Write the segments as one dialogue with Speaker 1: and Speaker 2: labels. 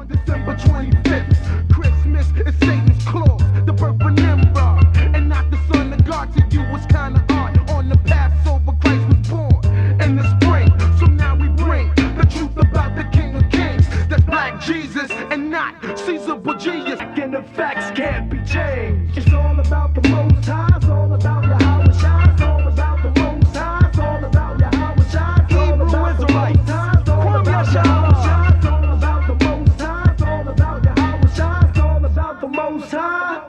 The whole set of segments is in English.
Speaker 1: On December 25th, Christmas is Satan's claws, the birth of Nimrod, and not the son of God. To you was kinda odd. On the Passover, Christ was born in the spring. So now we bring the truth about the King of Kings. That's Black Jesus and not Caesar Borgias. And the facts can't be changed. It's all about the Most High. It's all about Yahweh Shai. It's all about the Most High. It's all about Yahweh Shai. It's all about the Most High. It's all about Yahweh Shai. It's all about the Most High. It's all about Yahweh Shai. It's all about the Most High.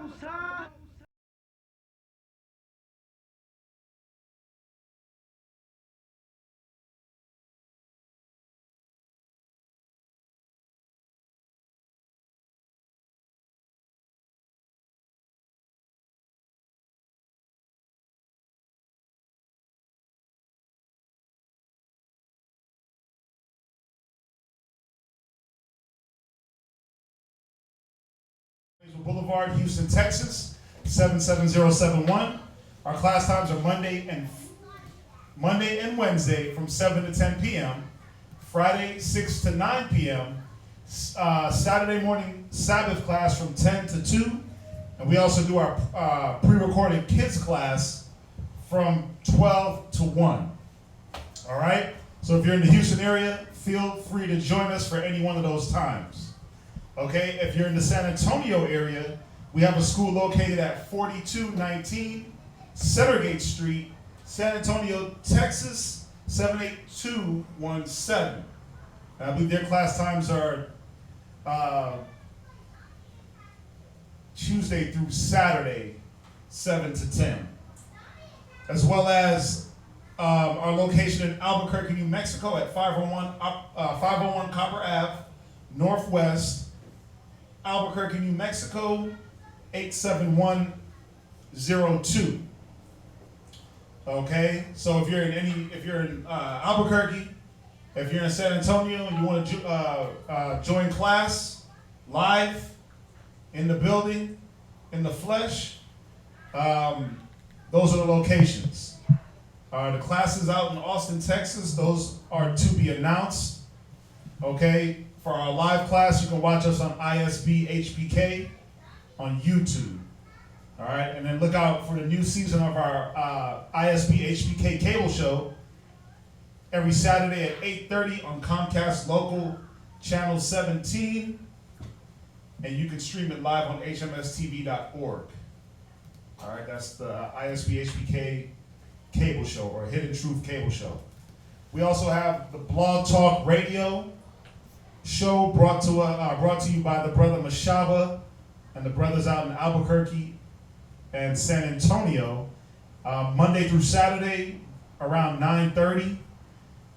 Speaker 2: Boulevard, Houston, Texas, 77071. Our class times are Monday and Wednesday from 7 to 10 p.m., Friday 6 to 9 p.m., Saturday morning Sabbath class from 10 to 2, and we also do our pre-recorded kids class from 12 to 1. All right? So if you're in the Houston area, feel free to join us for any one of those times. Okay, if you're in the San Antonio area, we have a school located at 4219 Centergate Street, San Antonio, Texas, 78217. I believe their class times are Tuesday through Saturday, 7 to 10. As well as our location in Albuquerque, New Mexico at 501 Copper Ave, Northwest, Albuquerque, New Mexico, 87102. Okay, so if you're in Albuquerque, if you're in San Antonio and you want to join class live in the building, in the flesh, those are the locations. The classes out in Austin, Texas, those are to be announced. Okay. For our live class, you can watch us on ISB HPK on YouTube. All right, and then look out for the new season of our ISB HPK cable show every Saturday at 8:30 on Comcast Local Channel 17, and you can stream it live on hmstv.org. All right, that's the ISB HPK cable show, or Hidden Truth cable show. We also have the Blog Talk Radio show brought to you by the brother Mashaba and the brothers out in Albuquerque and San Antonio, Monday through Saturday around 9:30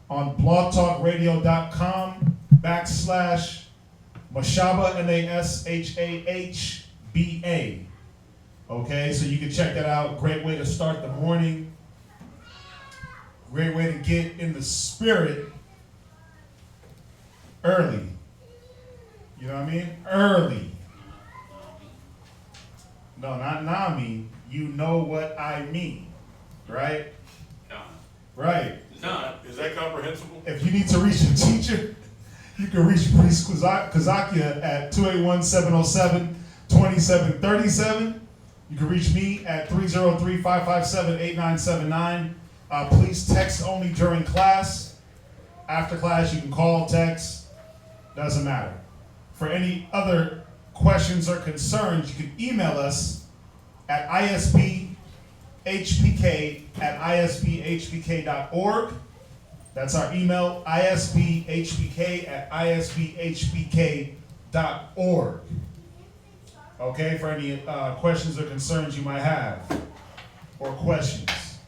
Speaker 2: on blogtalkradio.com/Mashaba, MASHAHBA. Okay, so you can check that out. Great way to start the morning. Great way to get in the spirit early. You know what I mean? Early. No, not Nami. You know what I mean. Right?
Speaker 3: No.
Speaker 2: Right.
Speaker 3: No. Is that comprehensible?
Speaker 2: If you need to reach a teacher, you can reach Priest Kazakia at 281-707-2737. You can reach me at 303-557-8979. Please text only during class. After class, you can call, text. Doesn't matter. For any other questions or concerns, you can email us at isbhpk@isbhpk.org. That's our email, isbhpk@isbhpk.org. Okay, for any questions or concerns you might have, or questions.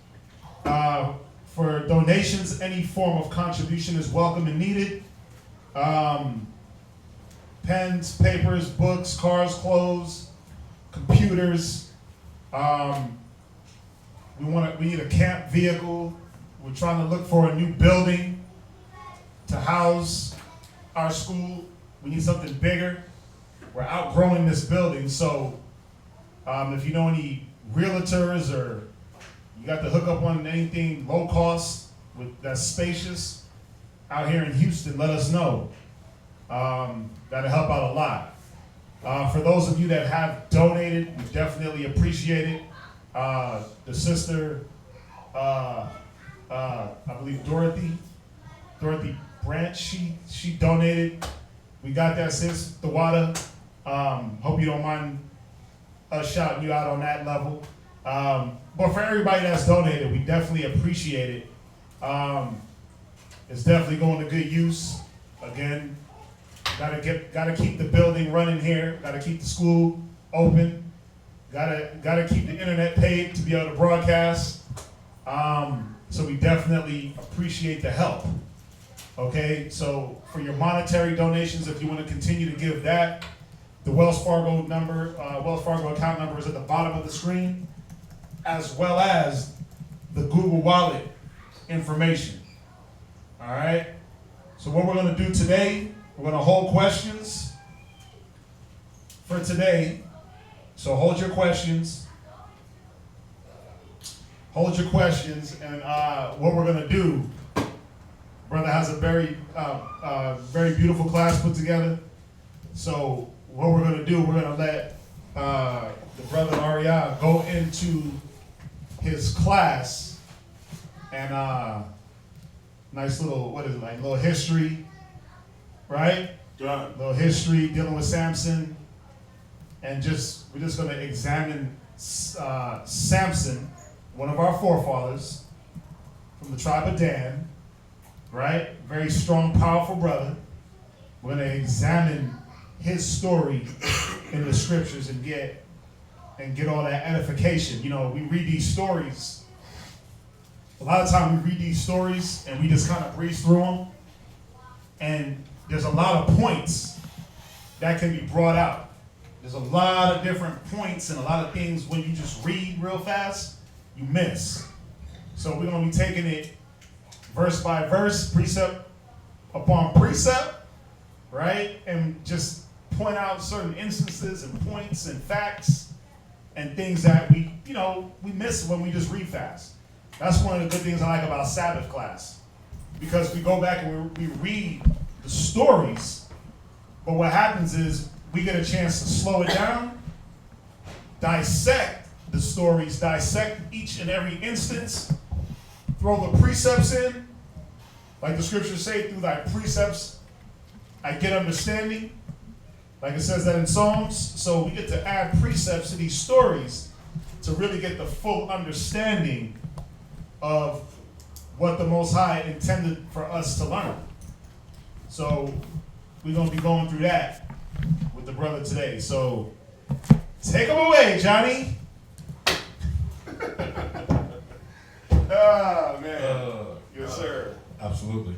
Speaker 2: For donations, any form of contribution is welcome and needed. Pens, papers, books, cars, clothes, computers. We need a camp vehicle. We're trying to look for a new building to house our school. We need something bigger. We're outgrowing this building, so if you know any realtors or you got the hookup on anything low cost that's spacious out here in Houston, let us know. That'll help out a lot. For those of you that have donated, we definitely appreciate it. The sister, I believe Dorothy Branch, she donated. We got that, sis, the water. Hope you don't mind us shouting you out on that level. But for everybody that's donated, we definitely appreciate it. It's definitely going to good use. Again, gotta keep the building running here. Gotta keep the school open. Gotta keep the internet paid to be able to broadcast. So we definitely appreciate the help. Okay, so for your monetary donations, if you want to continue to give that, the Wells Fargo account number is at the bottom of the screen, as well as the Google Wallet information. All right. So what we're going to do today, we're going to hold questions for today. So hold your questions. And what we're going to do, brother has a very beautiful class put together. So what we're going to do, we're going to let the brother Arya go into his class and nice little, little history, right?
Speaker 3: Done.
Speaker 2: Little history dealing with Samson. And we're just going to examine Samson, one of our forefathers from the tribe of Dan, right? Very strong, powerful brother. We're going to examine his story in the scriptures and get all that edification. You know, we read these stories. A lot of time we read these stories and we just kind of breeze through them. And there's a lot of points that can be brought out. There's a lot of different points and a lot of things when you just read real fast, you miss. So we're going to be taking it verse by verse, precept upon precept, right? And just point out certain instances and points and facts and things that we miss when we just read fast. That's one of the good things I like about Sabbath class, because we go back and we read the stories, but what happens is we get a chance to slow it down, dissect the stories, dissect each and every instance, throw the precepts in, like the scriptures say, through thy precepts I get understanding, like it says that in Psalms. So we get to add precepts to these stories to really get the full understanding of what the Most High intended for us to learn. So we're going to be going through that with the brother today. So take him away, Johnny. Ah, man. Yes, sir.
Speaker 4: Absolutely.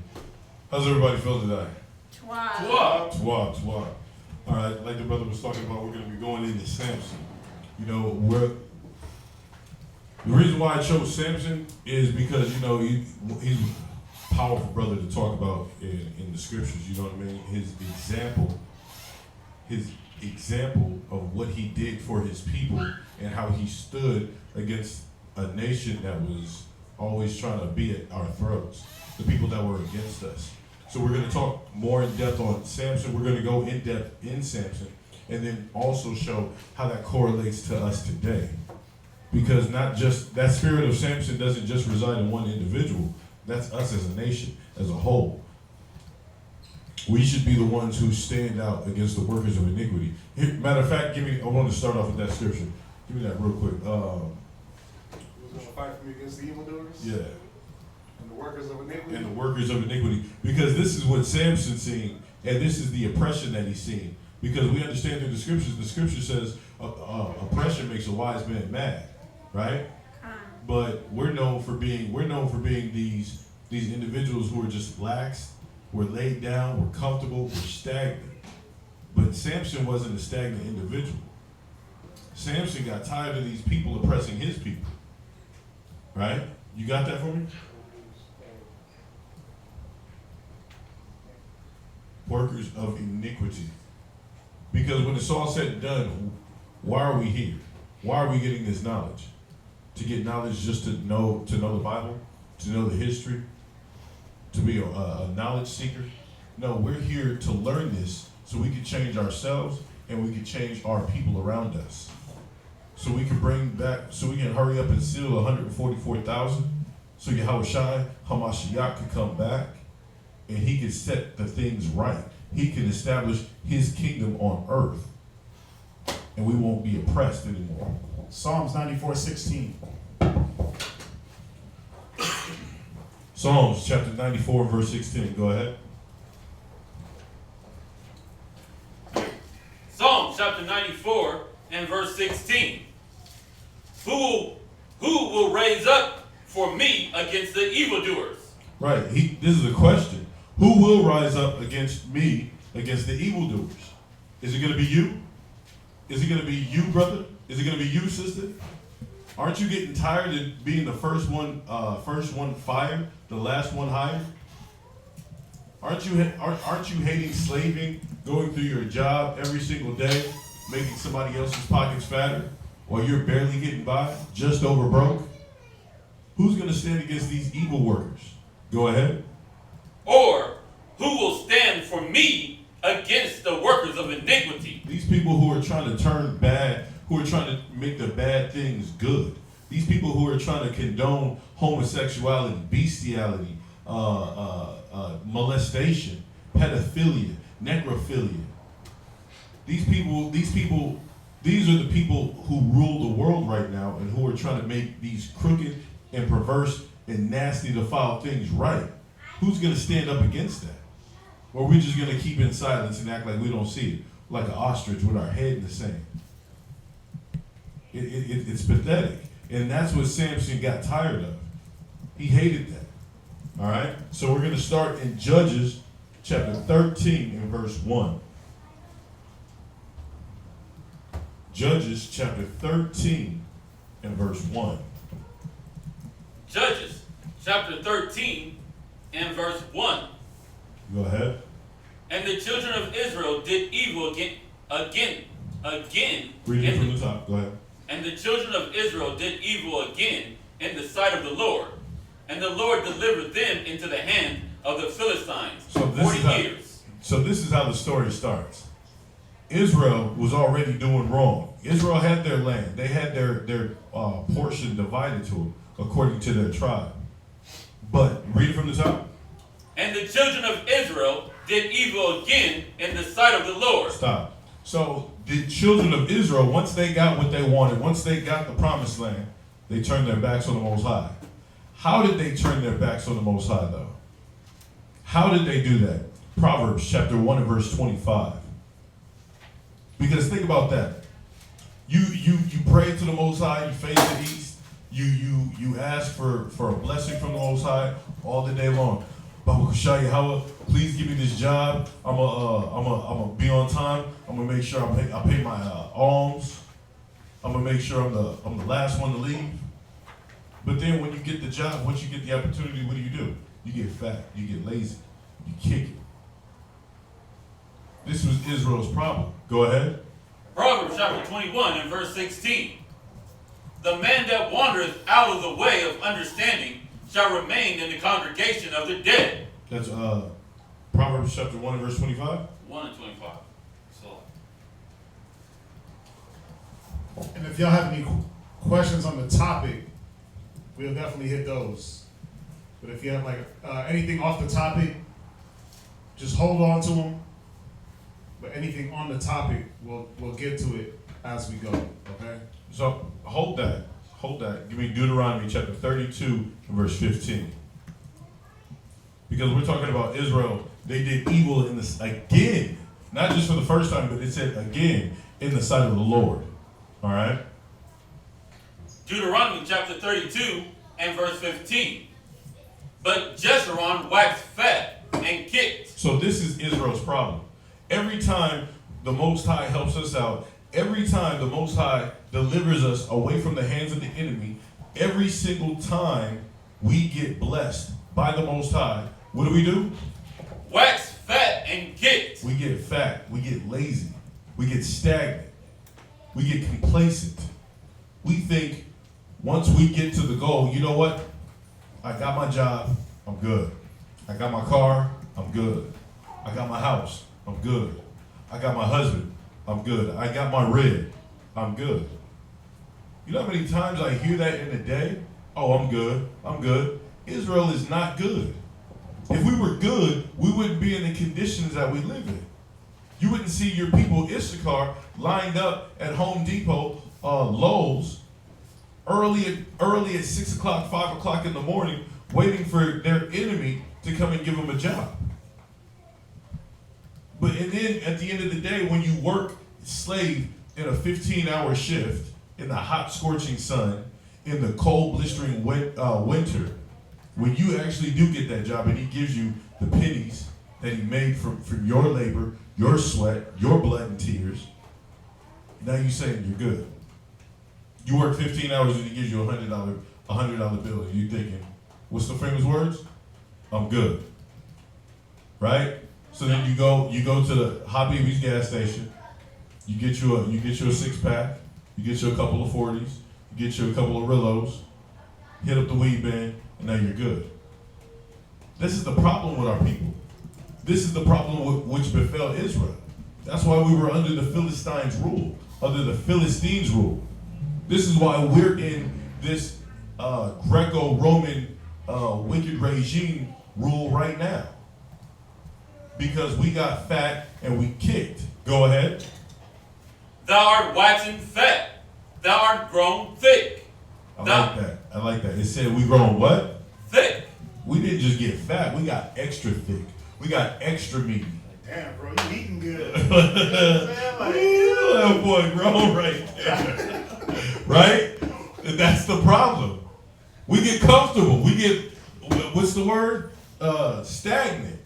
Speaker 4: How's everybody feel today?
Speaker 3: Twab.
Speaker 4: All right, like the brother was talking about, we're going to be going into Samson. You know, the reason why I chose Samson is because, he's a powerful brother to talk about in the scriptures, you know what I mean? His example of what he did for his people and how he stood against a nation that was always trying to be at our throats, the people that were against us. So we're going to talk more in depth on Samson. We're going to go in depth in Samson and then also show how that correlates to us today. Because not just, that spirit of Samson doesn't just reside in one individual. That's us as a nation, as a whole. We should be the ones who stand out against the workers of iniquity. Here, matter of fact, I want to start off with that scripture. Give me that real quick.
Speaker 2: Fight for me against the evildoers?
Speaker 4: Yeah.
Speaker 2: And the workers of iniquity?
Speaker 4: And the workers of iniquity. Because this is what Samson's seeing, and this is the oppression that he's seeing. Because we understand through the scripture says oppression makes a wise man mad, right? But we're known for being these individuals who are just lax, we're laid down, we're comfortable, we're stagnant. But Samson wasn't a stagnant individual. Samson got tired of these people oppressing his people. Right? You got that for me? Workers of iniquity. Because when it's all said and done, why are we here? Why are we getting this knowledge? To get knowledge just to know the Bible, to know the history, to be a knowledge seeker. No, we're here to learn this so we can change ourselves and we can change our people around us. So we can bring back, so we can hurry up and seal 144,000. So Yahushua Hamashiach could come back and he can set the things right. He can establish his kingdom on earth. And we won't be oppressed anymore.
Speaker 2: Psalms 94:16.
Speaker 4: Psalms chapter 94, verse 16. Go ahead.
Speaker 5: Psalm chapter 94 and verse 16. Who will raise up for me against the evildoers?
Speaker 4: Right. This is a question. Who will rise up against me, against the evildoers? Is it going to be you? Is it going to be you, brother? Is it going to be you, sister? Aren't you getting tired of being the first one fired, the last one hired? Aren't you hating slaving, going through your job every single day, making somebody else's pockets fatter, while you're barely getting by, just over broke? Who's going to stand against these evil workers? Go ahead.
Speaker 5: Or who will stand for me against the workers of iniquity?
Speaker 4: These people who are trying to turn bad, who are trying to make the bad things good. These people who are trying to condone homosexuality, bestiality, molestation, pedophilia, necrophilia. These are the people who rule the world right now and who are trying to make these crooked and perverse and nasty to foul things right. Who's going to stand up against that? Or are we just going to keep in silence and act like we don't see it, like an ostrich with our head in the sand? It's pathetic. And that's what Samson got tired of. He hated that. All right? So we're going to start in Judges chapter 13 and verse 1. Judges chapter 13 and verse 1.
Speaker 5: Judges chapter 13 and verse 1.
Speaker 4: Go ahead.
Speaker 5: And the children of Israel did evil again.
Speaker 4: Read it from the top. Go ahead.
Speaker 5: And the children of Israel did evil again in the sight of the Lord. And the Lord delivered them into the hand of the Philistines
Speaker 4: So
Speaker 5: 40 years.
Speaker 4: So this is how the story starts. Israel was already doing wrong. Israel had their land. They had their portion divided to them according to their tribe. But read it from the top.
Speaker 5: And the children of Israel did evil again in the sight of the Lord.
Speaker 4: Stop. So the children of Israel, once they got what they wanted, once they got the promised land, they turned their backs on the Most High. How did they turn their backs on the Most High, though? How did they do that? Proverbs chapter 1 and verse 25. Because think about that. You pray to the Most High, you face the east, you ask for a blessing from the Most High all the day long. Baba Yahweh, please give me this job. I'm gonna be on time. I'm gonna make sure I pay my alms. I'm gonna make sure I'm the last one to leave. But then when you get the job, once you get the opportunity, what do? You get fat, you get lazy, you kick it. This was Israel's problem. Go ahead.
Speaker 5: Proverbs chapter 21 and verse 16. The man that wandereth out of the way of understanding shall remain in the congregation of the dead.
Speaker 4: That's Proverbs chapter 1 and verse 25.
Speaker 5: 1 and 25. So,
Speaker 2: And if y'all have any questions on the topic, we'll definitely hit those. But if you have like anything off the topic, just hold on to them. But anything on the topic, we'll get to it as we go. Okay.
Speaker 4: So hold that. Give me Deuteronomy chapter 32 and verse 15. Because we're talking about Israel. They did evil in this again. Not just for the first time, but it said again in the sight of the Lord. All right?
Speaker 5: Deuteronomy chapter 32 and verse 15. But Jeshurun waxed fat and kicked.
Speaker 4: So this is Israel's problem. Every time the Most High helps us out, every time the Most High delivers us away from the hands of the enemy, every single time we get blessed by the Most High, what do?
Speaker 5: Waxed fat and kicked.
Speaker 4: We get fat, we get lazy, we get stagnant, we get complacent. We think once we get to the goal, you know what? I got my job, I'm good. I got my car, I'm good. I got my house, I'm good. I got my husband, I'm good. I got my red, I'm good. You know how many times I hear that in a day? Oh, I'm good, I'm good. Israel is not good. If we were good, we wouldn't be in the conditions that we live in. You wouldn't see your people Issachar lined up at Home Depot, Lowe's, early at 6 o'clock, 5 o'clock in the morning, waiting for their enemy to come and give them a job. And then at the end of the day, when you work slave in a 15-hour shift, in the hot scorching sun, in the cold blistering winter, when you actually do get that job and he gives you the pennies that he made from your labor, your sweat, your blood and tears, now you saying you're good. You work 15 hours and he gives you a $100 bill and you're thinking, what's the famous words? I'm good. Right? So then you go to the Habibi's gas station, you get you a 6-pack, you get you a couple of 40s, you get you a couple of Rillos, hit up the weed band, and now you're good. This is the problem with our people. This is the problem which befell Israel. That's why we were under the Philistines' rule, under the Philistines' rule. This is why we're in this Greco-Roman wicked regime rule right now. Because we got fat and we kicked. Go ahead.
Speaker 5: Thou art waxen fat. Thou art grown thick.
Speaker 4: I like that. It said we grown what?
Speaker 5: Thick.
Speaker 4: We didn't just get fat. We got extra thick. We got extra meaty.
Speaker 2: Damn, bro, you eating good.
Speaker 4: That boy grown right there. Right? That's the problem. We get comfortable. We get, what's the word? Stagnant.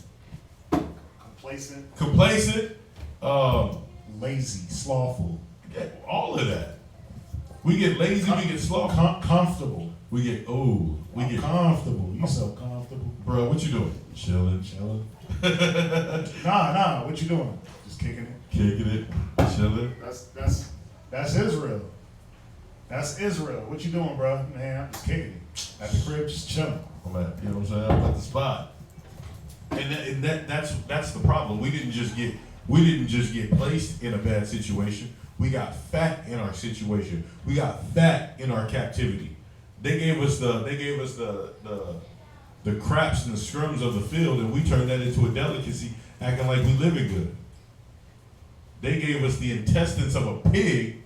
Speaker 4: Complacent.
Speaker 2: Lazy, slothful.
Speaker 4: Yeah, all of that. We get lazy, we get slothful.
Speaker 2: Comfortable.
Speaker 4: We get
Speaker 2: comfortable. You so comfortable.
Speaker 4: Bro, what you doing? Chilling.
Speaker 2: Nah, what you doing? Just kicking it.
Speaker 4: Chilling.
Speaker 2: That's Israel. That's Israel. What you doing, bro? Man, I'm just kicking it. At the crib, just chilling.
Speaker 4: You know what I'm saying? I'm at the spot. And that's the problem. We didn't just get placed in a bad situation. We got fat in our situation. We got fat in our captivity. They gave us the craps and the scrums of the field, and we turned that into a delicacy, acting like we living good. They gave us the intestines of a pig,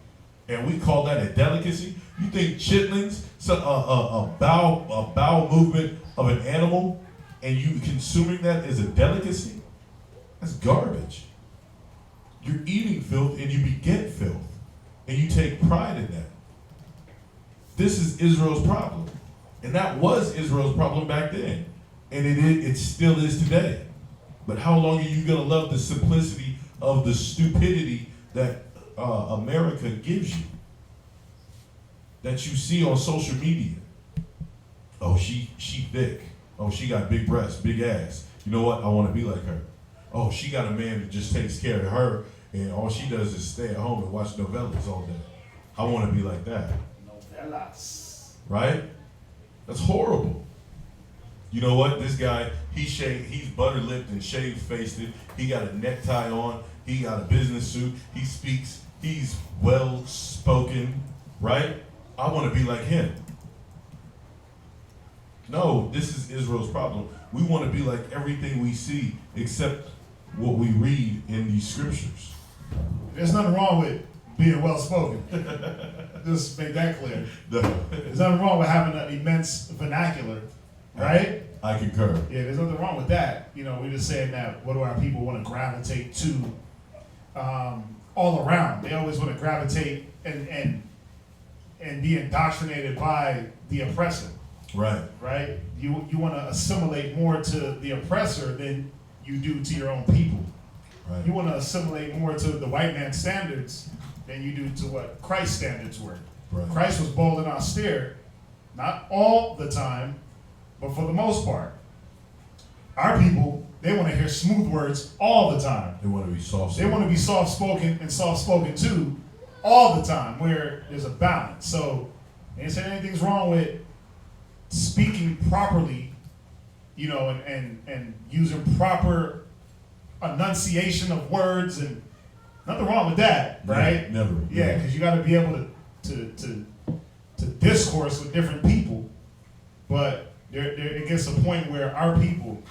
Speaker 4: and we call that a delicacy. You think chitlins, a bowel movement of an animal, and you consuming that as a delicacy? That's garbage. You're eating filth and you beget filth, and you take pride in that. This is Israel's problem, and that was Israel's problem back then, and it still is today. But how long are you gonna love the simplicity of the stupidity that America gives you, that you see on social media? Oh, she thick. Oh, she got big breasts, big ass. You know what? I want to be like her. Oh, she got a man that just takes care of her, and all she does is stay at home and watch novellas all day. I want to be like that.
Speaker 2: Novellas.
Speaker 4: Right? That's horrible. You know what? This guy, he's butter-lipped and shaved-faced. He got a necktie on. He got a business suit. He speaks. He's well-spoken. Right? I want to be like him. No, this is Israel's problem. We want to be like everything we see except what we read in these scriptures.
Speaker 2: There's nothing wrong with being well-spoken. Just make that clear.
Speaker 4: No.
Speaker 2: There's nothing wrong with having an immense vernacular, right?
Speaker 4: I concur.
Speaker 2: Yeah, there's nothing wrong with that. You know, we're just saying that what do our people want to gravitate to all around? They always want to gravitate and be indoctrinated by the oppressor.
Speaker 4: Right.
Speaker 2: Right? You want to assimilate more to the oppressor than you do to your own people.
Speaker 4: Right.
Speaker 2: You want to assimilate more to the white man's standards than you do to what Christ's standards were.
Speaker 4: Right.
Speaker 2: Christ was bold and austere, not all the time, but for the most part. Our people, they want to hear smooth words all the time.
Speaker 4: They want to be soft.
Speaker 2: They want to be soft-spoken and soft-spoken too all the time, where there's a balance. So, they ain't saying anything's wrong with speaking properly, you know, and using proper enunciation of words, and nothing wrong with that, right?
Speaker 4: Never.
Speaker 2: Yeah, because you got to be able to discourse with different people, but it gets a point where our people,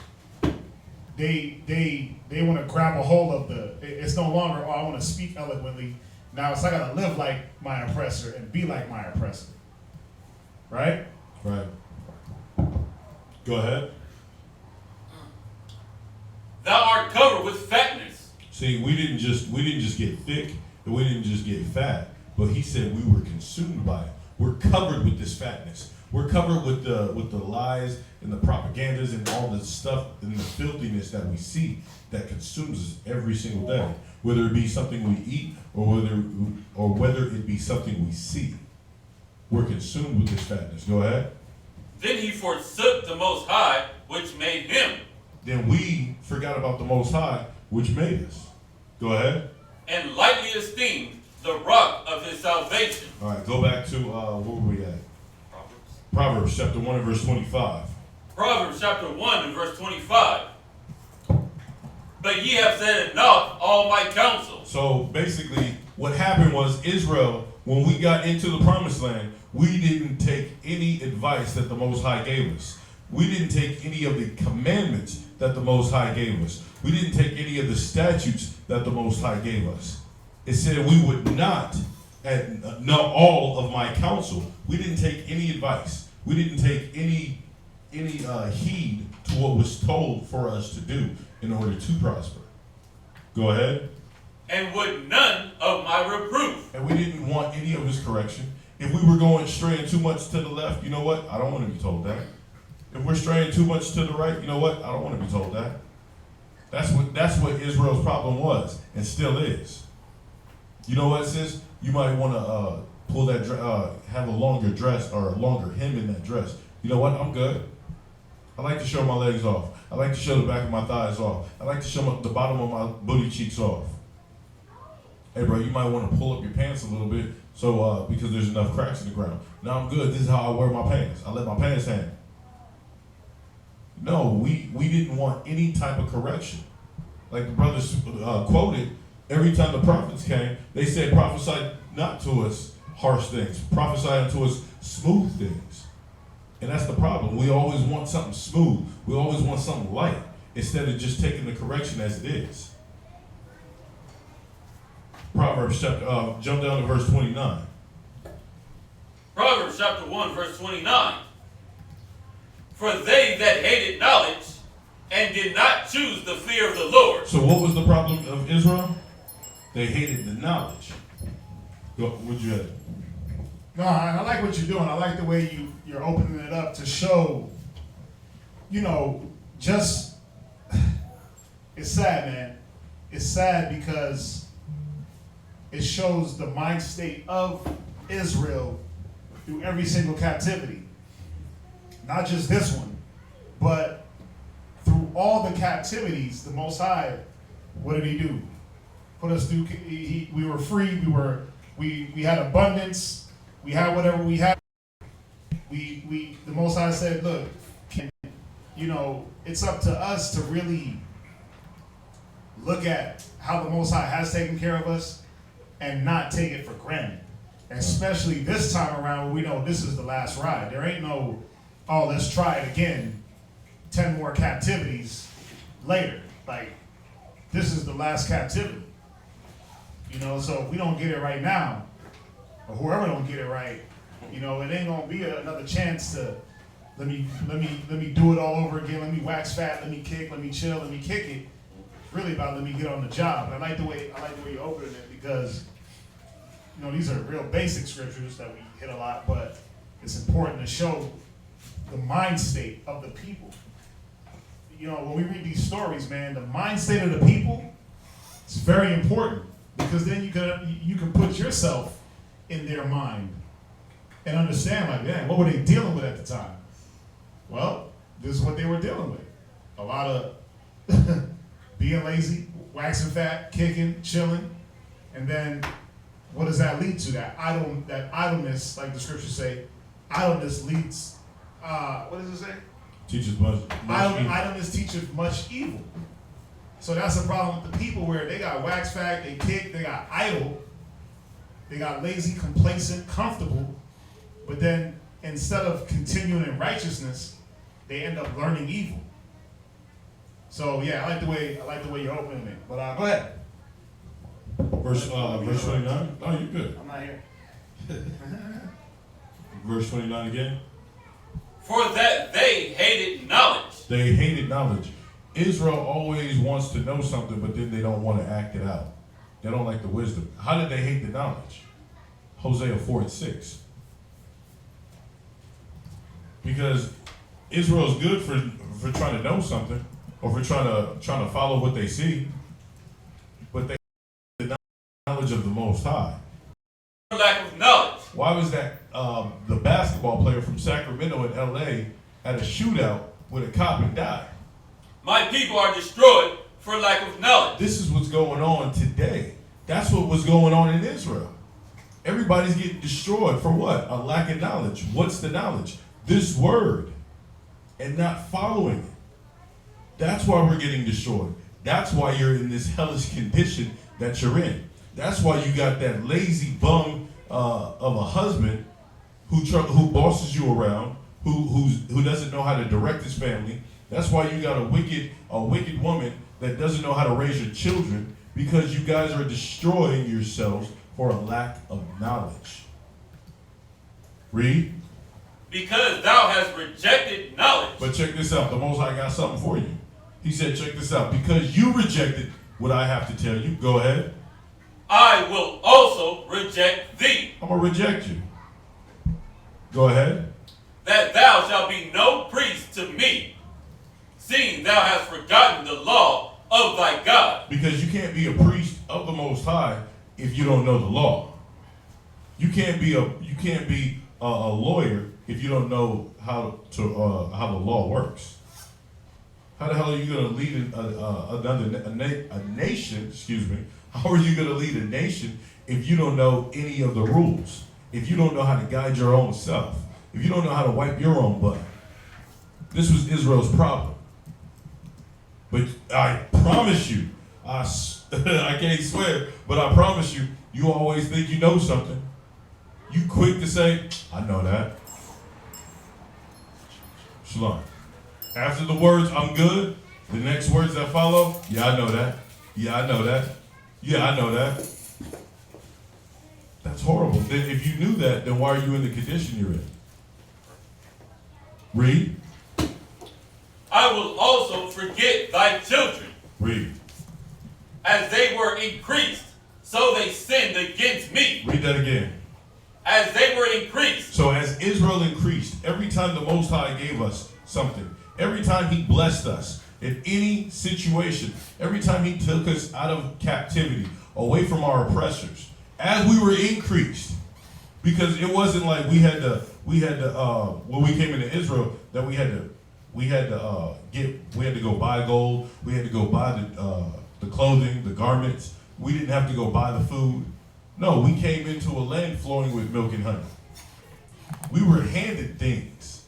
Speaker 2: they want to grab a hold of it's no longer, oh, I want to speak eloquently. Now it's I got to live like my oppressor and be like my oppressor, right?
Speaker 4: Right. Go ahead.
Speaker 5: Thou art covered with fatness.
Speaker 4: See, we didn't just get thick, and we didn't just get fat, but he said we were consumed by it. We're covered with this fatness. We're covered with the lies and the propagandas and all the stuff and the filthiness that we see that consumes us every single day, whether it be something we eat or whether it be something we see. We're consumed with this fatness. Go ahead.
Speaker 5: Then he forsook the Most High, which made him.
Speaker 4: Then we forgot about the Most High, which made us. Go ahead.
Speaker 5: And lightly esteemed the rock of his salvation.
Speaker 4: All right, go back to, where were we at?
Speaker 5: Proverbs.
Speaker 4: Proverbs chapter 1 and verse 25.
Speaker 5: Proverbs chapter 1 and verse 25. But ye have said at naught all my counsel.
Speaker 4: So basically, what happened was Israel, when we got into the promised land, we didn't take any advice that the Most High gave us. We didn't take any of the commandments that the Most High gave us. We didn't take any of the statutes that the Most High gave us. It said we would not know all of my counsel. We didn't take any advice. We didn't take any heed to what was told for us to do in order to prosper. Go ahead.
Speaker 5: And would none of my reproof.
Speaker 4: And we didn't want any of his correction. If we were going straying too much to the left, you know what? I don't want to be told that. If we're straying too much to the right, you know what? I don't want to be told that. That's what Israel's problem was and still is. You know what, sis? You might want to pull that, have a longer dress or a longer hem in that dress. You know what? I'm good. I like to show my legs off. I like to show the back of my thighs off. I like to show the bottom of my booty cheeks off. Hey, bro, you might want to pull up your pants a little bit so because there's enough cracks in the ground. No, I'm good. This is how I wear my pants. I let my pants hang. No, we didn't want any type of correction. Like the brothers quoted, every time the prophets came, they said, prophesy not to us harsh things. Prophesy unto us smooth things. And that's the problem. We always want something smooth. We always want something light instead of just taking the correction as it is. Proverbs chapter, jump down to verse 29.
Speaker 5: Proverbs chapter 1 verse 29. For they that hated knowledge and did not choose the fear of the Lord.
Speaker 4: So what was the problem of Israel? They hated the knowledge. What'd you have?
Speaker 2: No, I like what you're doing. I like the way you're opening it up to show, just, it's sad, man. It's sad because it shows the mind state of Israel through every single captivity. Not just this one, but through all the captivities, the Most High, what did he do? Put us through, we were free, we had abundance, we had whatever we had. The Most High said, look, it's up to us to really look at how the Most High has taken care of us and not take it for granted. Especially this time around when we know this is the last ride. There ain't no, oh, let's try it again, 10 more captivities later. Like, this is the last captivity. So if we don't get it right now, or whoever don't get it right, it ain't gonna be another chance to let me do it all over again. Let me wax fat. Let me kick. Let me chill. Let me kick it. It's really about let me get on the job. And I like the way you're opening it because these are real basic scriptures that we hit a lot, but it's important to show the mind state of the people. When we read these stories, man, the mind state of the people is very important because then you can put yourself in their mind and understand, like, man, what were they dealing with at the time? Well, this is what they were dealing with. A lot of being lazy, waxing fat, kicking, chilling, and then what does that lead to? That idleness, like the scriptures say, idleness leads. What does it say?
Speaker 4: Teaches much evil.
Speaker 2: Idleness teacheth much evil. So that's the problem with the people where they got wax fact, they kick, they got idle, they got lazy, complacent, comfortable, but then instead of continuing in righteousness, they end up learning evil. So yeah, I like the way you're opening it. But go ahead.
Speaker 4: Verse 29. Oh, you're good.
Speaker 2: I'm not here.
Speaker 4: Verse 29 again.
Speaker 5: For that they hated knowledge.
Speaker 4: They hated knowledge. Israel always wants to know something, but then they don't want to act it out. They don't like the wisdom. How did they hate the knowledge? Hosea 4:6. Because Israel's good for trying to know something, or for trying to follow what they see, but they hate the knowledge of the Most High.
Speaker 5: For lack of knowledge.
Speaker 4: Why was that? The basketball player from Sacramento in LA had a shootout with a cop and died.
Speaker 5: My people are destroyed for lack of knowledge.
Speaker 4: This is what's going on today. That's what was going on in Israel. Everybody's getting destroyed for what? A lack of knowledge. What's the knowledge? This word. And not following it. That's why we're getting destroyed. That's why you're in this hellish condition that you're in. That's why you got that lazy bum of a husband who bosses you around, who doesn't know how to direct his family. That's why you got a wicked woman that doesn't know how to raise your children, because you guys are destroying yourselves for a lack of knowledge. Read.
Speaker 5: Because thou hast rejected knowledge.
Speaker 4: But check this out. The Most High got something for you. He said, check this out. Because you rejected what I have to tell you. Go ahead.
Speaker 5: I will also reject thee.
Speaker 4: I'm going to reject you. Go ahead.
Speaker 5: That thou shalt be no priest to me, seeing thou hast forgotten the law of thy God.
Speaker 4: Because you can't be a priest of the Most High if you don't know the law. You can't be a lawyer if you don't know how the law works. How the hell are you going to lead a nation? Excuse me. How are you going to lead a nation if you don't know any of the rules? If you don't know how to guide your own self? If you don't know how to wipe your own butt? This was Israel's problem. But I promise you, I can't swear, but I promise you, you always think you know something. You quick to say, I know that. Shalom. After the words, I'm good, the next words that follow, yeah, I know that. Yeah, I know that. Yeah, I know that. That's horrible. Then if you knew that, then why are you in the condition you're in? Read.
Speaker 5: I will also forget thy children.
Speaker 4: Read.
Speaker 5: As they were increased, so they sinned against me.
Speaker 4: Read that again.
Speaker 5: As they were increased.
Speaker 4: So as Israel increased, every time the Most High gave us something, every time he blessed us in any situation, every time he took us out of captivity, away from our oppressors, as we were increased, because it wasn't like we had to when we came into Israel that we had to go buy gold, we had to go buy the clothing, the garments. We didn't have to go buy the food. No, we came into a land flowing with milk and honey. We were handed things.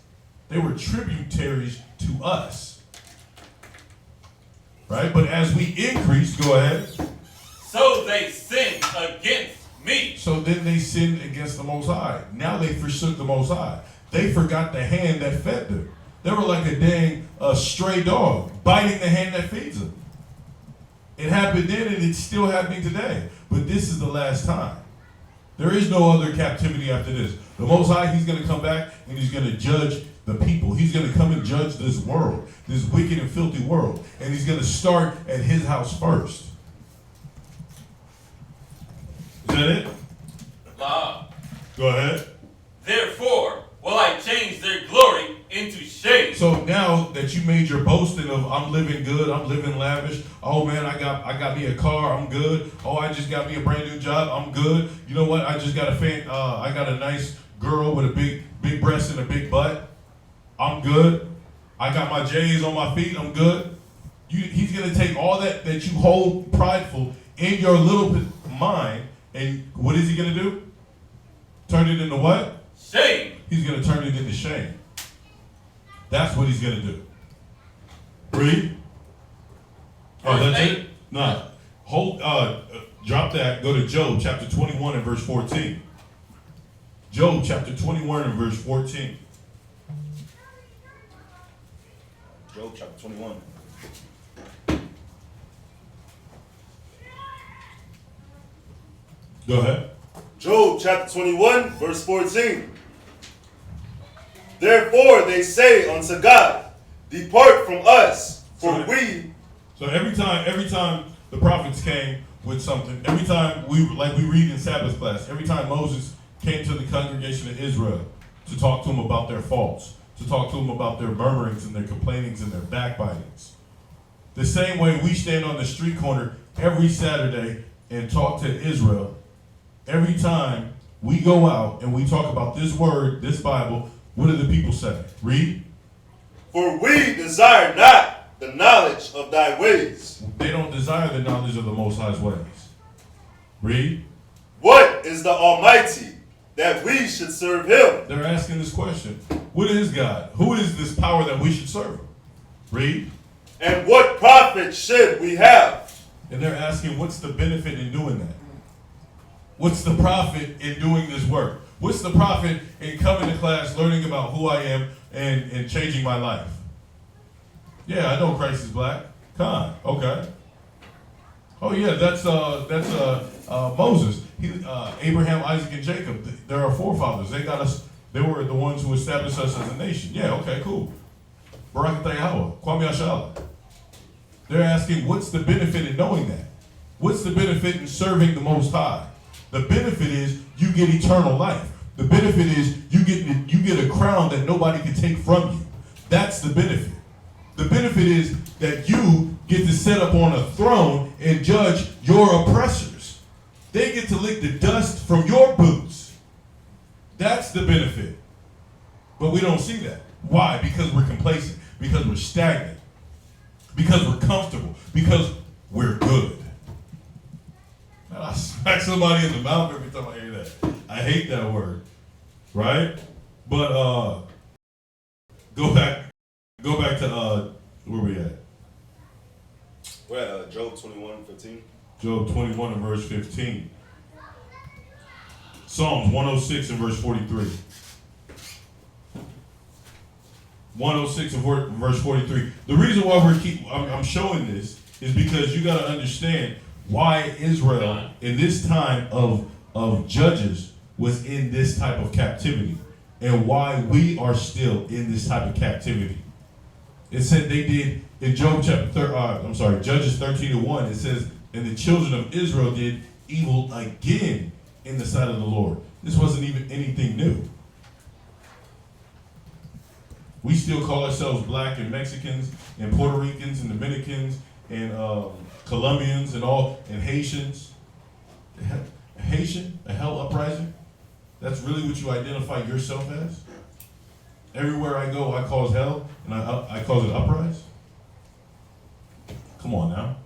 Speaker 4: They were tributaries to us. Right? But as we increased, go ahead.
Speaker 5: So they sinned against me.
Speaker 4: So then they sinned against the Most High. Now they forsook the Most High. They forgot the hand that fed them. They were like a dang stray dog biting the hand that feeds them. It happened then and it's still happening today. But this is the last time. There is no other captivity after this. The Most High, he's going to come back and he's going to judge the people. He's going to come and judge this world, this wicked and filthy world. And he's going to start at his house first. Is that it? Go ahead.
Speaker 5: Therefore will I change their glory into shame.
Speaker 4: So now that you made your boasting of I'm living good, I'm living lavish. Oh man, I got me a car, I'm good. Oh, I just got me a brand new job, I'm good. You know what? I just got I got a nice girl with a big breast and a big butt. I'm good. I got my J's on my feet, I'm good. He's gonna take all that you hold prideful in your little mind, and what is he gonna do? Turn it into what?
Speaker 5: Shame.
Speaker 4: He's going to turn it into shame. That's what he's going to do. Read. Oh,
Speaker 5: Verse
Speaker 4: that's
Speaker 5: 8.
Speaker 4: it? Nah. Drop that. Go to Job chapter 21 and verse 14. Job chapter 21 and verse 14.
Speaker 6: Job chapter 21.
Speaker 4: Go ahead.
Speaker 6: Job chapter 21, verse 14. Therefore they say unto God, depart from us, for we.
Speaker 4: So every time the prophets came with something, every time we read in Sabbath class, every time Moses came to the congregation of Israel to talk to them about their faults, to talk to them about their murmurings and their complainings and their backbitings. The same way we stand on the street corner every Saturday and talk to Israel, every time we go out and we talk about this word, this Bible, what do the people say? Read.
Speaker 6: For we desire not the knowledge of thy ways.
Speaker 4: They don't desire the knowledge of the Most High's ways. Read.
Speaker 6: What is the Almighty that we should serve him?
Speaker 4: They're asking this question. What is God? Who is this power that we should serve him? Read.
Speaker 6: And what profit should we have?
Speaker 4: And they're asking, what's the benefit in doing that? What's the profit in doing this work? What's the profit in coming to class, learning about who I am, and changing my life? Yeah, I know Christ is black. Con, okay. Oh yeah, that's Moses. Abraham, Isaac, and Jacob. They're our forefathers. They got us. They were the ones who established us as a nation. Yeah, okay, cool. Barakatah Yahweh, Kwame Ashala. They're asking, what's the benefit in knowing that? What's the benefit in serving the Most High? The benefit is you get eternal life. The benefit is you get a crown that nobody can take from you. That's the benefit. The benefit is that you get to sit up on a throne and judge your oppressors. They get to lick the dust from your boots. That's the benefit. But we don't see that. Why? Because we're complacent. Because we're stagnant. Because we're comfortable. Because we're good. Man, I smack somebody in the mouth every time I hear that. I hate that word. Right? But go back to where we at?
Speaker 6: We're at Job 21:15.
Speaker 4: Job 21 and verse 15. Psalms 106 and verse 43. 106 and verse 43. The reason why I'm showing this is because you got to understand why Israel in this time of judges was in this type of captivity and why we are still in this type of captivity. It said they did in Judges 13:1. It says, and the children of Israel did evil again in the sight of the Lord. This wasn't even anything new. We still call ourselves black and Mexicans and Puerto Ricans and Dominicans and Colombians and Haitians. A hell uprising? That's really what you identify yourself as? Everywhere I go, I cause hell and I cause an uprising? Come on now.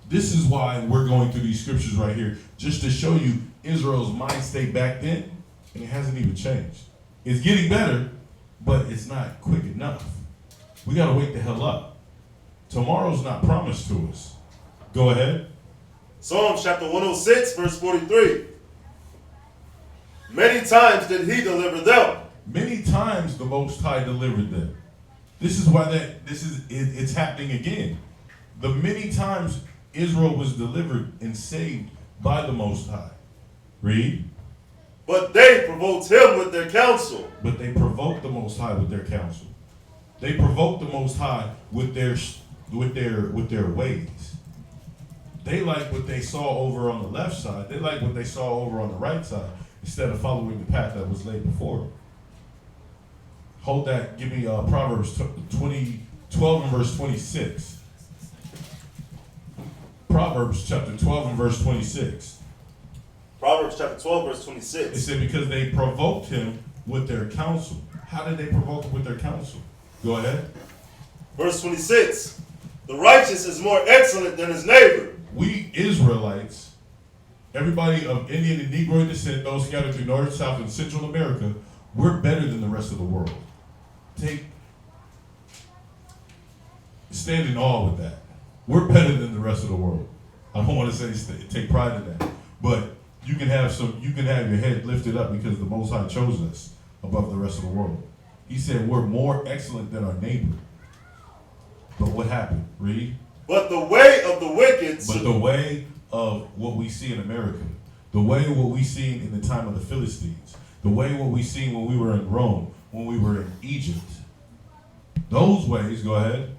Speaker 4: This is why we're going through these scriptures right here, just to show you Israel's mind state back then, and it hasn't even changed. It's getting better, but it's not quick enough. We got to wake the hell up. Tomorrow's not promised to us. Go ahead.
Speaker 6: Psalms chapter 106, verse 43. Many times did he deliver them.
Speaker 4: Many times the Most High delivered them. This is why it's happening again. The many times Israel was delivered and saved by the Most High. Read.
Speaker 6: But they provoked him with their counsel.
Speaker 4: But they provoked the Most High with their counsel. They provoked the Most High with their ways. They like what they saw over on the left side. They like what they saw over on the right side instead of following the path that was laid before them. Hold that. Give me Proverbs 12 and verse 26. Proverbs chapter 12 and verse 26.
Speaker 6: Proverbs chapter 12, verse
Speaker 4: It
Speaker 6: 26.
Speaker 4: said because they provoked him with their counsel. How did they provoke him with their counsel? Go ahead.
Speaker 6: Verse 26. The righteous is more excellent than his neighbor.
Speaker 4: We Israelites, everybody of Indian and Negroid descent, those scattered through North, South, and Central America, we're better than the rest of the world. Stand in awe with that. We're better than the rest of the world. I don't want to say take pride in that, but you can have your head lifted up because the Most High chose us above the rest of the world. He said we're more excellent than our neighbor. But what happened? Read.
Speaker 6: But the way of the wicked.
Speaker 4: But the way of what we see in America, the way of what we seen in the time of the Philistines, the way of what we seen when we were in Rome, when we were in Egypt, those ways, go ahead.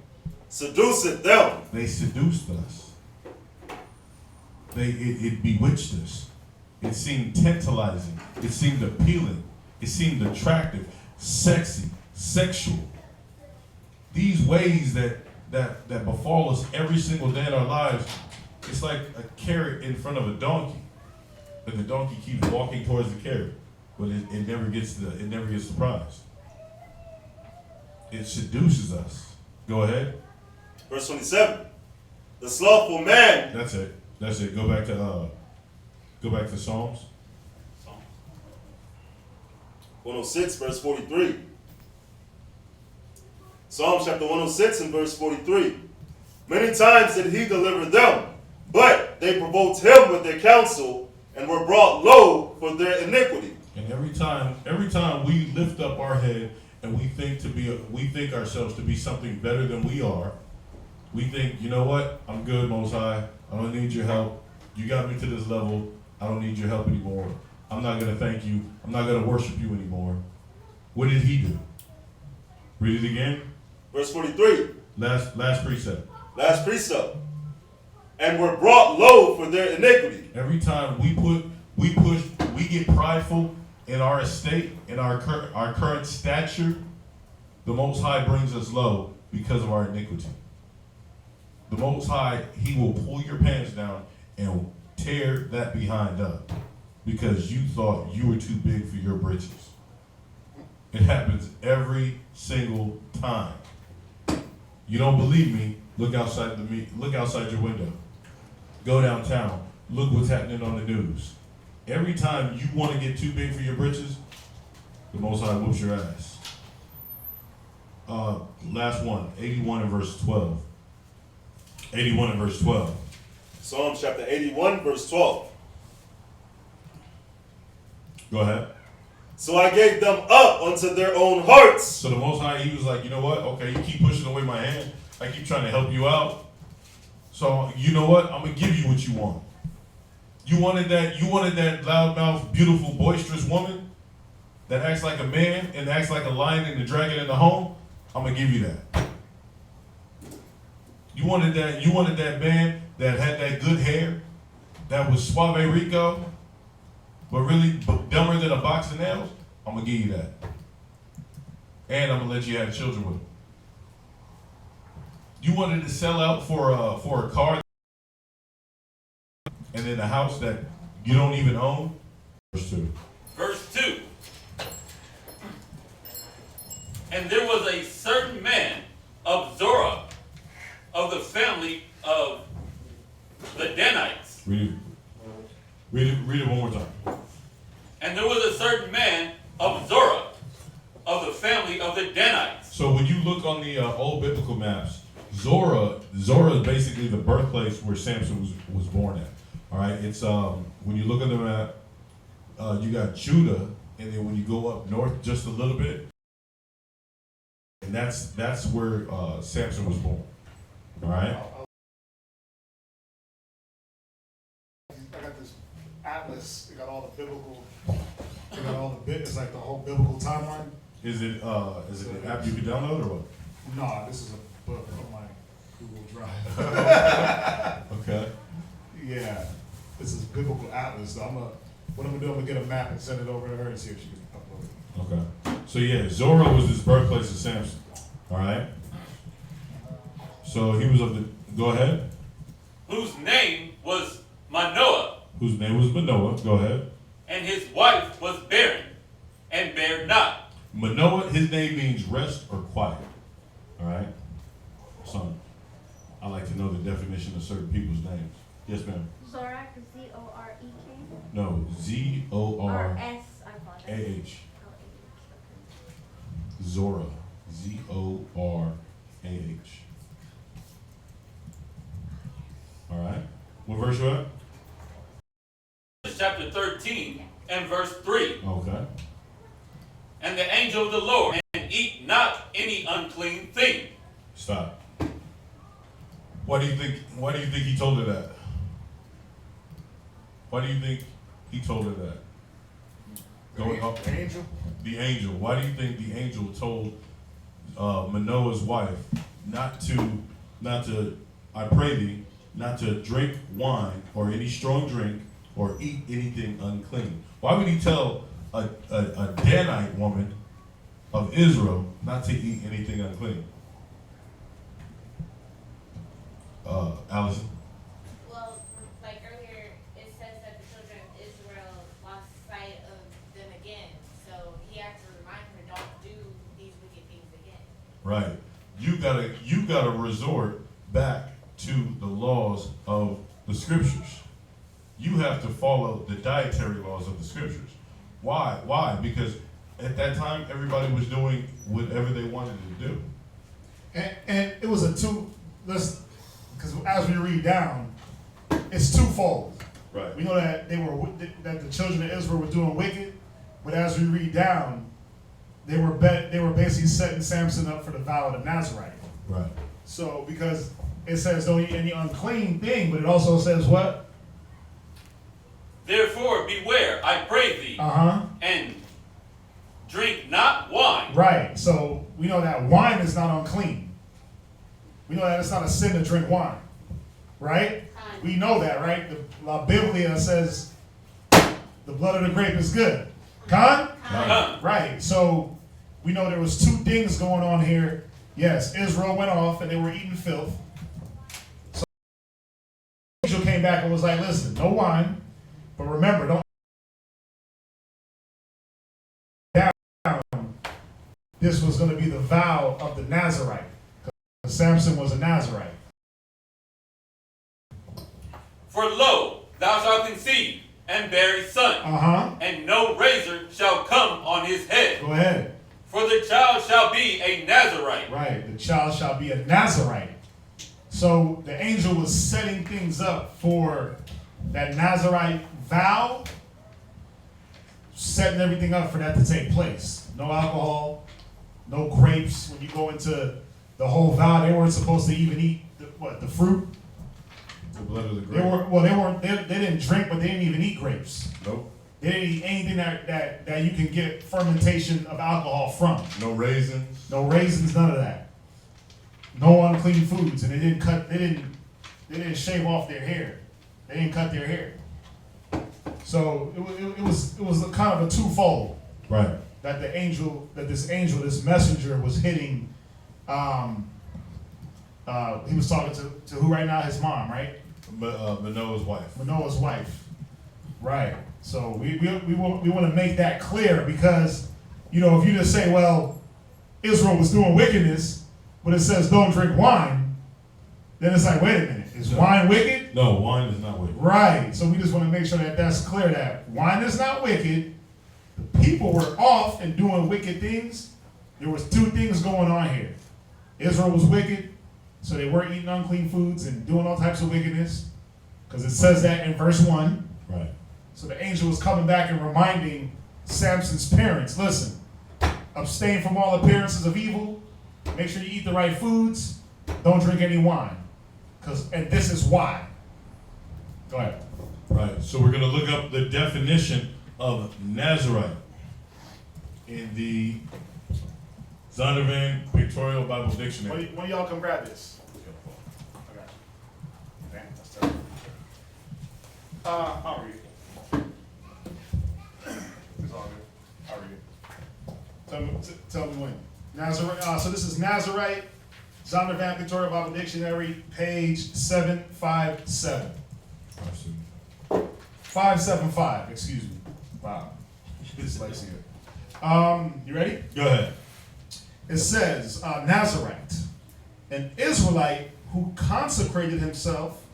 Speaker 6: Seduceth them.
Speaker 4: They seduced us. It bewitched us. It seemed tantalizing. It seemed appealing. It seemed attractive, sexy, sexual. These ways that befall us every single day in our lives, it's like a carrot in front of a donkey. And the donkey keeps walking towards the carrot, but it never gets the prize. It seduces us. Go ahead.
Speaker 6: Verse 27. The slothful man.
Speaker 4: That's it. Go back to Psalms.
Speaker 6: 106, verse 43. Psalms chapter 106 and verse 43. Many times did he deliver them, but they provoked him with their counsel and were brought low for their iniquity.
Speaker 4: And every time we lift up our head and we think ourselves to be something better than we are, we think, you know what? I'm good, Most High. I don't need your help. You got me to this level. I don't need your help anymore. I'm not going to thank you. I'm not going to worship you anymore. What did he do? Read it again.
Speaker 6: Verse 43.
Speaker 4: Last precept.
Speaker 6: Last precept. And were brought low for their iniquity.
Speaker 4: Every time we get prideful in our estate, in our current stature, the Most High brings us low because of our iniquity. The Most High, he will pull your pants down and tear that behind up because you thought you were too big for your britches. It happens every single time. You don't believe me? Look outside your window. Go downtown. Look what's happening on the news. Every time you want to get too big for your britches, the Most High whoops your ass. Last one, 81 and verse 12. 81 and verse 12.
Speaker 6: Psalms chapter 81, verse 12.
Speaker 4: Go ahead.
Speaker 6: So I gave them up unto their own hearts.
Speaker 4: So the Most High, he was like, you know what? Okay, you keep pushing away my hand. I keep trying to help you out. So you know what? I'm gonna give you what you want. You wanted that loudmouth, beautiful, boisterous woman that acts like a man and acts like a lion and a dragon in the home. I'm gonna give you that. You wanted that man that had that good hair, that was suave rico, but really dumber than a box of nails. I'm gonna give you that, and I'm gonna let you have children with him. You wanted to sell out for a car and then a house that you don't even own. Verse 2.
Speaker 5: Verse 2. And there was a certain man of Zorah, of the family of the Danites.
Speaker 4: Read it one more time.
Speaker 5: And there was a certain man of Zorah, of the family of the Danites.
Speaker 4: So when you look on the old biblical maps, Zorah is basically the birthplace where Samson was born at. All right, it's when you look at the map, you got Judah, and then when you go up north just a little bit, and that's where Samson was born. All right.
Speaker 2: I got this atlas. It got all the biblical. It got all the bit. It's like the whole biblical timeline.
Speaker 4: Is it an app you can download or what?
Speaker 2: No, this is a book on my Google Drive.
Speaker 4: Okay.
Speaker 2: Yeah, this is biblical atlas. So what I'm gonna get a map and send it over to her and see if she can upload it.
Speaker 4: Okay. So yeah, Zorah was his birthplace of Samson. All right. So he was of the. Go ahead.
Speaker 5: Whose name was Manoah.
Speaker 4: Whose name was Manoah. Go ahead.
Speaker 5: And his wife was barren, and bare not.
Speaker 4: Manoah, his name means rest or quiet. All right. Son, I like to know the definition of certain people's names. Yes, ma'am.
Speaker 7: Zorah, Z-O-R-E-K?
Speaker 4: No,
Speaker 7: Or S, I apologize.
Speaker 4: Z-O-R-A-H.
Speaker 7: Oh, A-H,
Speaker 4: Zorah. Z-O-R-A-H. What verse you at?
Speaker 5: Chapter 13 and verse 3.
Speaker 4: Okay.
Speaker 5: And the angel of the Lord, and eat not any unclean thing.
Speaker 4: Stop. Why do you think he told her that? Why do you think he told her that? Going up.
Speaker 2: The angel?
Speaker 4: The angel. Why do you think the angel told Manoah's wife not to, I pray thee, not to drink wine or any strong drink or eat anything unclean? Why would he tell a Danite woman of Israel not to eat anything unclean? Allison?
Speaker 7: Well, like earlier, it says that the children of Israel lost sight of them again. So he had to remind her, don't do these wicked things again.
Speaker 4: Right. You gotta resort back to the laws of the scriptures. You have to follow the dietary laws of the scriptures. Why? Why? Because at that time everybody was doing whatever they wanted to do.
Speaker 2: And it was because as we read down, it's twofold.
Speaker 4: Right.
Speaker 2: We know that that the children of Israel were doing wicked, but as we read down, they were basically setting Samson up for the vow of the Nazarite.
Speaker 4: Right.
Speaker 2: So because it says don't eat any unclean thing, but it also says what?
Speaker 5: Therefore beware, I pray thee, and drink not wine.
Speaker 2: Right. So we know that wine is not unclean. We know that it's not a sin to drink wine. Right? We know that, right? The La Biblia says the blood of the grape is good. Con? Right. So we know there was two things going on here. Yes, Israel went off and they were eating filth. So the angel came back and was like, listen, no wine. But remember, don't down. This was going to be the vow of the Nazarite. Because Samson was a Nazarite.
Speaker 5: For lo, thou shalt conceive and bear a son, and no razor shall come on his head.
Speaker 2: Go ahead.
Speaker 5: For the child shall be a Nazarite.
Speaker 2: Right, the child shall be a Nazarite. So the angel was setting things up for that Nazarite vow, setting everything up for that to take place. No alcohol, no grapes. When you go into the whole vow, they weren't supposed to even eat the fruit.
Speaker 4: The blood of the grape.
Speaker 2: They didn't drink, but they didn't even eat grapes.
Speaker 4: Nope.
Speaker 2: They didn't eat anything that you can get fermentation of alcohol from.
Speaker 4: No raisins.
Speaker 2: No raisins, none of that. No unclean foods, and they didn't shave off their hair. They didn't cut their hair. So it was a kind of a twofold.
Speaker 4: Right.
Speaker 2: That this messenger was hitting. He was talking to who right now? His mom, right?
Speaker 4: Manoah's wife.
Speaker 2: Manoah's wife. Right. So we want to make that clear because, if you just say, well, Israel was doing wickedness, but it says don't drink wine, then it's like, wait a minute, is wine wicked?
Speaker 4: No, wine is not wicked.
Speaker 2: Right. So we just want to make sure that that's clear, that wine is not wicked. The people were off and doing wicked things. There was two things going on here. Israel was wicked, so they were eating unclean foods and doing all types of wickedness, because it says that in verse 1.
Speaker 4: Right.
Speaker 2: So the angel was coming back and reminding Samson's parents, listen, abstain from all appearances of evil, make sure you eat the right foods, don't drink any wine, and this is why. Go ahead.
Speaker 4: Right. So we're going to look up the definition of Nazarite in the Zondervan Pictorial Bible Dictionary.
Speaker 2: One of y'all come grab this. I got you. Damn, that's terrible. I'll read it. It's all good. I'll read it. Tell me when. Nazarite. So this is Nazarite, Zondervan Pictorial Bible Dictionary, page 757. 575, excuse me. Wow. Dyslexia. You ready?
Speaker 4: Go ahead.
Speaker 2: It says, Nazarite, an Israelite who consecrated himself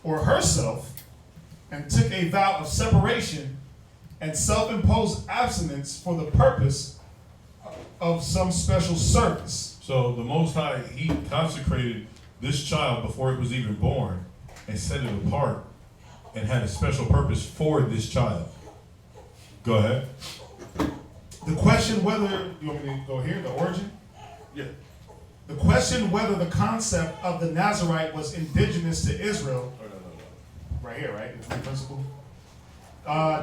Speaker 2: or herself and took a vow of separation and self-imposed abstinence for the purpose of some special service.
Speaker 4: So the Most High, he consecrated this child before it was even born and set it apart and had a special purpose for this child. Go ahead.
Speaker 2: The question whether, you want me to go here, the origin?
Speaker 6: Yeah.
Speaker 2: The question whether the concept of the Nazarite was indigenous to Israel, right here, right? The three principle.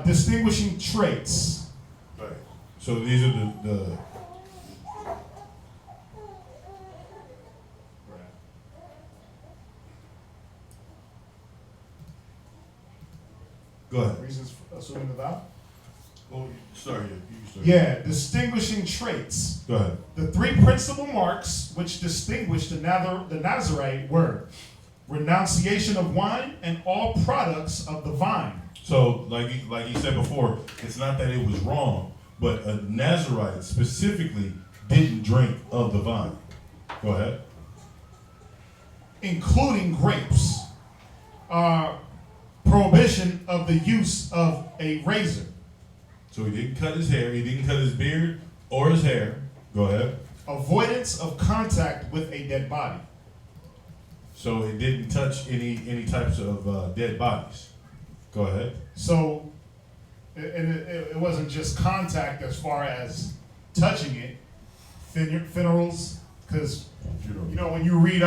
Speaker 2: Distinguishing traits.
Speaker 4: Right. So these are the Go ahead.
Speaker 2: Reasons for assuming the vow?
Speaker 4: Oh, start here. You start.
Speaker 2: Yeah, distinguishing traits.
Speaker 4: Go ahead.
Speaker 2: The three principal marks which distinguish the Nazarite were renunciation of wine and all products of the vine.
Speaker 4: So, like he said before, it's not that it was wrong, but a Nazarite specifically didn't drink of the vine. Go ahead.
Speaker 2: Including grapes. Prohibition of the use of a razor.
Speaker 4: So he didn't cut his hair, he didn't cut his beard or his hair. Go ahead.
Speaker 2: Avoidance of contact with a dead body.
Speaker 4: So it didn't touch any types of dead bodies. Go ahead.
Speaker 2: So, and it wasn't just contact as far as touching it. Funerals, because you know when you read,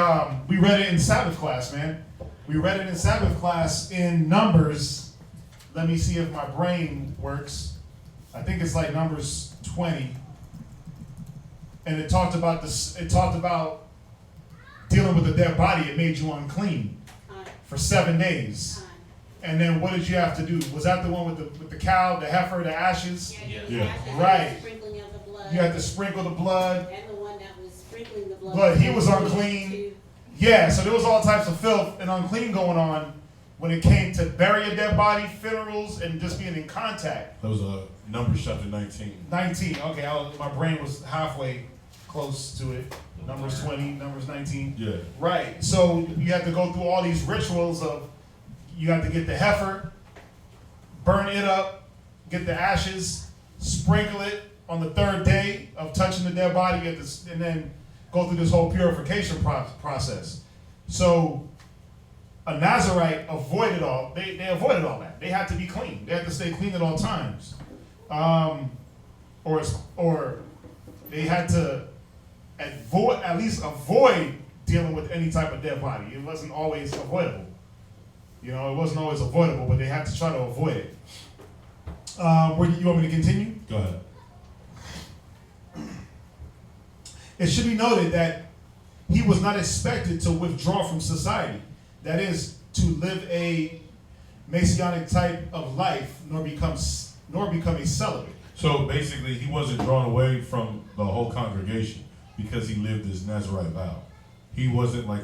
Speaker 2: we read it in Sabbath class, man. We read it in Sabbath class in Numbers. Let me see if my brain works. I think it's like Numbers 20, and it talked about this. It talked about dealing with a dead body. It made you unclean for 7 days. And then what did you have to do? Was that the one with the cow, the heifer, the ashes?
Speaker 4: Yeah.
Speaker 2: Right.
Speaker 8: Sprinkling of the blood.
Speaker 2: You had to sprinkle the blood.
Speaker 8: And the one that was sprinkling the blood.
Speaker 2: But he was unclean. Yeah, so there was all types of filth and unclean going on when it came to bury a dead body, funerals, and just being in contact.
Speaker 4: That was Numbers chapter 19.
Speaker 2: 19, okay, my brain was halfway close to it. Numbers 20, Numbers 19.
Speaker 4: Yeah.
Speaker 2: Right, so you have to go through all these rituals of, you have to get the heifer, burn it up, get the ashes, sprinkle it on the third day of touching the dead body, and then go through this whole purification process. So a Nazarite avoided they avoided all that. They had to be clean. They had to stay clean at all times. Or they had to at least avoid dealing with any type of dead body. It wasn't always avoidable. You know, it wasn't always avoidable, but they had to try to avoid it. You want me to continue?
Speaker 4: Go ahead.
Speaker 2: It should be noted that he was not expected to withdraw from society. That is, to live a Messianic type of life, nor become a celibate.
Speaker 4: So basically, he wasn't drawn away from the whole congregation because he lived his Nazarite vow. He wasn't like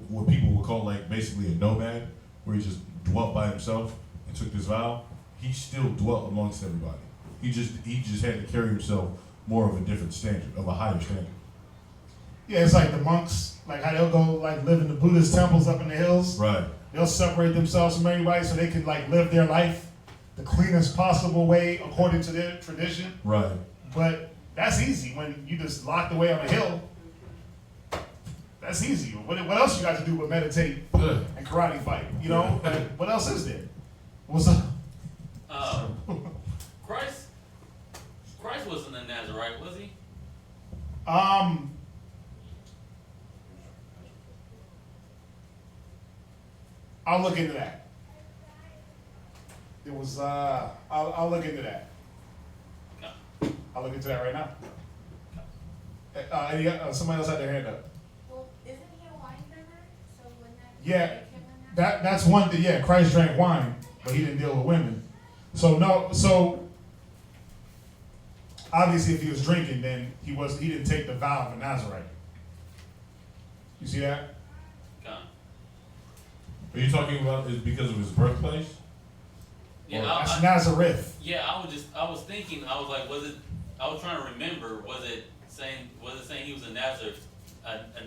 Speaker 4: what people would call like basically a nomad, where he just dwelt by himself and took this vow. He still dwelt amongst everybody. He just had to carry himself more of a different standard, of a higher standard.
Speaker 2: Yeah, it's like the monks, like how they'll go like live in the Buddhist temples up in the hills.
Speaker 4: Right.
Speaker 2: They'll separate themselves from everybody so they can like live their life the cleanest possible way according to their tradition.
Speaker 4: Right.
Speaker 2: But that's easy when you just locked away on a hill. That's easy. What else you got to do but meditate and karate fight? You know, like, what else is there? What's up?
Speaker 5: Christ wasn't a Nazarite, was he?
Speaker 2: I'll look into that. It was I'll look into that.
Speaker 5: No.
Speaker 2: I'll look into that right now. Somebody else had their hand up.
Speaker 7: Well, isn't he a wine drinker? So wouldn't that
Speaker 2: Yeah,
Speaker 7: make him a Nazarite?
Speaker 2: that's one thing. Yeah, Christ drank wine, but he didn't deal with women. So obviously, if he was drinking, then he didn't take the vow of a Nazarite. You see that?
Speaker 5: Come.
Speaker 4: Are you talking about is because of his birthplace?
Speaker 5: Yeah,
Speaker 2: That's Nazareth.
Speaker 5: yeah. I was thinking. I was like, I was trying to remember. Was it saying he was a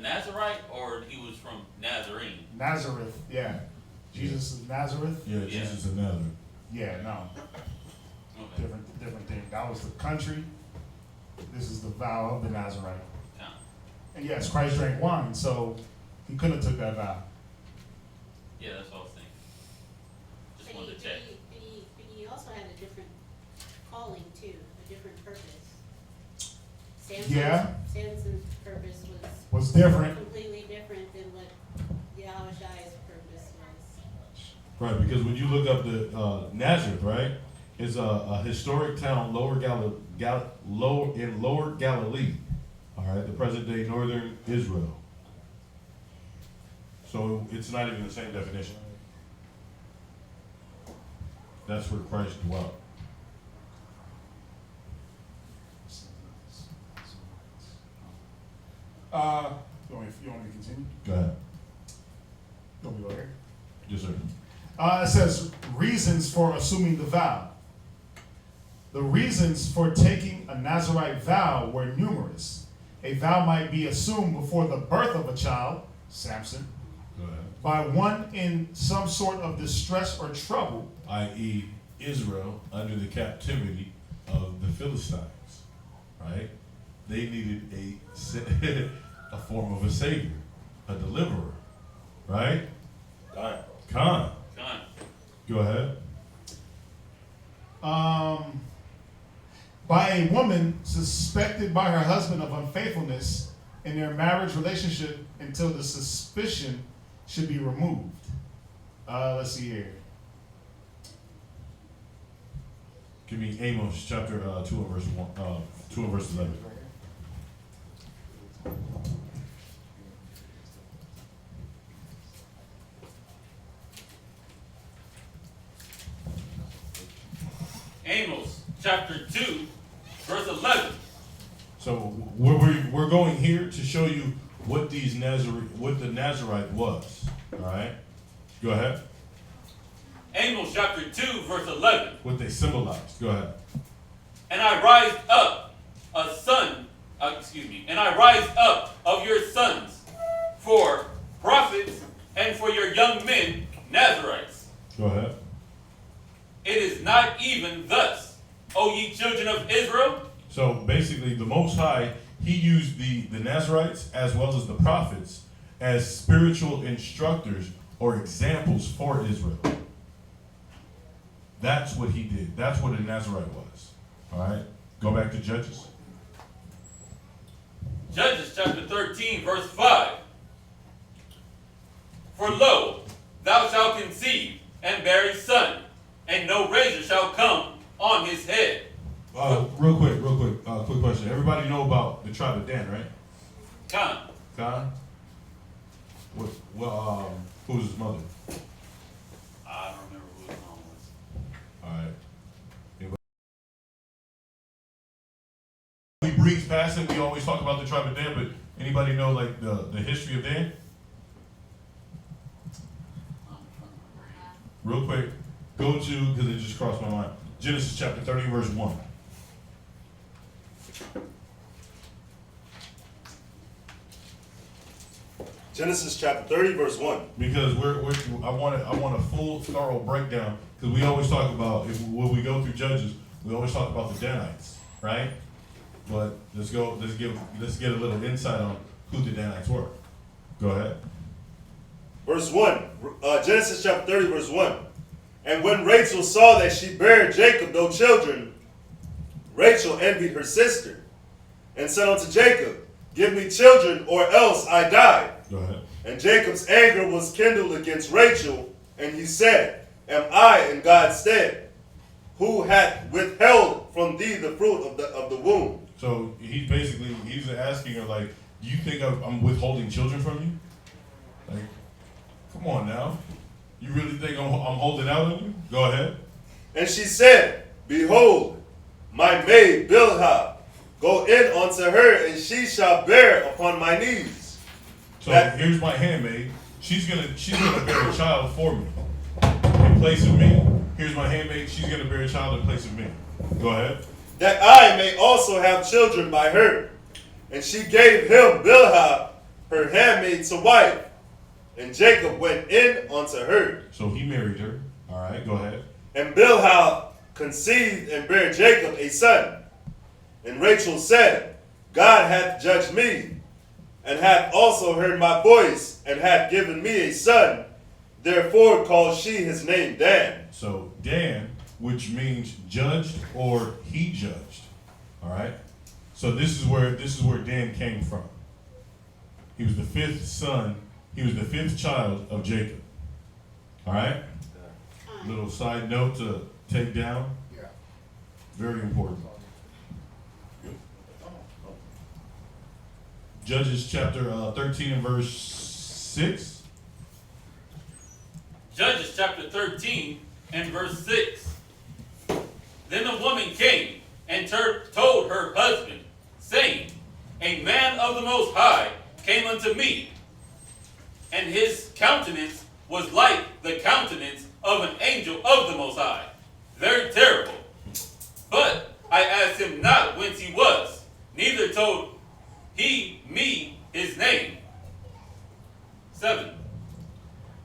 Speaker 5: Nazarite, or he was from Nazarene?
Speaker 2: Nazareth, yeah. Jesus is Nazareth?
Speaker 4: Yeah,
Speaker 5: Yeah.
Speaker 4: Jesus of Nazareth.
Speaker 2: Yeah, no.
Speaker 5: Okay.
Speaker 2: Different thing. That was the country. This is the vow of the Nazarite.
Speaker 5: Come.
Speaker 2: And yes, Christ drank wine, so he couldn't have took that vow.
Speaker 5: Yeah, that's what I was thinking. just wanted to check.
Speaker 8: But he also had a different calling too, a different purpose. Samson's purpose
Speaker 2: Was different.
Speaker 8: completely different than what Yahushai's purpose was.
Speaker 4: Right, because when you look up the Nazareth, right, it's a historic town, Lower Galilee. All right, the present day northern Israel. So it's not even the same definition. That's where Christ dwelt.
Speaker 2: You want me to continue?
Speaker 4: Go ahead.
Speaker 2: You want me to go here?
Speaker 4: Yes, sir.
Speaker 2: It says reasons for assuming the vow. The reasons for taking a Nazirite vow were numerous. A vow might be assumed before the birth of a child, Samson,
Speaker 4: Go ahead.
Speaker 2: by one in some sort of distress or trouble,
Speaker 4: I.e., Israel under the captivity of the Philistines. Right? They needed a form of a savior, a deliverer. Right? Khan. Go ahead.
Speaker 2: By a woman suspected by her husband of unfaithfulness in their marriage relationship until the suspicion should be removed. Let's see here.
Speaker 4: Give me Amos chapter 2 and verse 1, 2 and verse 11.
Speaker 5: Amos chapter 2, verse 11.
Speaker 4: So we're going here to show you what the Nazarite was. All right, go ahead.
Speaker 5: Amos chapter 2, verse 11.
Speaker 4: What they symbolized. Go ahead.
Speaker 5: And I rise up and I rise up of your sons for prophets and for your young men, Nazarites.
Speaker 4: Go ahead.
Speaker 5: It is not even thus, O ye children of Israel.
Speaker 4: So basically, the Most High, he used the Nazarites as well as the prophets as spiritual instructors or examples for Israel. That's what he did. That's what a Nazarite was. All right? Go back to Judges.
Speaker 5: Judges chapter 13, verse 5. For lo, thou shalt conceive and bear a son, and no razor shall come on his head.
Speaker 4: Real quick, quick question. Everybody know about the tribe of Dan, right?
Speaker 5: Khan.
Speaker 4: Khan? Who's his mother?
Speaker 5: I don't remember who his mom was.
Speaker 4: All right. Anybody? We breeze past it. We always talk about the tribe of Dan, but anybody know like the history of Dan? Real quick, go to, because it just crossed my mind, Genesis chapter 30, verse 1.
Speaker 6: Genesis chapter 30, verse 1.
Speaker 4: Because I want a full, thorough breakdown, because we always talk about, when we go through Judges, we always talk about the Danites, right? But let's get a little insight on who the Danites were. Go ahead.
Speaker 6: Verse 1. Genesis chapter 30, verse 1. And when Rachel saw that she bare Jacob no children, Rachel envied her sister, and said unto Jacob, Give me children, or else I die.
Speaker 4: Go ahead.
Speaker 6: And Jacob's anger was kindled against Rachel, and he said, Am I in God's stead, who hath withheld from thee the fruit of the womb?
Speaker 4: So he's asking her, like, do you think I'm withholding children from you? Like, come on now. You really think I'm holding out on you? Go ahead.
Speaker 6: And she said, Behold, my maid Bilhah, go in unto her, and she shall bear upon my knees.
Speaker 4: So here's my handmaid. She's gonna bear a child for me in place of me. Here's my handmaid. She's gonna bear a child in place of me. Go ahead.
Speaker 6: That I may also have children by her. And she gave him Bilhah, her handmaid, to wife. And Jacob went in unto her.
Speaker 4: So he married her. All right, go ahead.
Speaker 6: And Bilhah conceived and bare Jacob a son. And Rachel said, God hath judged me, and hath also heard my voice, and hath given me a son. Therefore called she his name Dan.
Speaker 4: So Dan, which means judged or he judged. All right. So this is where Dan came from. He was the fifth son. He was the fifth child of Jacob. All right. Little side note to take down.
Speaker 2: Yeah.
Speaker 4: Very important. Judges chapter 13 and verse 6.
Speaker 5: Judges chapter 13 and verse 6. Then the woman came and told her husband, saying, A man of the Most High came unto me, and his countenance was like the countenance of an angel of the Most High, very terrible. But I asked him not whence he was, neither told he me his name. 7.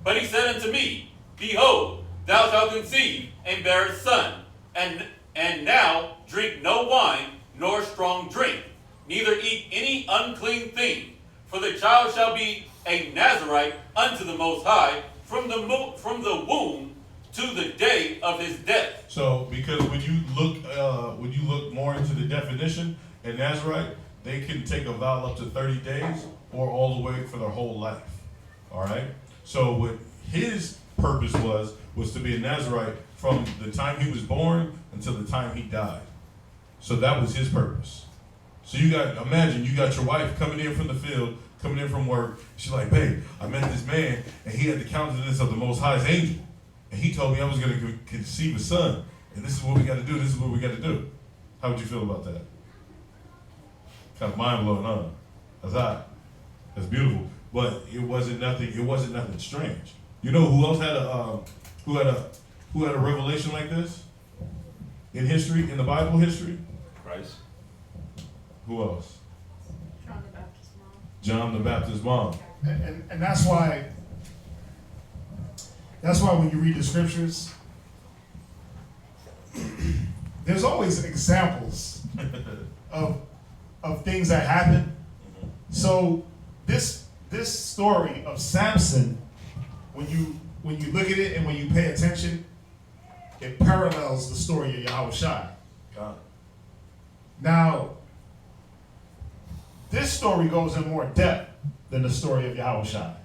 Speaker 5: But he said unto me, Behold, thou shalt conceive and bear a son, and now drink no wine nor strong drink, neither eat any unclean thing, for the child shall be a Nazarite unto the Most High from the womb to the day of his death.
Speaker 4: So, because when you look more into the definition, a Nazarite, they can take a vow up to 30 days or all the way for their whole life. All right. So, what his purpose was to be a Nazarite from the time he was born until the time he died. So that was his purpose. So imagine you got your wife coming in from the field, coming in from work. She's like, babe, I met this man and he had the countenance of the Most High's angel. And he told me I was going to conceive a son. And this is what we got to do. This is what we got to do. How would you feel about that? Kind of mind blowing, huh? That's hot. That's beautiful. But it wasn't nothing strange. You know who else had a revelation like this in history, in the Bible history?
Speaker 6: Christ.
Speaker 4: Who else?
Speaker 7: John the Baptist's mom.
Speaker 4: John the Baptist's mom.
Speaker 2: And that's why when you read the scriptures, there's always examples of things that happen. So this story of Samson, when you look at it and when you pay attention, it parallels the story of Yahushua.
Speaker 4: God.
Speaker 2: Now, this story goes in more depth than the story of Yahushua.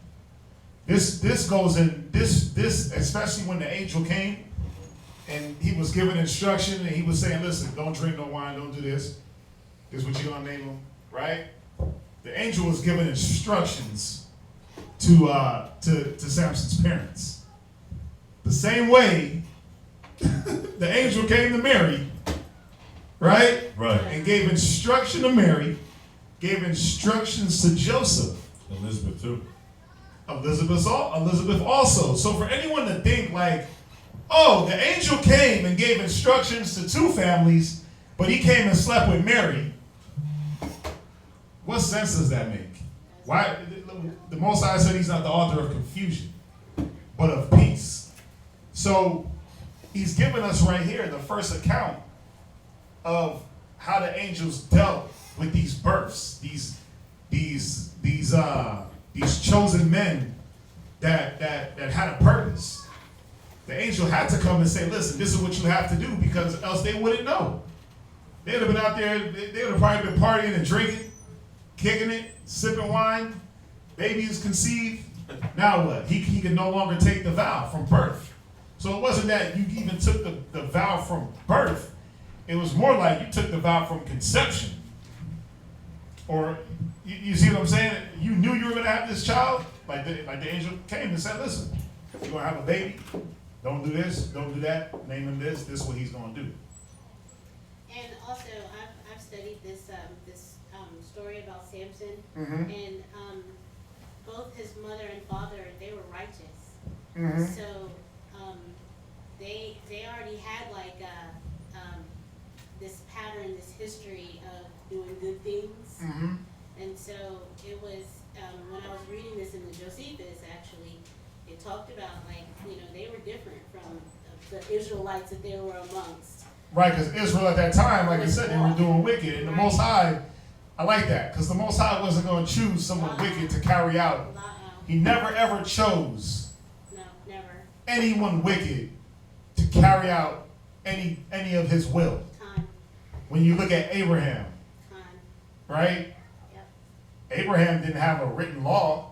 Speaker 2: This goes in this especially when the angel came and he was giving instruction and he was saying, listen, don't drink no wine, don't do this. This is what you're gonna name him, right? The angel was giving instructions to Samson's parents. The same way the angel came to Mary, right?
Speaker 4: Right.
Speaker 2: And gave instruction to Mary, gave instructions to Joseph.
Speaker 4: Elizabeth too.
Speaker 2: Elizabeth also. So for anyone to think like, oh, the angel came and gave instructions to two families, but he came and slept with Mary, what sense does that make? Why? The Most High said he's not the author of confusion, but of peace. So he's given us right here the first account of how the angels dealt with these births, these chosen men that had a purpose. The angel had to come and say, listen, this is what you have to do, because else they wouldn't know. They'd have been out there, they would have probably been partying and drinking, kicking it, sipping wine, baby is conceived. Now what? He can no longer take the vow from birth. So it wasn't that you even took the vow from birth. It was more like you took the vow from conception. Or, you see what I'm saying? You knew you were going to have this child. Like the angel came and said, listen, you're going to have a baby. Don't do this, don't do that. Name him this. This is what he's going to do.
Speaker 8: And also, I've studied this story about Samson,
Speaker 2: Mm-hmm.
Speaker 8: and both his mother and father, they were righteous.
Speaker 2: Mm-hmm.
Speaker 8: So they already had like this pattern, this history of doing good things.
Speaker 2: Mm-hmm.
Speaker 8: And so it was when I was reading this in the Josephus, actually, it talked about like they were different from the Israelites that they were amongst.
Speaker 2: Right, because Israel at that time, like I said, they were doing wicked. And the Most High, I like that, because the Most High wasn't going to choose someone wicked to carry out. He never ever chose anyone wicked to carry out any of his will.
Speaker 8: Time.
Speaker 2: When you look at Abraham,
Speaker 8: Time.
Speaker 2: right?
Speaker 8: Yep.
Speaker 2: Abraham didn't have a written law,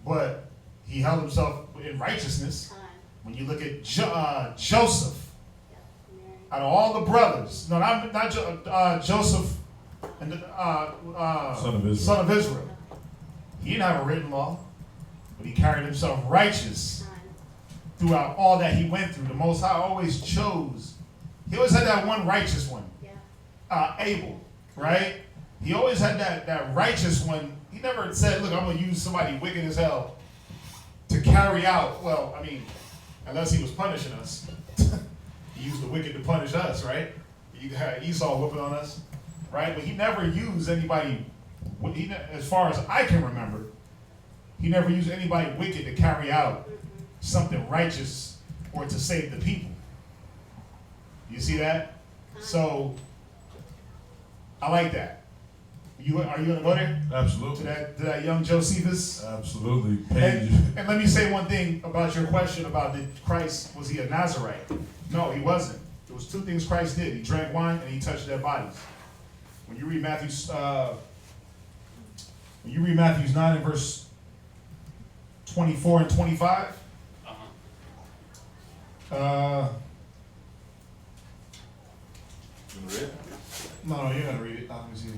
Speaker 2: but he held himself in righteousness.
Speaker 8: Time.
Speaker 2: When you look at Joseph,
Speaker 8: Yep. Mary.
Speaker 2: out of all the brothers, no, not Joseph, and
Speaker 4: Son of Israel.
Speaker 2: son of Israel, he didn't have a written law, but he carried himself righteous
Speaker 8: Time.
Speaker 2: throughout all that he went through. The Most High always chose. He always had that one righteous one,
Speaker 8: Yeah.
Speaker 2: Abel, right? He always had that righteous one. He never said, look, I'm going to use somebody wicked as hell to carry out, well, I mean, unless he was punishing us. He used the wicked to punish us, right? You had Esau whooping on us, right? But he never used anybody, as far as I can remember, he never used anybody wicked to carry out something righteous or to save the people. You see that? So, I like that. Are you gonna go there?
Speaker 4: Absolutely.
Speaker 2: To that young Josephus?
Speaker 4: Absolutely.
Speaker 2: And let me say one thing about your question about was he a Nazarite? No, he wasn't. There was two things Christ did. He drank wine and he touched their bodies. When you read Matthew 9 and verse 24 and 25,
Speaker 3: You read?
Speaker 2: no, you're gonna read it. Let me see.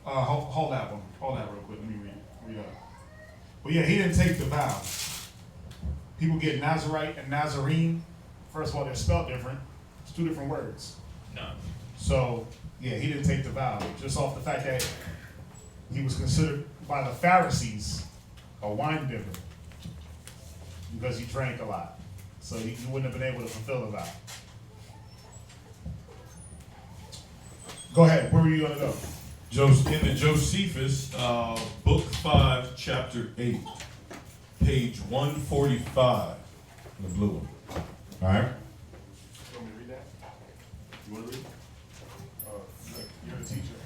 Speaker 2: Hold that one. Hold that real quick. Let me read up. Well, yeah, he didn't take the vow. People get Nazarite and Nazarene. First of all, they're spelled different. It's two different words.
Speaker 5: No.
Speaker 2: So, yeah, he didn't take the vow. Just off the fact that he was considered by the Pharisees a wine bibber because he drank a lot. So he wouldn't have been able to fulfill the vow. Go ahead. Where were you going to go?
Speaker 4: In the Josephus, book 5, chapter 8, page 145, the blue one. All right?
Speaker 2: You want me to read that? You want to read it? You're the teacher.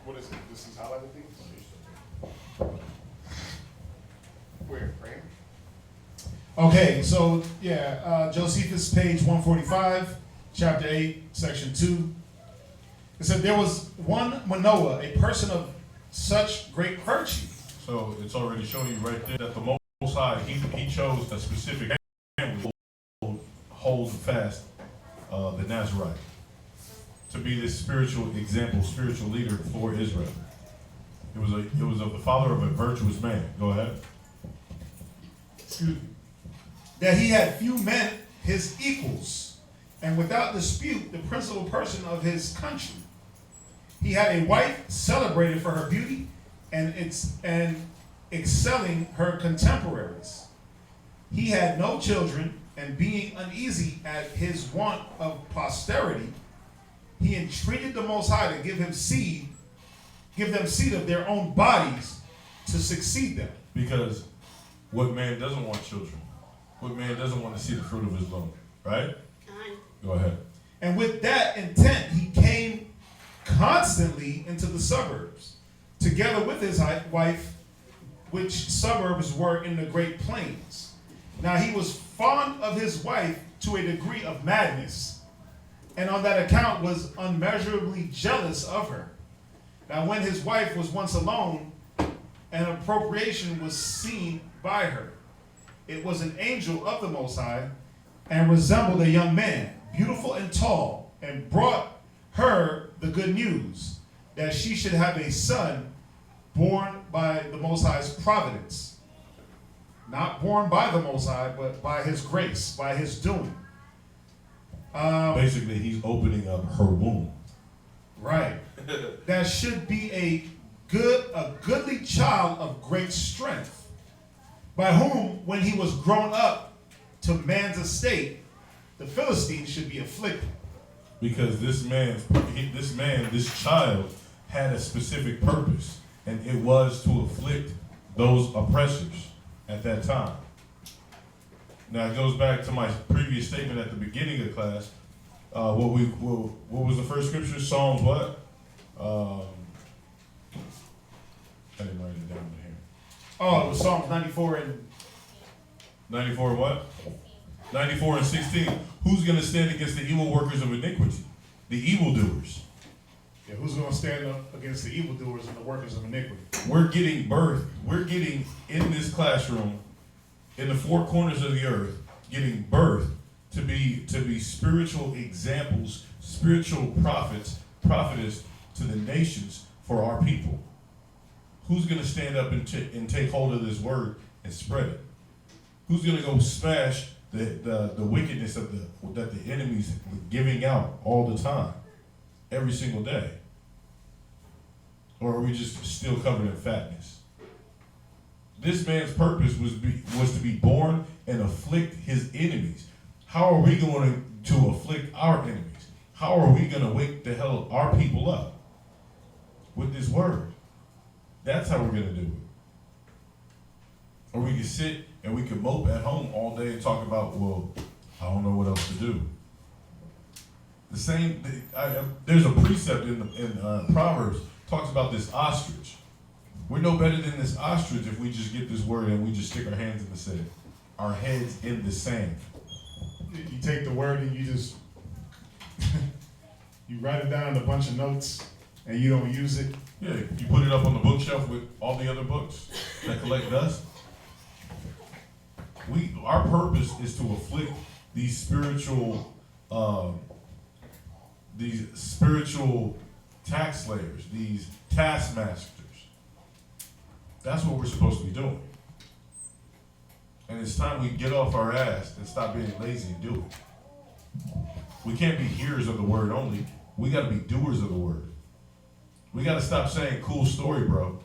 Speaker 2: What is it? This is highlighted things? Where? Right here? Okay, so yeah, Josephus, page 145, chapter 8, section 2. It said there was one Manoah, a person of such great virtue.
Speaker 4: So it's already showing you right there that the Most High, he chose a specific family to hold fast the Nazarite to be this spiritual example, spiritual leader for Israel. It was of the father of a virtuous man. Go ahead.
Speaker 2: Excuse me. That he had few men his equals, and without dispute the principal person of his country. He had a wife celebrated for her beauty and excelling her contemporaries. He had no children, and being uneasy at his want of posterity, he entreated the Most High to give them seed of their own bodies to succeed them.
Speaker 4: Because what man doesn't want children? What man doesn't want to see the fruit of his loin? Right?
Speaker 8: Time.
Speaker 4: Go ahead.
Speaker 2: And with that intent, he came constantly into the suburbs, together with his wife, which suburbs were in the Great Plains. Now he was fond of his wife to a degree of madness, and on that account was unmeasurably jealous of her. Now when his wife was once alone, an appropriation was seen by her. It was an angel of the Most High, and resembled a young man, beautiful and tall, and brought her the good news that she should have a son born by the Most High's providence. Not born by the Most High, but by his grace, by his doing.
Speaker 4: Basically, he's opening up her womb.
Speaker 2: Right. That should be a goodly child of great strength, by whom, when he was grown up to man's estate, the Philistines should be afflicted.
Speaker 4: Because this child had a specific purpose, and it was to afflict those oppressors at that time. Now it goes back to my previous statement at the beginning of the class What was the first scripture? Psalms what? I didn't write it down in here.
Speaker 2: Oh, it was Psalms 94 and
Speaker 4: 94 and what? 94 and 16. Who's going to stand against the evil workers of iniquity? The evildoers.
Speaker 2: yeah, who's going to stand up against the evildoers and the workers of iniquity?
Speaker 4: We're getting birth. We're getting in this classroom, in the four corners of the earth, getting birth to be spiritual examples, spiritual prophets, prophetess to the nations for our people. Who's going to stand up and take hold of this word and spread it? Who's going to go smash the wickedness of that the enemy's giving out all the time, every single day? Or are we just still covered in fatness? This man's purpose was to be born and afflict his enemies. How are we going to afflict our enemies? How are we going to wake the hell our people up? With this word. That's how we're going to do it. Or we can sit and we can mope at home all day and talk about, well, I don't know what else to do. The same, there's a precept in Proverbs talks about this ostrich. We're no better than this ostrich if we just get this word and we just stick our hands in the sand, our heads in the sand.
Speaker 2: You take the word and you just, you write it down in a bunch of notes and you don't use it.
Speaker 4: Yeah, you put it up on the bookshelf with all the other books that collect dust. Our purpose is to afflict these spiritual tax slayers, these taskmasters. That's what we're supposed to be doing. And it's time we get off our ass and stop being lazy and do it. We can't be hearers of the word only. We got to be doers of the word. We got to stop saying cool story, bro.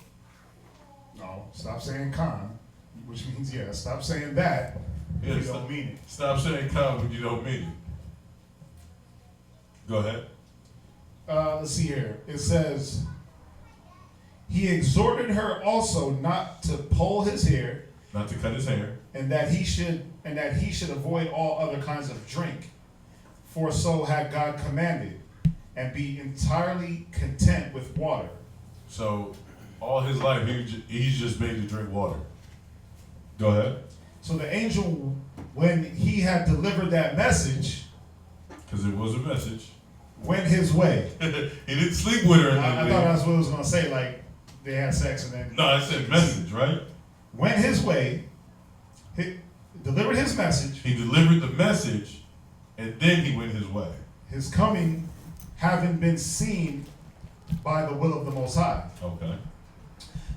Speaker 2: No, stop saying con, which means, yeah, stop saying that if you don't mean it.
Speaker 4: Stop saying con when you don't mean it. Go ahead.
Speaker 2: Let's see here. It says, he exhorted her also not to pull his hair,
Speaker 4: Not to cut his hair.
Speaker 2: and that he should avoid all other kinds of drink, for so had God commanded, and be entirely content with water.
Speaker 4: So all his life he's just made to drink water. Go ahead.
Speaker 2: So the angel, when he had delivered that message,
Speaker 4: Because it was a message.
Speaker 2: went his way.
Speaker 4: He didn't sleep with her.
Speaker 2: I thought that's what it was going to say, like they had sex and then.
Speaker 4: No, I said message, right?
Speaker 2: Went his way, delivered his message,
Speaker 4: He delivered the message, and then he went his way.
Speaker 2: his coming having been seen by the will of the Most High.
Speaker 4: Okay.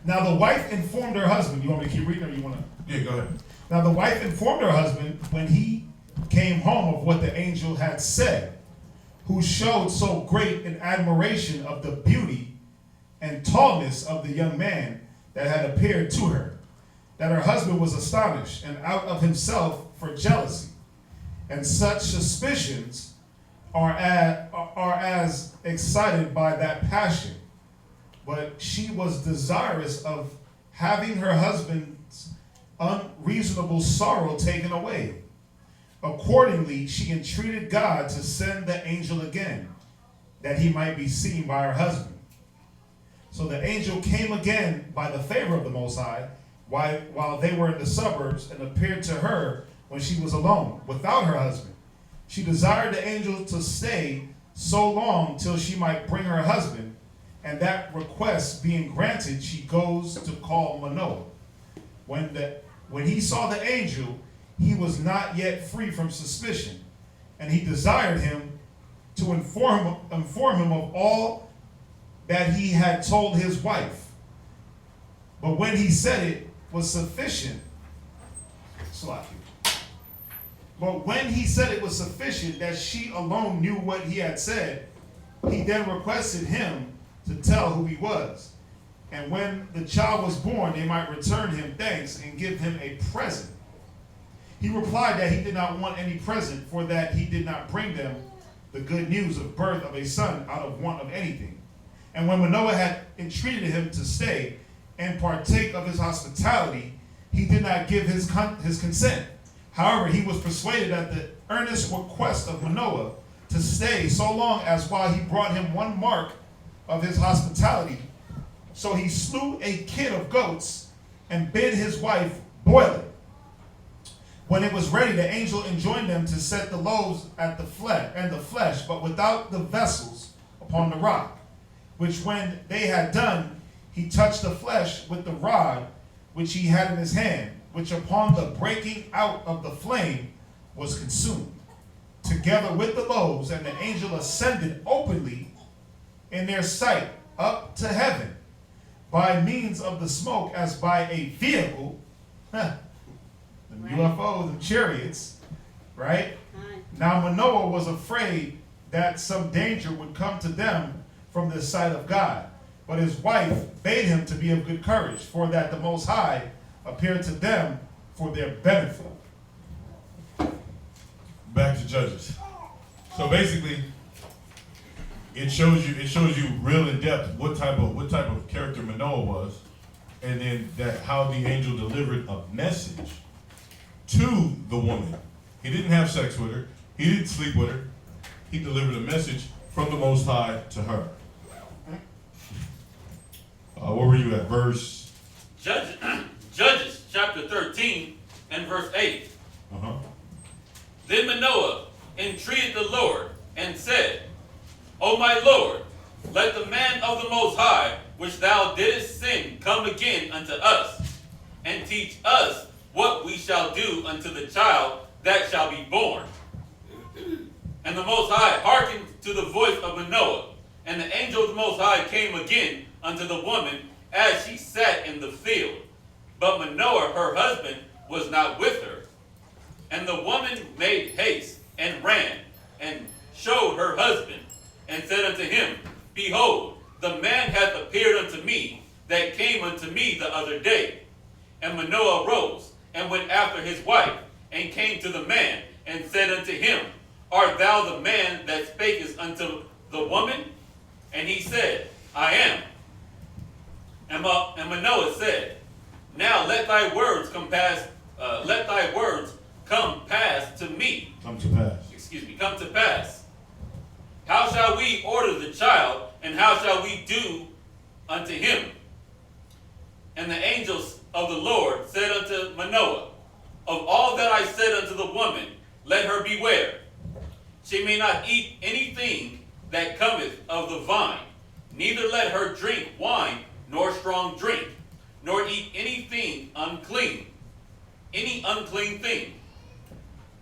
Speaker 2: Now the wife informed her husband. You want me to keep reading, or you want to?
Speaker 4: Yeah, go ahead.
Speaker 2: Now the wife informed her husband when he came home of what the angel had said, who showed so great an admiration of the beauty and tallness of the young man that had appeared to her, that her husband was astonished and out of himself for jealousy. And such suspicions are as excited by that passion. But she was desirous of having her husband's unreasonable sorrow taken away. Accordingly, she entreated God to send the angel again, that he might be seen by her husband. So the angel came again by the favor of the Most High, while they were in the suburbs, and appeared to her when she was alone, without her husband. She desired the angel to stay so long till she might bring her husband, and that request being granted, she goes to call Manoah. When he saw the angel, he was not yet free from suspicion, and he desired him to inform him of all that he had told his wife. But when he said it was sufficient, But when he said it was sufficient that she alone knew what he had said, he then requested him to tell who he was. And when the child was born, they might return him thanks and give him a present. He replied that he did not want any present, for that he did not bring them the good news of birth of a son out of want of anything. And when Manoah had entreated him to stay and partake of his hospitality, he did not give his consent. However, he was persuaded at the earnest request of Manoah to stay so long as while he brought him one mark of his hospitality. So he slew a kid of goats and bid his wife boil it. When it was ready, the angel enjoined them to set the loaves at the flesh, but without the vessels upon the rock. Which when they had done, he touched the flesh with the rod which he had in his hand, which upon the breaking out of the flame was consumed, together with the loaves, and the angel ascended openly in their sight up to heaven by means of the smoke as by a vehicle, the UFOs and chariots, right? Now Manoah was afraid that some danger would come to them from the sight of God, but his wife bade him to be of good courage, for that the Most High appeared to them for their benefit.
Speaker 4: Back to Judges. So basically, it shows you real in depth what type of character Manoah was, and then that how the angel delivered a message to the woman. He didn't have sex with her. He didn't sleep with her. He delivered a message from the Most High to her. Where were you at? Verse?
Speaker 5: Judges chapter 13 and verse 8.
Speaker 4: Uh-huh.
Speaker 5: Then Manoah entreated the Lord and said, O my Lord, let the man of the Most High, which thou didst send, come again unto us, and teach us what we shall do unto the child that shall be born. And the Most High hearkened to the voice of Manoah, and the angel of the Most High came again unto the woman as she sat in the field. But Manoah, her husband, was not with her. And the woman made haste and ran and showed her husband, and said unto him, Behold, the man hath appeared unto me that came unto me the other day. And Manoah arose and went after his wife, and came to the man, and said unto him, Art thou the man that spakest unto the woman? And he said, I am. And Manoah said, Now let thy words come pass. Let thy words come pass to me.
Speaker 4: Come to pass.
Speaker 5: Come to pass. How shall we order the child, and how shall we do unto him? And the angels of the Lord said unto Manoah, Of all that I said unto the woman, let her beware. She may not eat anything that cometh of the vine, neither let her drink wine nor strong drink, nor eat anything unclean, any unclean thing.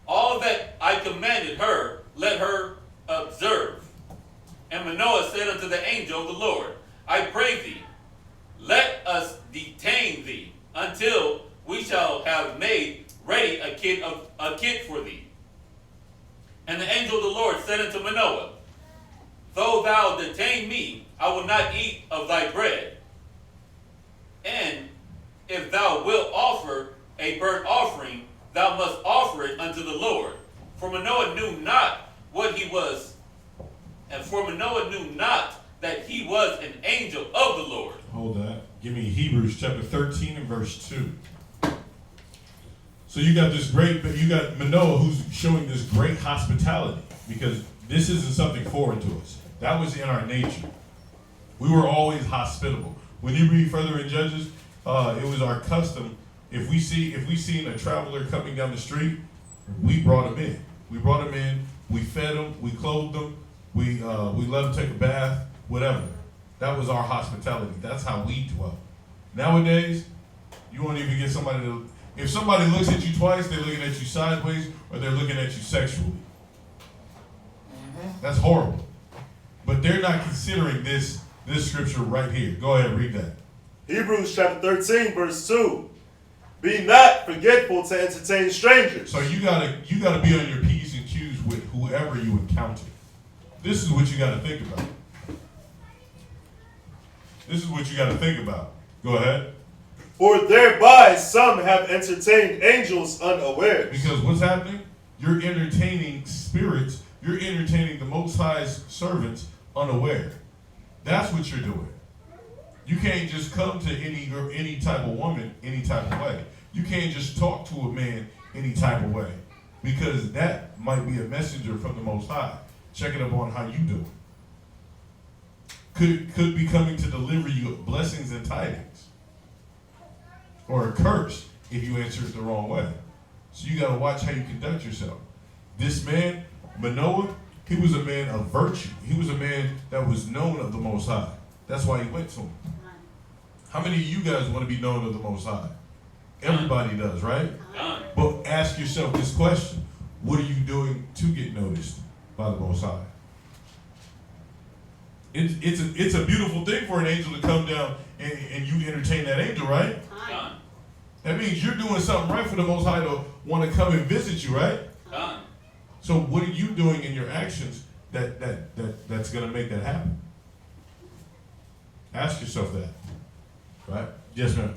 Speaker 5: All that I commanded her, let her observe. And Manoah said unto the angel of the Lord, I pray thee, let us detain thee until we shall have made ready a kid for thee. And the angel of the Lord said unto Manoah, Though thou detain me, I will not eat of thy bread. And if thou wilt offer a burnt offering, thou must offer it unto the Lord. For Manoah knew not what he was, and for Manoah knew not that he was an angel of the Lord.
Speaker 4: Hold that. Give me Hebrews chapter 13 and verse 2. So you got Manoah who's showing this great hospitality, because this isn't something foreign to us. That was in our nature. We were always hospitable. When you read further in Judges, it was our custom. If we seen a traveler coming down the street, we brought him in. We fed him. We clothed him. We let him take a bath. Whatever. That was our hospitality. That's how we dwelt. Nowadays, you won't even get somebody to. If somebody looks at you twice, they're looking at you sideways, or they're looking at you sexually. That's horrible. But they're not considering this scripture right here. Go ahead, read that.
Speaker 6: Hebrews chapter 13, verse 2. Be not forgetful to entertain strangers.
Speaker 4: So you gotta be on your P's and Q's with whoever you encounter. This is what you gotta think about. Go ahead.
Speaker 6: For thereby some have entertained angels unawares.
Speaker 4: Because what's happening? You're entertaining spirits. You're entertaining the Most High's servants unaware. That's what you're doing. You can't just come to any type of woman any type of way. You can't just talk to a man any type of way, because that might be a messenger from the Most High. checking up on how you doing. Could be coming to deliver you blessings and tidings, or a curse if you answer it the wrong way. So you got to watch how you conduct yourself. This man, Manoah, he was a man of virtue. He was a man that was known of the Most High. That's why he went to him. How many of you guys want to be known of the Most High? Everybody does, right? But ask yourself this question: what are you doing to get noticed by the Most High? It's a beautiful thing for an angel to come down and you entertain that angel, right? That means you're doing something right for the Most High to want to come and visit you, right? So what are you doing in your actions that's going to make that happen? Ask yourself that, right? Yes, ma'am.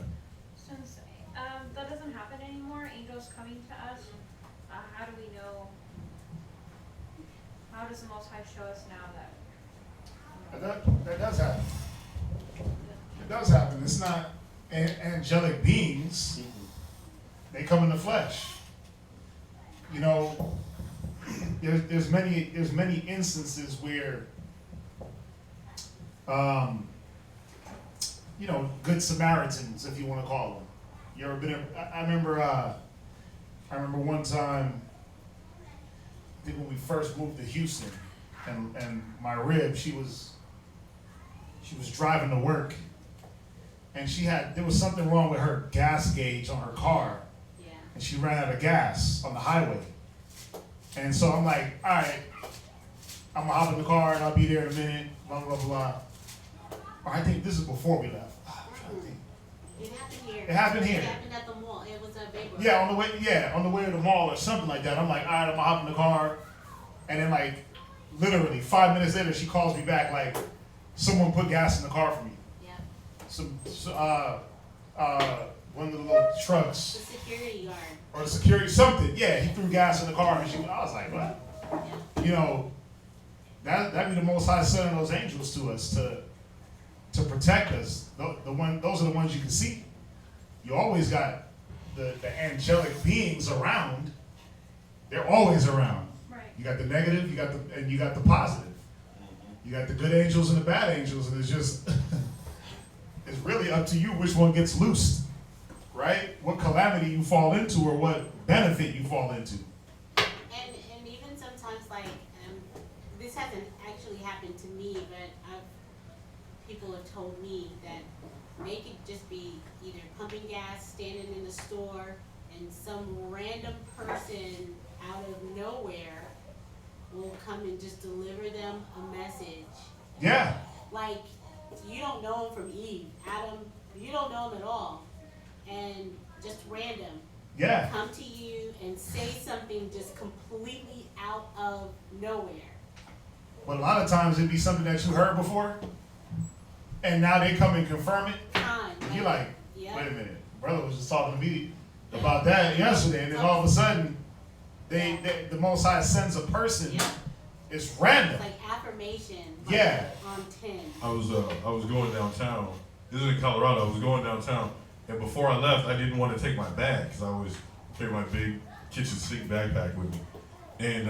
Speaker 9: Since that doesn't happen anymore, angels coming to us, how do we know? How does the Most High show us now that?
Speaker 2: That does happen. It does happen. It's not angelic beings. They come in the flesh. You know, there's many instances where, you know, good Samaritans, if you want to call them. You ever been? I remember one time. I think when we first moved to Houston, and my rib, she was driving to work, and there was something wrong with her gas gauge on her car, and she ran out of gas on the highway. And so I'm like, all right, I'm gonna hop in the car and I'll be there in a minute, blah, blah, blah. Or I think this is before we left. I'm trying to think.
Speaker 8: It happened here.
Speaker 2: It happened here.
Speaker 8: It happened at the mall. It was a big one.
Speaker 2: Yeah, on the way to the mall or something like that. I'm like, all right, I'm gonna hop in the car. And then like, literally 5 minutes later, she calls me back like, someone put gas in the car for me.
Speaker 8: Yeah.
Speaker 2: One of the little
Speaker 8: The
Speaker 2: trucks.
Speaker 8: security guard.
Speaker 2: Or the security, something. Yeah, he threw gas in the car, and I was like, what?
Speaker 8: Yeah.
Speaker 2: You know, that be the Most High sending those angels to us to protect us. Those are the ones you can see. You always got the angelic beings around. They're always around.
Speaker 9: Right.
Speaker 2: You got the negative, you got the positive. You got the good angels and the bad angels, and it's just it's really up to you which one gets loosed. Right? What calamity you fall into or what benefit you fall into.
Speaker 8: And even sometimes like this hasn't actually happened to me, but people have told me that they could just be either pumping gas, standing in the store, and some random person out of nowhere will come and just deliver them a message.
Speaker 2: Yeah.
Speaker 8: Like, you don't know him from Eve, Adam, you don't know him at all. And just random.
Speaker 2: Yeah.
Speaker 8: Come to you and say something just completely out of nowhere.
Speaker 2: But a lot of times it'd be something that you heard before, and now they come and confirm it. And you're like,
Speaker 8: yeah.
Speaker 2: Wait a minute, brother was just talking to me about that yesterday, and then all of a sudden, the Most High sends a person.
Speaker 8: Yeah.
Speaker 2: It's random.
Speaker 8: It's like affirmation. Like
Speaker 2: Yeah.
Speaker 8: On 10.
Speaker 4: I was going downtown. This is in Colorado. I was going downtown, and before I left, I didn't want to take my bag because I always carry my big kitchen sink backpack with me, and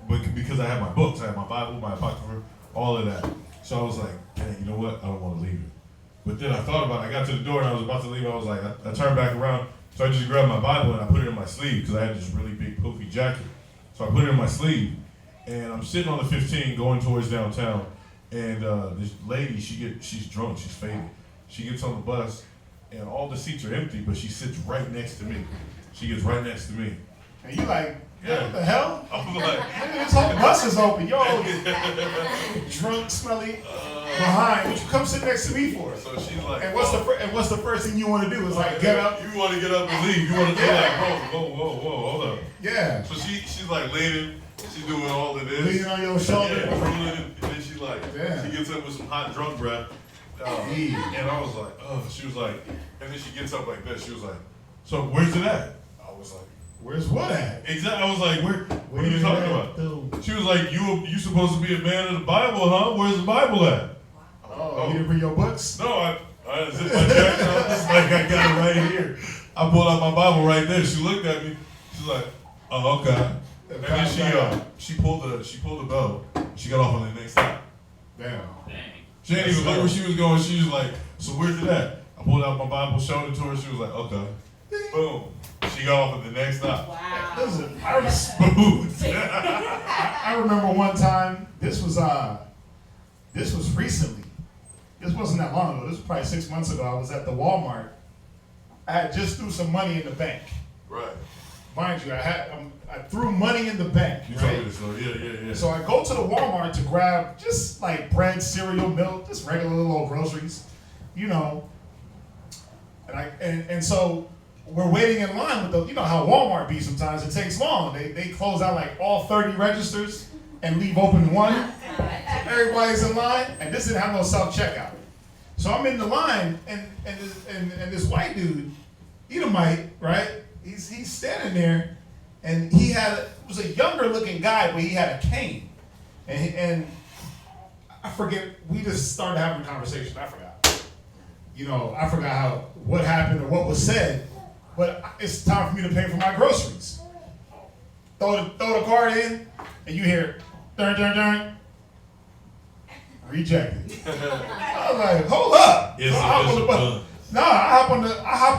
Speaker 4: but because I had my books, I had my Bible, my apocrypha, all of that. So I was like, dang, you know what? I don't want to leave it. But then I thought about it. I got to the door and I was about to leave. I was like, I turned back around. So I just grabbed my Bible and I put it in my sleeve because I had this really big poofy jacket. So I put it in my sleeve. And I'm sitting on the 15 going towards downtown. And this lady, she's drunk, she's faded. She gets on the bus and all the seats are empty, but she sits right next to me. She gets right next to me.
Speaker 2: And you like,
Speaker 4: Yeah.
Speaker 2: what the hell?
Speaker 4: I'm like,
Speaker 2: This whole bus is open. Yo, drunk, smelly, behind. What you come sit next to me for?
Speaker 4: so she's like,
Speaker 2: And what's the first thing you want to do? Is like get up.
Speaker 4: You want to get up and leave. You want to be like, whoa, hold up.
Speaker 2: Yeah.
Speaker 4: So she's like leaning. She's doing all of this.
Speaker 2: Leaning on your shoulder.
Speaker 4: Yeah, drooling, and then she's like,
Speaker 2: Yeah.
Speaker 4: she gets up with some hot drunk breath.
Speaker 2: Yeah.
Speaker 4: And I was like, oh, she was like, and then she gets up like this. She was like, so where's it at? I was like,
Speaker 2: Where's what at?
Speaker 4: exactly. I was like, what are you talking about? She was like, you supposed to be a man of the Bible, huh? Where's the Bible at?
Speaker 2: Oh, you didn't bring your books?
Speaker 4: No, I zipped my jacket. I was just like, I got it right here. I pulled out my Bible right there. She looked at me. She's like, oh, okay. And then she pulled the bell. She got off on the next stop.
Speaker 2: Damn.
Speaker 5: Dang.
Speaker 4: She didn't even look where she was going. She was like, so where's it at? I pulled out my Bible, showed it to her. She was like, okay. Boom. She got off at the next stop.
Speaker 8: Wow.
Speaker 2: Listen, I was
Speaker 4: Smooth.
Speaker 2: I remember one time. This was recently. This wasn't that long ago. This was probably 6 months ago. I was at the Walmart. I had just threw some money in the bank.
Speaker 4: Right.
Speaker 2: Mind you, I threw money in the bank.
Speaker 4: You
Speaker 2: Right?
Speaker 4: told me this story. Yeah.
Speaker 2: So I go to the Walmart to grab just like bread, cereal, milk, just regular little old groceries, you know. And so we're waiting in line with the, you know how Walmart be sometimes. It takes long. They close out like all 30 registers and leave open one. Everybody's in line, and this didn't have no self-checkout. So I'm in the line, and this white dude, Edomite, right? He's standing there, and he was a younger looking guy, but he had a cane. And I forget, we just started having a conversation. I forgot. You know, I forgot what happened or what was said, but it's time for me to pay for my groceries. Throw the card in, and you hear, dun, dun, dun. Rejected. I was like, hold up.
Speaker 4: Yes,
Speaker 2: So I hop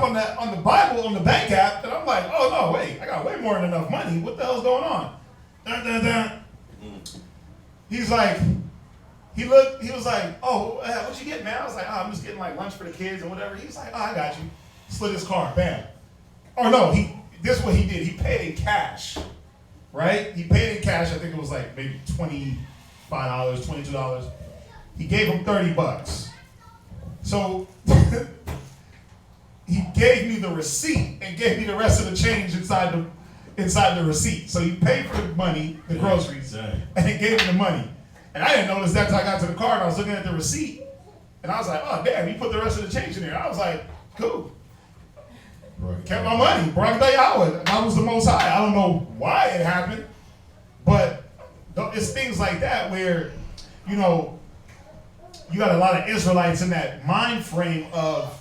Speaker 2: on the Bible on the bank app, and I'm like, oh no, wait, I got way more than enough money. What the hell's going on? Dun, dun, dun. He's like, he was like, oh, what you get, man? I was like, oh, I'm just getting like lunch for the kids and whatever. He was like, oh, I got you. Slid his card, bam. Oh no, this is what he did. He paid in cash, right? He paid in cash. I think it was like maybe $25, $22. He gave him $30. So he gave me the receipt and gave me the rest of the change inside the receipt. So he paid for the money, the groceries, and he gave me the money. And I didn't notice that until I got to the car and I was looking at the receipt, and I was like, oh damn, he put the rest of the change in there. I was like, cool.
Speaker 4: Right.
Speaker 2: Kept my money. Barak Yahweh. That was the Most High. I don't know why it happened, but it's things like that where, you know, you got a lot of Israelites in that mind frame of,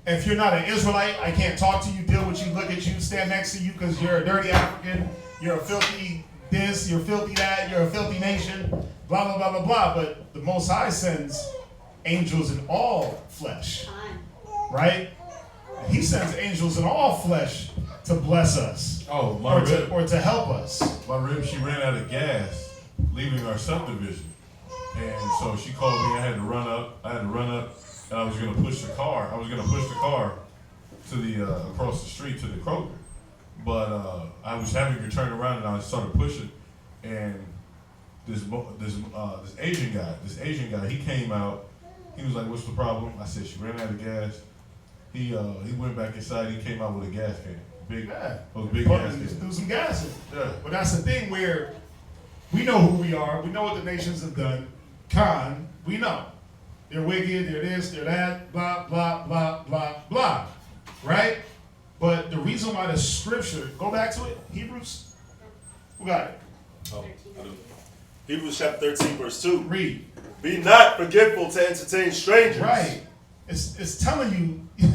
Speaker 2: if you're not an Israelite, I can't talk to you, deal with you, look at you, stand next to you because you're a dirty African, you're a filthy this, you're filthy that, you're a filthy nation, blah, blah, blah, blah, blah. But the Most High sends angels in all flesh, right? He sends angels in all flesh to bless us, or to help us.
Speaker 4: My rib, she ran out of gas leaving our subdivision. And so she called me. I had to run up, and I was going to push the car. To the across the street to the Kroger. But I was having her turn around, and I started pushing. And this Asian guy, he came out. He was like, "What's the problem?" I said, "She ran out of gas." He went back inside. He came out with a gas can, big gas can.
Speaker 2: Do some gas in.
Speaker 4: Yeah.
Speaker 2: But that's the thing where we know who we are. We know what the nations have done. We know. They're wicked, they're this, they're that, blah, blah, blah, blah, blah. Right? But the reason why the scripture, go back to it, Hebrews. Who got it?
Speaker 6: Oh, I do. Hebrews chapter 13, verse 2.
Speaker 2: Read.
Speaker 6: Be not forgetful to entertain strangers.
Speaker 2: Right. It's telling you,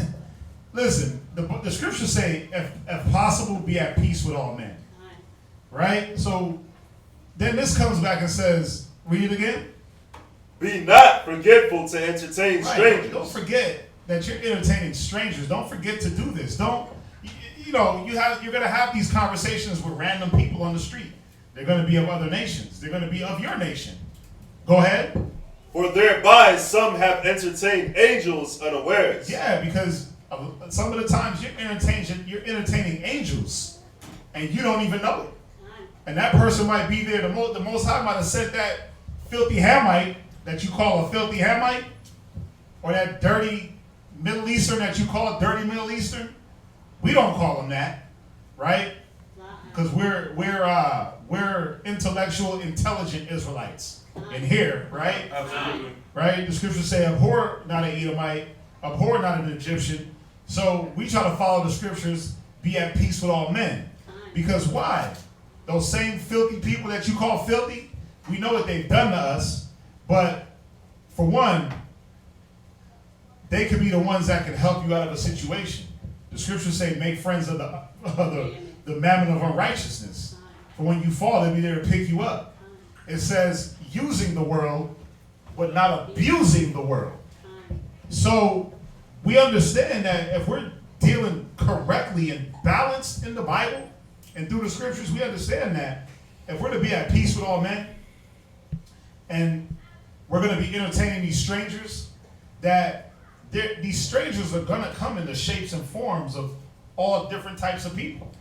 Speaker 2: listen, the scriptures say, if possible, be at peace with all men. Right? So then this comes back and says, read it again.
Speaker 6: Be not forgetful to entertain strangers.
Speaker 2: Don't forget that you're entertaining strangers. Don't forget to do this. You're gonna have these conversations with random people on the street. They're gonna be of other nations. They're gonna be of your nation. Go ahead.
Speaker 6: For thereby some have entertained angels unawares.
Speaker 2: Yeah, because some of the times you're entertaining angels, and you don't even know it. And that person might be there. The Most High might have sent that filthy Hamite that you call a filthy Hamite, or that dirty Middle Eastern that you call dirty Middle Eastern. We don't call them that, right? Because we're intellectual, intelligent Israelites in here, right?
Speaker 6: Absolutely.
Speaker 2: Right? The scriptures say, abhor not an Edomite, abhor not an Egyptian. So we try to follow the scriptures, be at peace with all men. Because why? Those same filthy people that you call filthy, we know what they've done to us. But for one, they could be the ones that can help you out of a situation. The scriptures say, make friends of the mammon of unrighteousness. For when you fall, they'll be there to pick you up. It says using the world, but not abusing the world. So we understand that if we're dealing correctly and balanced in the Bible and through the scriptures, we understand that if we're to be at peace with all men and we're going to be entertaining these strangers, that these strangers are going to come in the shapes and forms of all different types of people.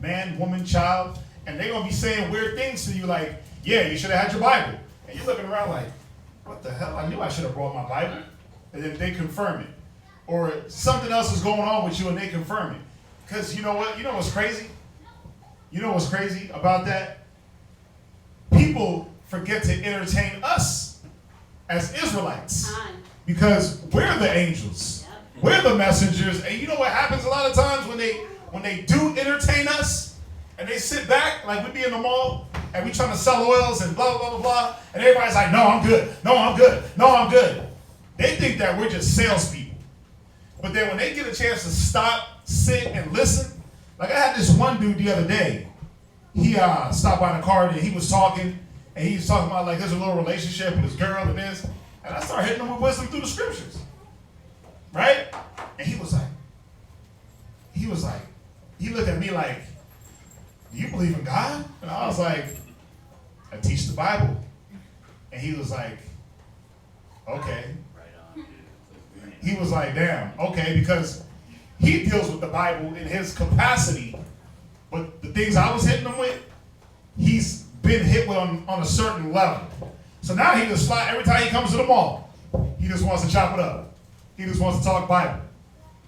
Speaker 2: Man, woman, child. And they're going to be saying weird things to you like, yeah, you should have had your Bible. And you're looking around like, what the hell? I knew I should have brought my Bible. And then they confirm it. Or something else is going on with you and they confirm it. Because you know what? You know what's crazy? You know what's crazy about that? People forget to entertain us as Israelites. Because we're the angels. We're the messengers. And you know what happens a lot of times when they do entertain us and they sit back, like we be in the mall and we trying to sell oils and blah, blah, blah, blah. And everybody's like, no, I'm good. No, I'm good. No, I'm good. They think that we're just salespeople. But then when they get a chance to stop, sit, and listen, like I had this one dude the other day. He stopped by the car and he was talking, and he was talking about like there's a little relationship with his girl and this. And I started hitting him with wisdom through the scriptures. Right? And he was like, he looked at me like, do you believe in God? And I was like, I teach the Bible. And he was like, okay. He was like, damn, okay, because he deals with the Bible in his capacity, but the things I was hitting him with, he's been hit with on a certain level. So now he just slide every time he comes to the mall. He just wants to chop it up. He just wants to talk Bible.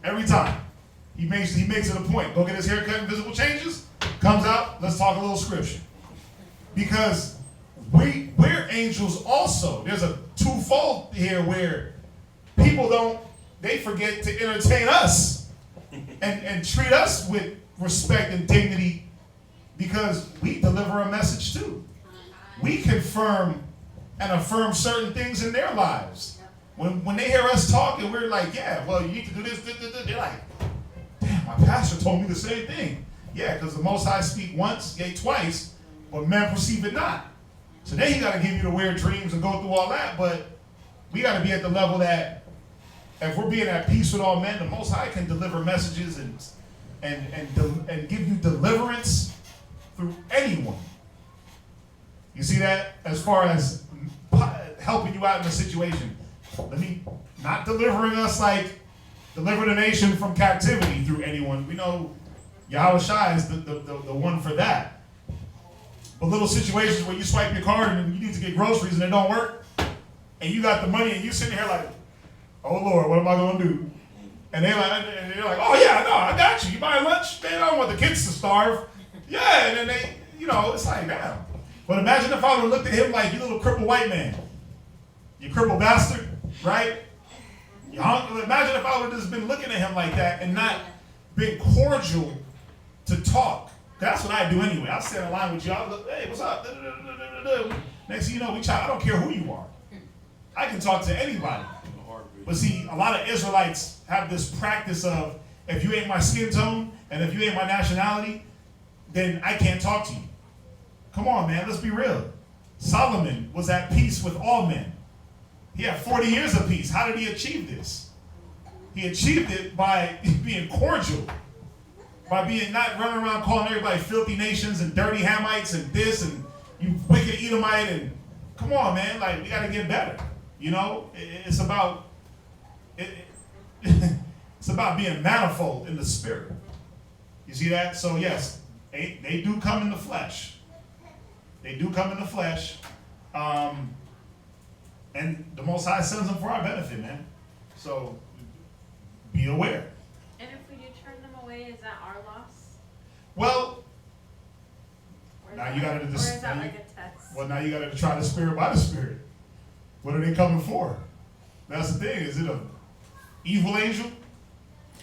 Speaker 2: Every time. He makes it a point. Go get his haircut and visible changes. Comes out, let's talk a little scripture. Because we're angels also. There's a twofold here where people they forget to entertain us and treat us with respect and dignity because we deliver a message too. We confirm and affirm certain things in their lives. When they hear us talking, we're like, yeah, well, you need to do this. They're like, damn, my pastor told me the same thing. Yeah, because the Most High speak once, yea, twice, but men perceive it not. So then he got to give you the weird dreams and go through all that, but we got to be at the level that if we're being at peace with all men, the Most High can deliver messages and give you deliverance through anyone. You see that? As far as helping you out in a situation. Not delivering us like deliver the nation from captivity through anyone. We know Yahweh Shai is the one for that. But little situations where you swipe your card and you need to get groceries and it don't work, and you got the money and you sitting here like, oh Lord, what am I gonna do? And they're like, oh yeah, no, I got you. You buying lunch? Man, I don't want the kids to starve. Yeah, and then they, it's like, damn. But imagine if I would have looked at him like, you little crippled white man. You crippled bastard, right? Imagine if I would have just been looking at him like that and not been cordial to talk. That's what I do anyway. I'll stand in line with you. I'll look, hey, what's up? Next thing you know, I don't care who you are. I can talk to anybody. But see, a lot of Israelites have this practice of, if you ain't my skin tone and if you ain't my nationality, then I can't talk to you. Come on, man, let's be real. Solomon was at peace with all men. He had 40 years of peace. How did he achieve this? He achieved it by being cordial, by being not running around calling everybody filthy nations and dirty Hamites and this and you wicked Edomite and come on, man, like we got to get better. It's about it's about being manifold in the spirit. You see that? So yes, they do come in the flesh. They do come in the flesh. And the Most High sends them for our benefit, man. So be aware.
Speaker 9: And if we do turn them away, is that our loss?
Speaker 2: Well, now you got to
Speaker 9: Or is that like a test?
Speaker 2: Well, now you got to try the spirit by the spirit. What are they coming for? That's the thing. Is it an evil angel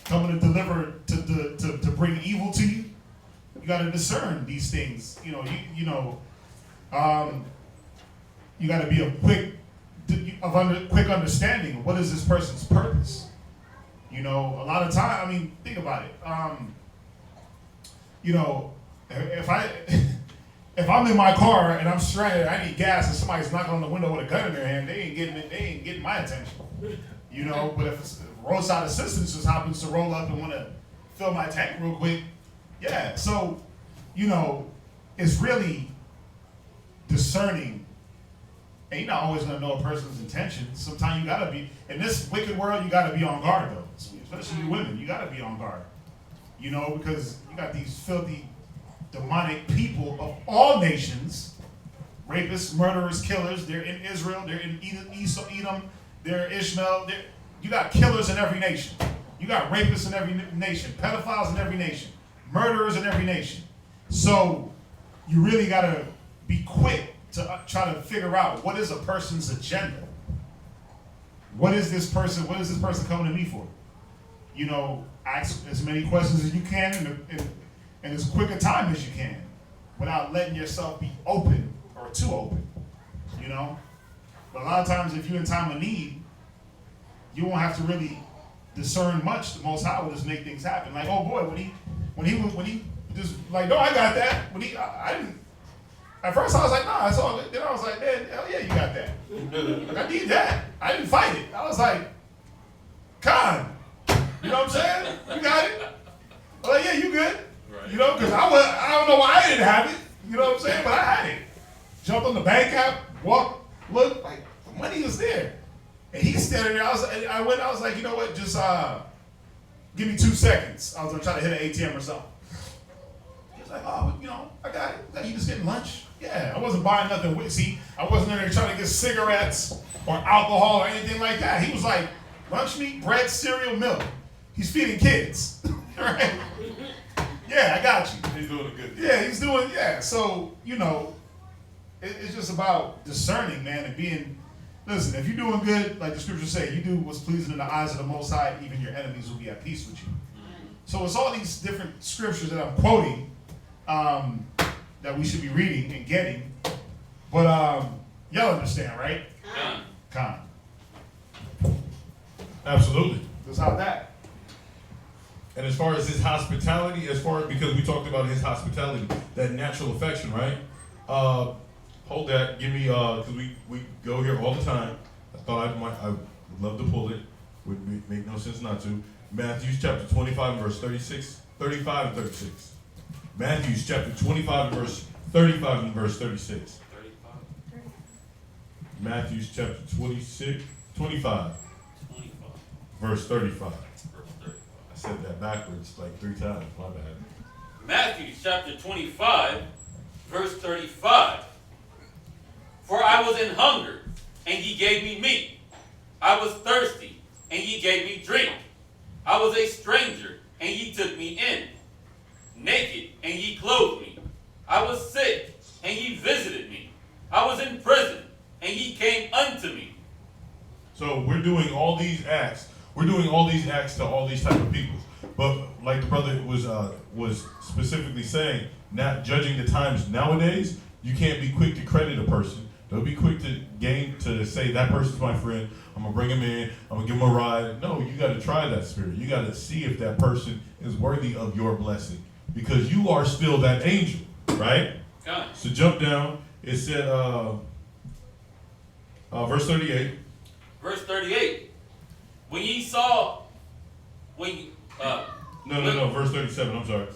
Speaker 2: coming to deliver to bring evil to you? You got to discern these things. You got to be a quick understanding of what is this person's purpose. A lot of time. Think about it. If if I'm in my car and I'm stranded, I need gas, and somebody's knocking on the window with a gun in their hand, they ain't getting my attention. You know, but if it's roadside assistance just happens to roll up and want to fill my tank real quick, yeah. So, you know, it's really discerning. And you're not always gonna know a person's intentions. Sometimes you gotta be, in this wicked world, you gotta be on guard though. Especially you women, you gotta be on guard. You know, because you got these filthy, demonic people of all nations, rapists, murderers, killers. They're in Israel, they're in Edom, they're Ishmael. You got killers in every nation. You got rapists in every nation, pedophiles in every nation, murderers in every nation. So you really gotta be quick to try to figure out what is a person's agenda. What is this person coming to me for? You know, ask as many questions as you can in as quick a time as you can without letting yourself be open or too open, you know? But a lot of times if you're in time of need, you won't have to really discern much. The Most High will just make things happen. Like, oh boy, when he just like, no, I got that. I didn't. At first I was like, nah, it's all good. Then I was like, man, hell yeah, you got that. Like, I need that. I didn't fight it. I was like, Con, you know what I'm saying? You got it. I was like, yeah, you good. Right. You know, because I don't know why I didn't have it. You know what I'm saying? But I had it. Jumped on the bank app, walked, looked, like the money was there. And he's standing there. I was like, you know what? Just give me 2 seconds. I was gonna try to hit an ATM or something. He was like, oh, you know, I got it. Like, you just getting lunch? Yeah, I wasn't buying nothing with. See, I wasn't in there trying to get cigarettes or alcohol or anything like that. He was like, lunch meat, bread, cereal, milk. He's feeding kids, right? Yeah, I got you.
Speaker 3: He's doing a good thing.
Speaker 2: Yeah, he's doing, yeah. So, you know, it's just about discerning, man, and being, listen, if you're doing good, like the scriptures say, you do what's pleasing in the eyes of the Most High, even your enemies will be at peace with you. So it's all these different scriptures that I'm quoting that we should be reading and getting. But y'all understand, right? Con.
Speaker 4: Absolutely.
Speaker 2: Just how that.
Speaker 4: And as far as his hospitality, because we talked about his hospitality, that natural affection, right? Hold that. Give me, because we go here all the time. I thought I would love to pull it. Would make no sense not to. Matthew chapter 25 verse 35 and 36. Matthew chapter 25 verse 35 and verse 36.
Speaker 5: 35.
Speaker 4: Matthew chapter 25 verse 35. I said that backwards like 3 times. My bad.
Speaker 5: Matthew chapter 25, verse 35. For I was in hunger, and ye gave me meat. I was thirsty, and ye gave me drink. I was a stranger, and ye took me in. Naked, and ye clothed me. I was sick, and ye visited me. I was in prison, and ye came unto me.
Speaker 4: So we're doing all these acts. We're doing all these acts to all these type of people. But like the brother was specifically saying, not judging the times nowadays, you can't be quick to credit a person. Don't be quick to say that person's my friend. I'm gonna bring him in. I'm gonna give him a ride. No, you got to try that spirit. You got to see if that person is worthy of your blessing, because you are still that angel, right?
Speaker 5: God.
Speaker 4: So jump down. It said, verse 38.
Speaker 5: Verse 38. When ye saw,
Speaker 4: No, verse 37. I'm sorry.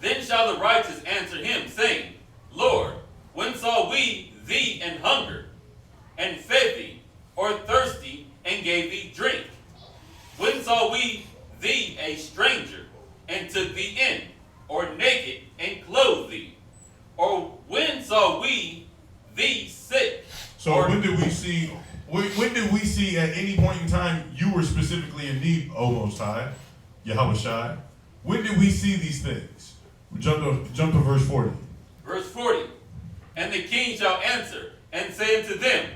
Speaker 5: Then shall the righteous answer him, saying, Lord, when saw we thee in hunger, and fed thee, or thirsty, and gave thee drink? When saw we thee a stranger, and took thee in, or naked, and clothed thee? Or when saw we thee sick?
Speaker 4: So when did we see? When did we see at any point in time you were specifically in need, O Most High, Yahweh Shai? When did we see these things? Jump to verse 40.
Speaker 5: Verse 40. And the king shall answer, and say unto them,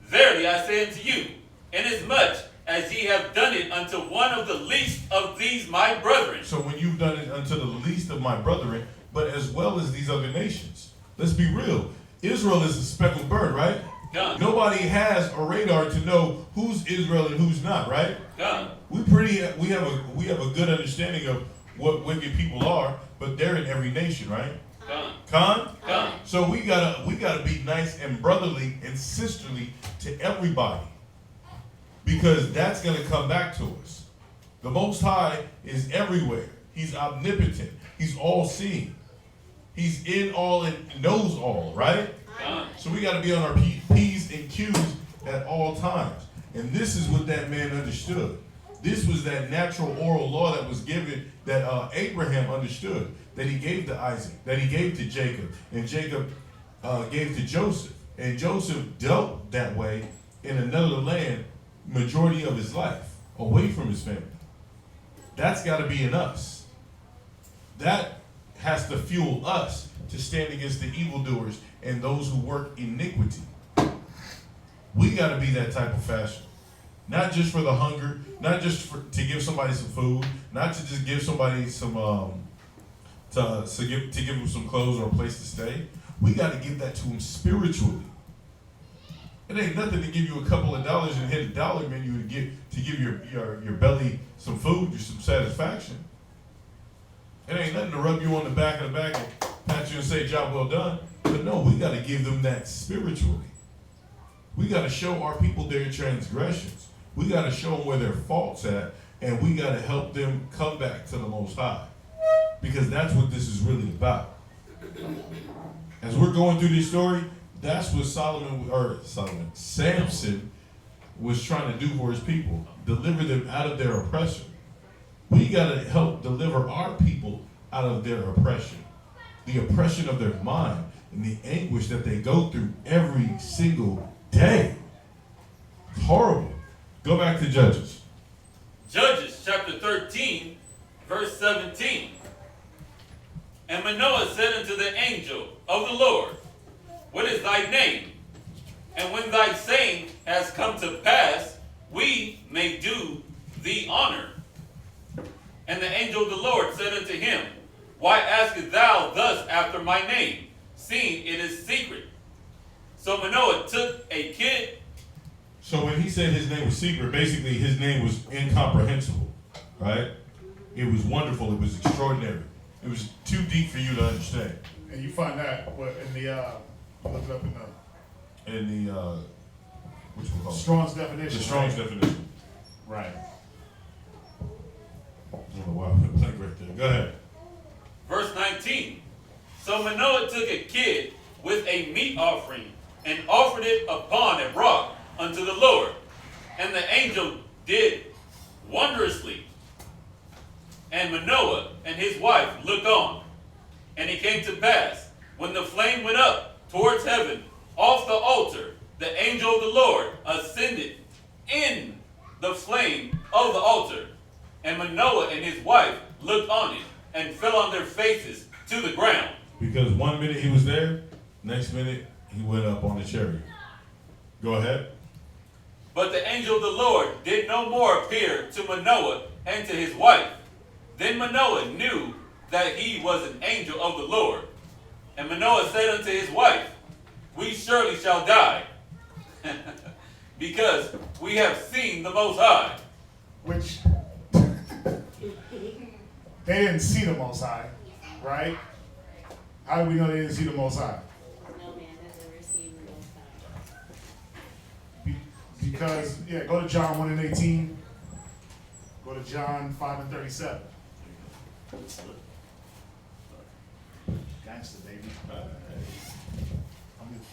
Speaker 5: Verily I say unto you, inasmuch as ye have done it unto one of the least of these my brethren.
Speaker 4: So when you've done it unto the least of my brethren, but as well as these other nations. Let's be real. Israel is a speckled bird, right?
Speaker 5: God.
Speaker 4: Nobody has a radar to know who's Israel and who's not, right?
Speaker 5: God.
Speaker 4: We have a good understanding of what wicked people are, but they're in every nation, right? Con? So we gotta be nice and brotherly and sisterly to everybody. Because that's gonna come back to us. The Most High is everywhere. He's omnipotent. He's all-seeing. He's in all and knows all, right? So we gotta be on our P's and Q's at all times. And this is what that man understood. This was that natural oral law that was given, that Abraham understood, that he gave to Isaac, that he gave to Jacob, and Jacob gave to Joseph. And Joseph dealt that way in another land majority of his life, away from his family. That's got to be in us. That has to fuel us to stand against the evildoers and those who work iniquity. We got to be that type of fashion. Not just for the hunger, not just to give somebody some food, not to just give somebody some to give them some clothes or a place to stay. We got to give that to them spiritually. It ain't nothing to give you a couple of dollars and hit a dollar menu to give your belly some food or some satisfaction. It ain't nothing to rub you on the back and pat you and say job well done. But no, we got to give them that spiritually. We got to show our people their transgressions. We got to show them where their fault's at, and we got to help them come back to the Most High. Because that's what this is really about. As we're going through this story, that's what Samson was trying to do for his people. Deliver them out of their oppression. We got to help deliver our people out of their oppression. The oppression of their mind and the anguish that they go through every single day. It's horrible. Go back to Judges.
Speaker 5: Judges chapter 13, verse 17. And Manoah said unto the angel of the Lord, what is thy name? And when thy saying has come to pass, we may do thee honor. And the angel of the Lord said unto him, why askest thou thus after my name, seeing it is secret? So Manoah took a kid.
Speaker 4: So when he said his name was secret, basically his name was incomprehensible, right? It was wonderful. It was extraordinary. It was too deep for you to understand.
Speaker 2: And you find that in the look it up in the
Speaker 4: which one called
Speaker 2: Strong's definition.
Speaker 4: The Strong's definition.
Speaker 2: Right.
Speaker 4: I don't know why I put blank right there. Go ahead.
Speaker 5: Verse 19. So Manoah took a kid with a meat offering and offered it upon a rock unto the Lord. And the angel did wondrously. And Manoah and his wife looked on. And it came to pass, when the flame went up towards heaven off the altar, the angel of the Lord ascended in the flame of the altar. And Manoah and his wife looked on it and fell on their faces to the ground.
Speaker 4: Because 1 minute he was there, next minute he went up on the chariot. Go ahead.
Speaker 5: But the angel of the Lord did no more appear to Manoah and to his wife. Then Manoah knew that he was an angel of the Lord. And Manoah said unto his wife, we surely shall die, because we have seen the Most High.
Speaker 2: Which they didn't see the Most High, right? How do we know they didn't see the Most High?
Speaker 8: No man has ever seen the Most High.
Speaker 2: Because, go to John 1 and 18. Go to John 5 and 37. Gangster, baby.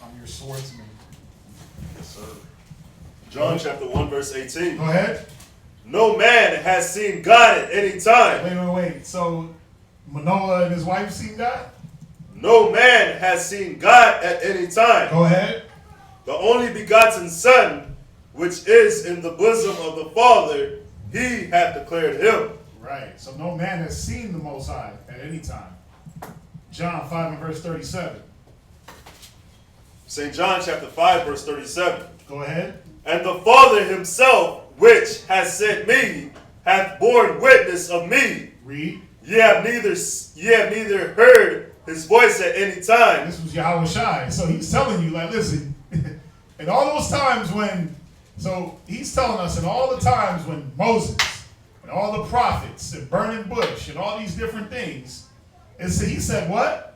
Speaker 2: I'm your swordsman.
Speaker 6: Yes, sir. John chapter 1, verse 18.
Speaker 2: Go ahead.
Speaker 6: No man has seen God at any time.
Speaker 2: Wait. So Manoah and his wife seen God?
Speaker 6: No man has seen God at any time.
Speaker 2: Go ahead.
Speaker 6: The only begotten Son, which is in the bosom of the Father, he hath declared him.
Speaker 2: Right. So no man has seen the Most High at any time. John 5 and verse 37.
Speaker 6: St. John chapter 5, verse 37.
Speaker 2: Go ahead.
Speaker 6: And the Father himself, which has sent me, hath borne witness of me.
Speaker 2: Read.
Speaker 6: Ye have neither heard his voice at any time.
Speaker 2: This was Yahweh Shai. So he's telling you, like, listen, in all those times he's telling us in all the times when Moses and all the prophets and burning bush and all these different things, he said what?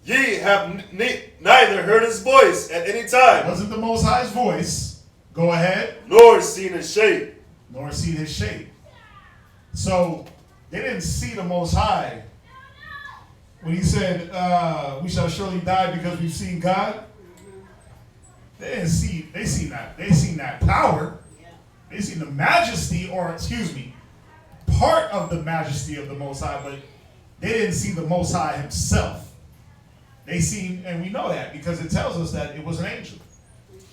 Speaker 6: Ye have neither heard his voice at any time,
Speaker 2: Wasn't the Most High's voice. Go ahead.
Speaker 6: nor seen his shape.
Speaker 2: Nor seen his shape. So they didn't see the Most High when he said, "We shall surely die because we've seen God." They didn't see. They seen that. They seen that power. They seen the majesty, or excuse me, part of the majesty of the Most High, but they didn't see the Most High himself. They seen, and we know that because it tells us that it was an angel.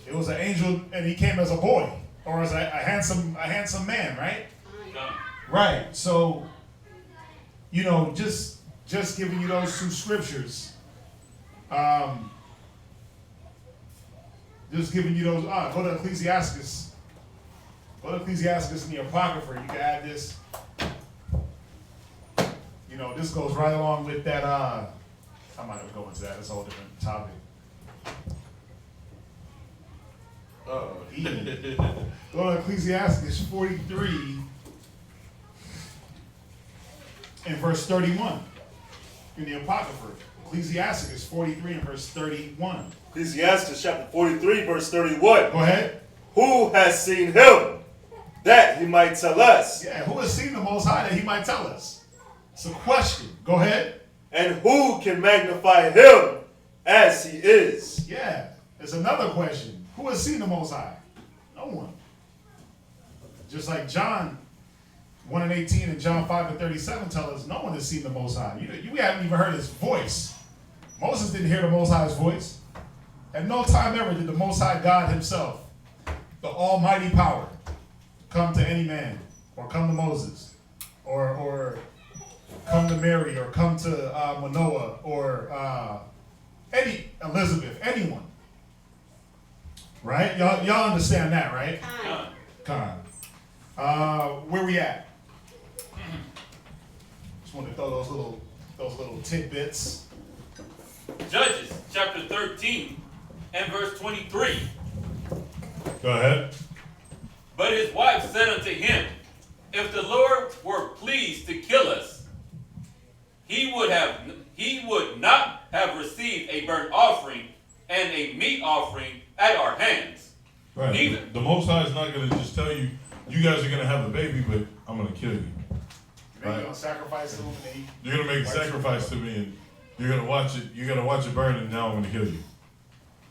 Speaker 2: It was an angel, and he came as a boy or as a handsome man, right? Right. So, you know, just giving you those two scriptures. Just giving you those. Go to Ecclesiastes. Go to Ecclesiastes in the Apocrypha. You can add this. You know, this goes right along with that. I'm not gonna go into that. It's a whole different topic. Go to Ecclesiastes 43 and verse 31 in the Apocrypha. Ecclesiastes 43 and verse 31.
Speaker 6: Ecclesiastes chapter 43, verse 31.
Speaker 2: Go ahead.
Speaker 6: Who has seen him, that he might tell us?
Speaker 2: Yeah, who has seen the Most High that he might tell us? It's a question. Go ahead.
Speaker 6: And who can magnify him as he is?
Speaker 2: Yeah, it's another question. Who has seen the Most High? No one. Just like John 1 and 18 and John 5 and 37 tell us no one has seen the Most High. You haven't even heard his voice. Moses didn't hear the Most High's voice. At no time ever did the Most High God himself, the almighty power, come to any man or come to Moses or come to Mary or come to Manoah or any Elizabeth, anyone. Right? Y'all understand that, right? Con. Where we at? Just want to throw those little tidbits.
Speaker 5: Judges chapter 13 and verse 23.
Speaker 4: Go ahead.
Speaker 5: But his wife said unto him, if the Lord were pleased to kill us, he would not have received a burnt offering and a meat offering at our hands.
Speaker 4: Right.
Speaker 5: Neither.
Speaker 4: The Most High is not going to just tell you, you guys are going to have a baby, but I'm going to kill you.
Speaker 2: You're going to sacrifice to him.
Speaker 4: You're going to make a sacrifice to me, and you're going to watch it. You're going to watch it burn, and now I'm going to kill you.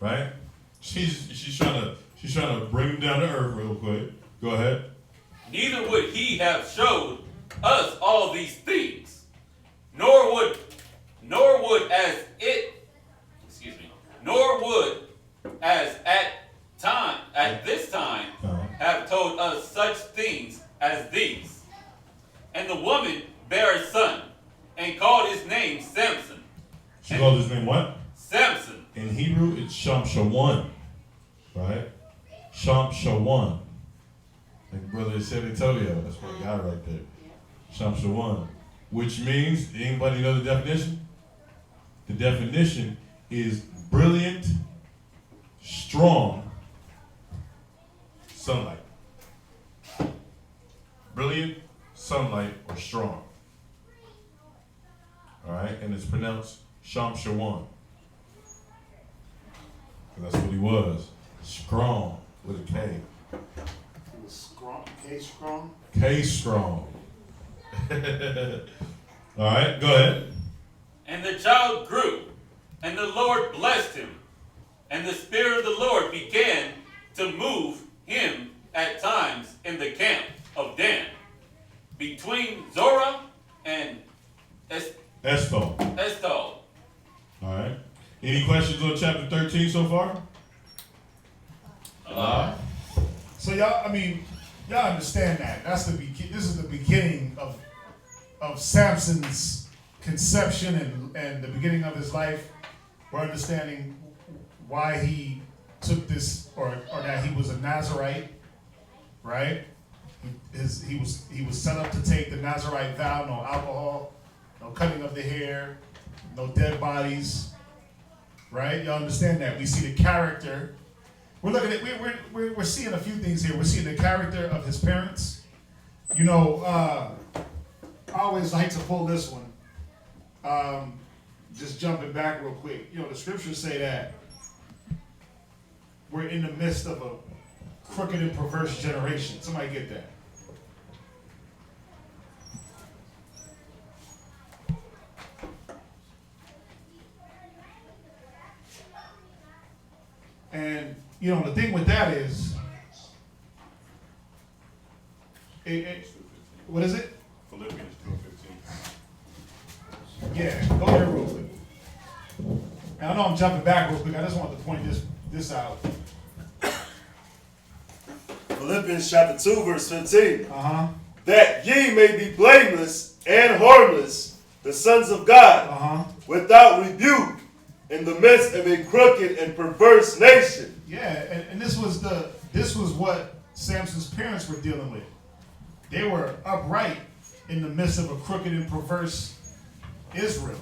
Speaker 4: Right? She's trying to bring him down to earth real quick. Go ahead.
Speaker 5: Neither would he have showed us all these things, nor would at this time have told us such things as these. And the woman bare a son, and called his name Samson.
Speaker 4: She called his name what?
Speaker 5: Samson.
Speaker 4: In Hebrew, it's Shamshawan. Right? Shamshawan. Like Brother San Antonio, that's my guy right there. Shamshawan. Which means, anybody know the definition? The definition is brilliant, strong sunlight. Brilliant, sunlight, or strong. Alright, and it's pronounced Shamshawan. That's what he was. Strong with a K.
Speaker 2: He was strong. K strong.
Speaker 4: K strong. Alright, go ahead.
Speaker 5: And the child grew, and the Lord blessed him. And the Spirit of the Lord began to move him at times in the camp of Dan, between Zorah and
Speaker 4: S.O.W. Alright. Any questions on chapter 13 so far?
Speaker 2: So y'all understand that. This is the beginning of Samson's conception and the beginning of his life. We're understanding why he took this, or that he was a Nazarite, right? He was set up to take the Nazarite vow: no alcohol, no cutting of the hair, no dead bodies, right? Y'all understand that? We see the character. We're looking at we're seeing a few things here. We're seeing the character of his parents. You know, I always like to pull this one. just jumping back real quick, you know, the scriptures say that we're in the midst of a crooked and perverse generation. Somebody get that. And, you know, the thing with that is, what is it?
Speaker 3: Philippians 2:15.
Speaker 2: Yeah, go there real quick. And I know I'm jumping back real quick. I just wanted to point this out.
Speaker 6: Philippians chapter 2, verse 15.
Speaker 2: Uh-huh.
Speaker 6: That ye may be blameless and harmless, the sons of God,
Speaker 2: Uh-huh.
Speaker 6: without rebuke, in the midst of a crooked and perverse nation.
Speaker 2: Yeah, and this was what Samson's parents were dealing with. They were upright in the midst of a crooked and perverse Israel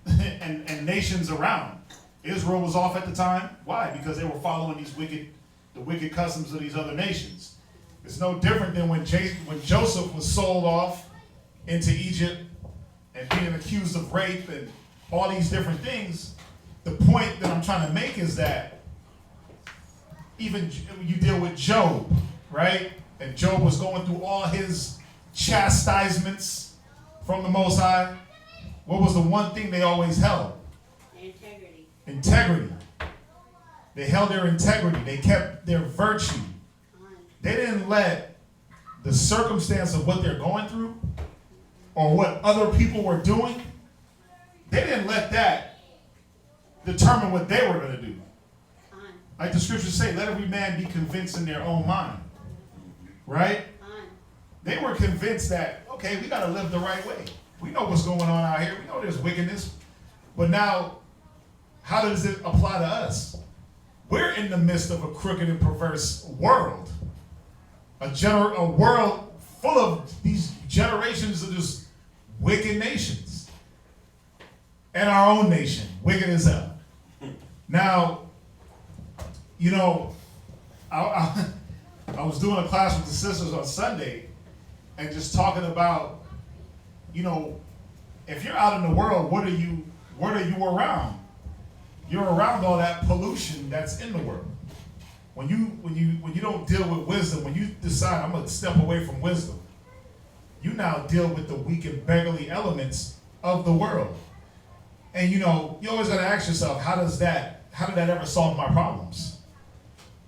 Speaker 2: and nations around. Israel was off at the time. Why? Because they were following the wicked customs of these other nations. It's no different than when Joseph was sold off into Egypt and being accused of rape and all these different things. The point that I'm trying to make is that even you deal with Job, right? And Job was going through all his chastisements from the Most High. What was the one thing they always held?
Speaker 8: Integrity.
Speaker 2: Integrity. They held their integrity. They kept their virtue. They didn't let the circumstance of what they're going through or what other people were doing, they didn't let that determine what they were going to do. Like the scriptures say, let every man be convinced in their own mind. Right? They were convinced that, okay, we got to live the right way. We know what's going on out here. We know there's wickedness. But now, how does it apply to us? We're in the midst of a crooked and perverse world. A world full of these generations of just wicked nations. And our own nation, wicked as hell. Now, you know, I was doing a class with the sisters on Sunday and just talking about, you know, if you're out in the world, what are you around? You're around all that pollution that's in the world. When you don't deal with wisdom, when you decide I'm gonna step away from wisdom, you now deal with the weak and beggarly elements of the world. And you know, you always gotta ask yourself, how did that ever solve my problems?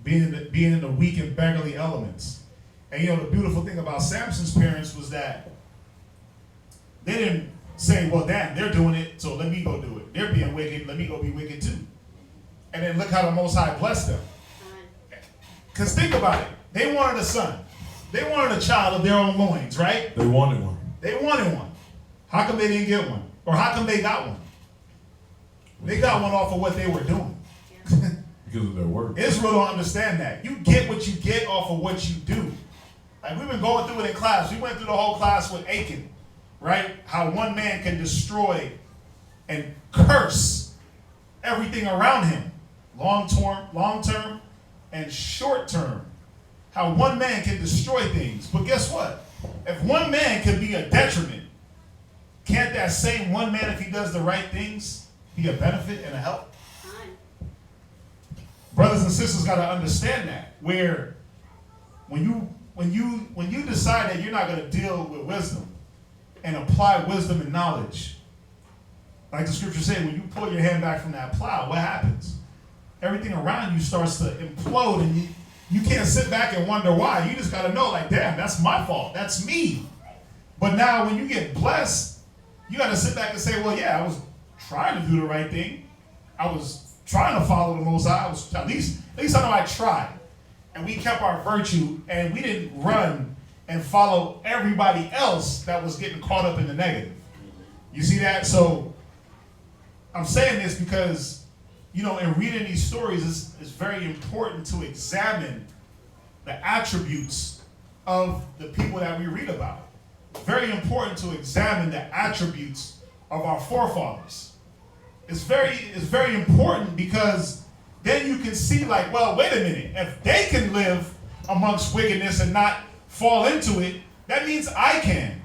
Speaker 2: Being in the weak and beggarly elements. And you know, the beautiful thing about Samson's parents was that they didn't say, well, damn, they're doing it, so let me go do it. They're being wicked, let me go be wicked too. And then look how the Most High blessed them. Because think about it. They wanted a son. They wanted a child of their own loins, right?
Speaker 4: They wanted one.
Speaker 2: They wanted one. How come they didn't get one? Or how come they got one? They got one off of what they were doing.
Speaker 4: Because of their work.
Speaker 2: Israel don't understand that. You get what you get off of what you do. Like we've been going through it in class. We went through the whole class with Achan, right? How one man can destroy and curse everything around him. Long term, and short term. How one man can destroy things. But guess what? If one man can be a detriment, can't that same one man, if he does the right things, be a benefit and a help? Brothers and sisters got to understand that. Where when you decide that you're not going to deal with wisdom and apply wisdom and knowledge, like the scripture said, when you pull your hand back from that plow, what happens? Everything around you starts to implode, and you can't sit back and wonder why. You just got to know, like, damn, that's my fault. That's me. But now when you get blessed, you got to sit back and say, well, yeah, I was trying to do the right thing. I was trying to follow the Most High. At least I know I tried. And we kept our virtue, and we didn't run and follow everybody else that was getting caught up in the negative. You see that? So I'm saying this because, you know, in reading these stories, it's very important to examine the attributes of the people that we read about. Very important to examine the attributes of our forefathers. It's very important because then you can see, like, well, wait a minute. If they can live amongst wickedness and not fall into it, that means I can.